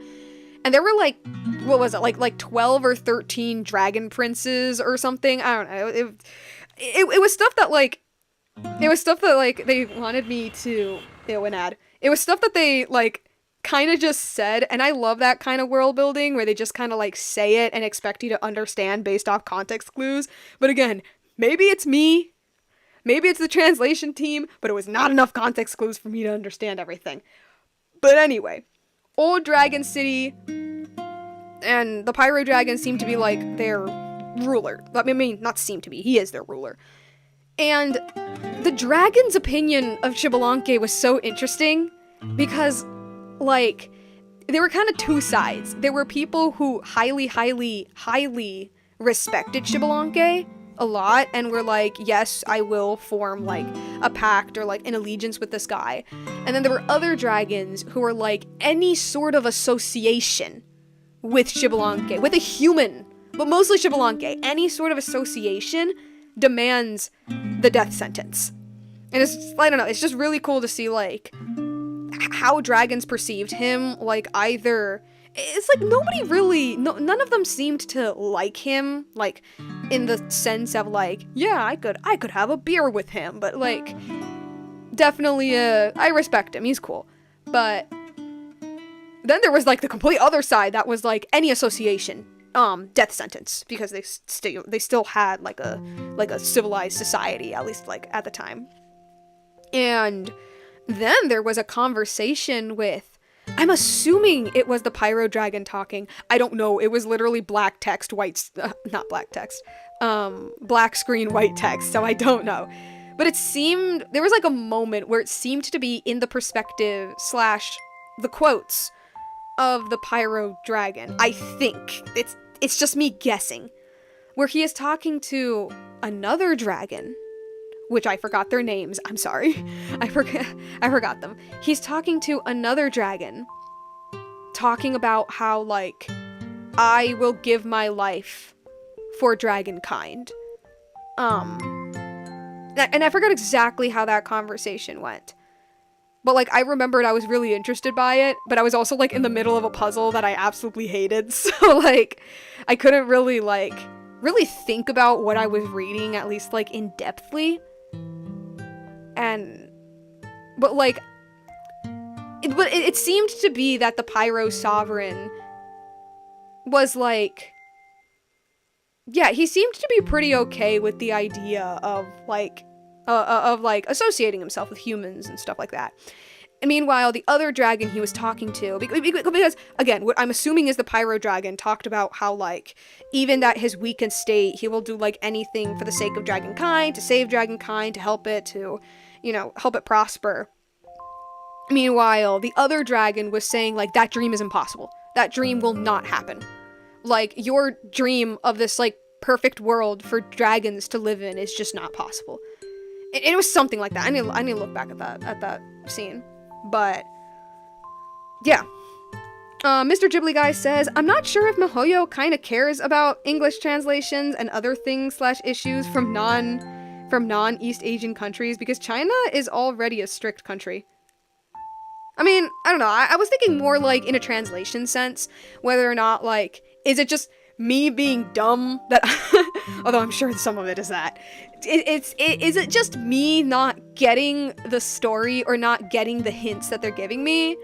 And there were like, what was it, like 12 or 13 dragon princes or something. I don't know. It was stuff that like, they wanted me to, an ad. It was stuff that they like kind of just said, and I love that kind of world building where they just kind of like say it and expect you to understand based off context clues. But again, maybe it's me, maybe it's the translation team, but it was not enough context clues for me to understand everything. But anyway, Old Dragon City and the Pyro Dragon seem to be like their ruler. I mean, not seem to be, he is their ruler. And the dragon's opinion of Xbalanque was so interesting because, like, there were kind of two sides. There were people who highly respected Xbalanque a lot and were like, yes, I will form, like, a pact or, like, an allegiance with this guy. And then there were other dragons who were like, any sort of association with Xbalanque, with a human, but mostly Xbalanque, any sort of association demands the death sentence. And it's, I don't know, it's just really cool to see, like, how dragons perceived him. Like, either, it's like nobody really, none of them seemed to like him, like, in the sense of, like, yeah, I could have a beer with him, but, like, definitely, I respect him, he's cool. But then there was, like, the complete other side that was, like, any association, death sentence, because they still had, like a civilized society, at least, like, at the time. And then there was a conversation with, I'm assuming it was the Pyro Dragon talking. I don't know. It was literally black text, not black text, black screen, white text. So I don't know. But it seemed, there was like a moment where it seemed to be in the perspective / the quotes of the Pyro Dragon. I think it's just me guessing, where he is talking to another dragon, which I forgot their names. I'm sorry. I forgot them. He's talking to another dragon, talking about how, like, I will give my life for dragonkind. And I forgot exactly how that conversation went. But, like, I remembered I was really interested by it, but I was also, like, in the middle of a puzzle that I absolutely hated. So, like, I couldn't really think about what I was reading, at least, like, in-depthly. But like, it seemed to be that the Pyro Sovereign was like, yeah, he seemed to be pretty okay with the idea of like associating himself with humans and stuff like that. And meanwhile, the other dragon he was talking to, because again, what I'm assuming is the Pyro Dragon talked about how, like, even at his weakened state, he will do, like, anything for the sake of dragonkind, to save dragonkind, to help it, to, you know, help it prosper. Meanwhile, the other dragon was saying, like, that dream is impossible. That dream will not happen. Like, your dream of this, like, perfect world for dragons to live in is just not possible. It was something like that. I need to look back at that scene. But, yeah. Mr. Ghibli Guy says, I'm not sure if MiHoYo kind of cares about English translations and other things / issues from non-East Asian countries, because China is already a strict country. I mean, I don't know, I was thinking more, like, in a translation sense, whether or not, like, is it just me being dumb that, although I'm sure some of it is that, is it just me not getting the story or not getting the hints that they're giving me,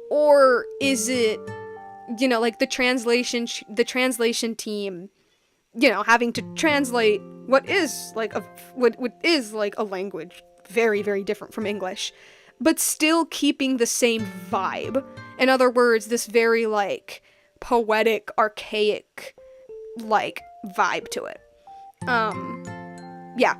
or is it, you know, like, the translation team, you know, having to translate what is like a language very, very different from English, but still keeping the same vibe. In other words, this very, like, poetic, archaic, like, vibe to it. Yeah.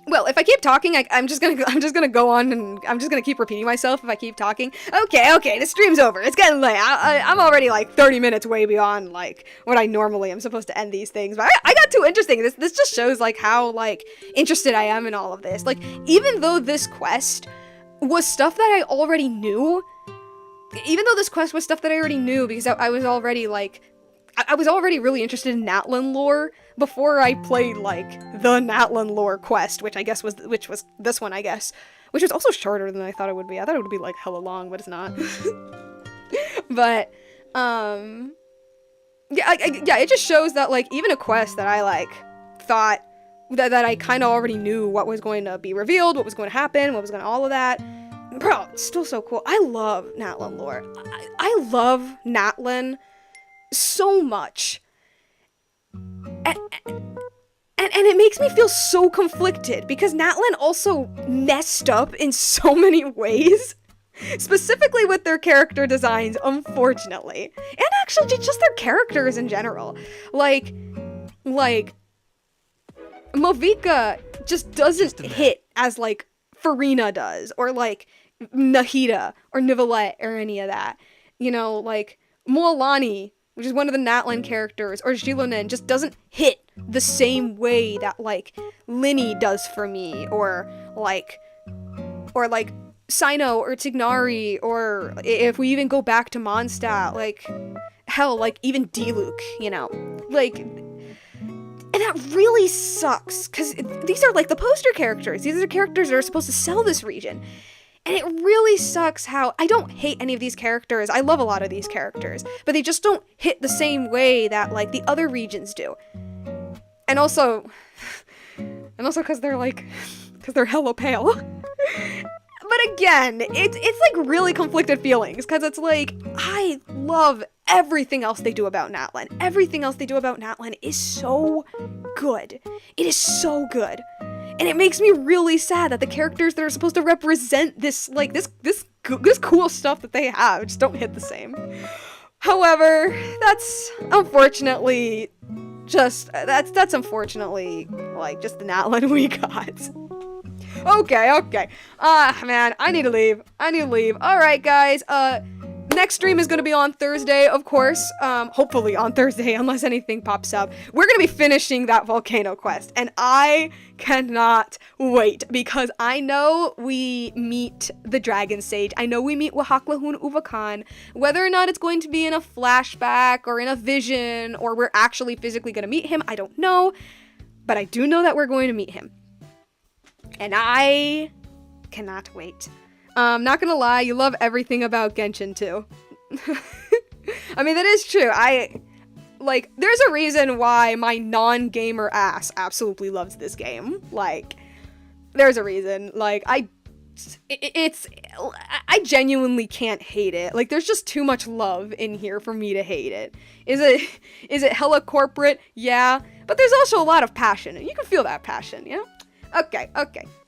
Well, if I keep talking, I'm just gonna go on, and I'm just gonna keep repeating myself if I keep talking. Okay, the stream's over. It's getting late. I'm already, like, 30 minutes way beyond, like, what I normally am supposed to end these things. But I got too interesting. This just shows, like, how, like, interested I am in all of this. Like, even though this quest was stuff that I already knew, because I was already, like, I was already really interested in Natlan lore before I played, like, the Natlan lore quest, which was this one, I guess. Which was also shorter than I thought it would be. I thought it would be, like, hella long, but it's not. But, yeah, it just shows that, like, even a quest that I, like, thought that I kind of already knew what was going to be revealed, what was going to happen, what was going to all of that. Bro, it's still so cool. I love Natlan lore. I love Natlan so much. And it makes me feel so conflicted because Natlan also messed up in so many ways. Specifically with their character designs, unfortunately. And actually just their characters in general. Like Movika just doesn't hit as, like, Farina does, or, like, Nahida, or Nivelette, or any of that. You know, like, Moalani, which is one of the Natlan characters, or Gilonen, just doesn't hit the same way that, like, Linny does for me, or, like, Sino, or Tignari, or if we even go back to Mondstadt, like, hell, like, even Diluc, you know? Like, and that really sucks, because these are, like, the poster characters. These are the characters that are supposed to sell this region. And it really sucks how, I don't hate any of these characters, I love a lot of these characters, but they just don't hit the same way that, like, the other regions do. And also because they're, like, because they're hella pale. But again, it's like really conflicted feelings, because it's like, I love everything else they do about Natlan. Everything else they do about Natlan is so good. It is so good. And it makes me really sad that the characters that are supposed to represent this, like, this cool stuff that they have just don't hit the same. However, that's unfortunately that's unfortunately, like, just the Natlan we got. Okay. Man, I need to leave. Alright, guys, next stream is gonna be on Thursday, of course. Hopefully on Thursday, unless anything pops up. We're gonna be finishing that volcano quest, and I cannot wait, because I know we meet the Dragon Sage. I know we meet Wahaklahun Uvakan. Whether or not it's going to be in a flashback, or in a vision, or we're actually physically gonna meet him, I don't know. But I do know that we're going to meet him. And I cannot wait. Not gonna lie, you love everything about Genshin too. I mean, that is true. There's a reason why my non-gamer ass absolutely loves this game. Like, there's a reason. Like, I genuinely can't hate it. Like, there's just too much love in here for me to hate it. Is it hella corporate? Yeah. But there's also a lot of passion, and you can feel that passion, you know? Okay.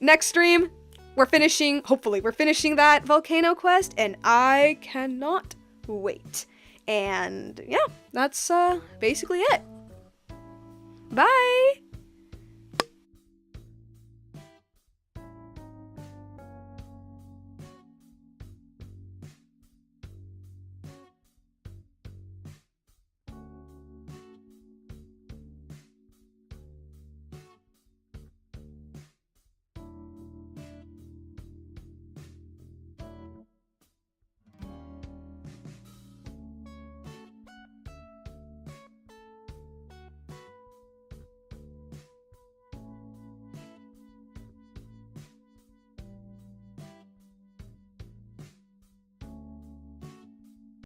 Next stream, hopefully we're finishing that volcano quest, and I cannot wait. And yeah, that's basically it. Bye!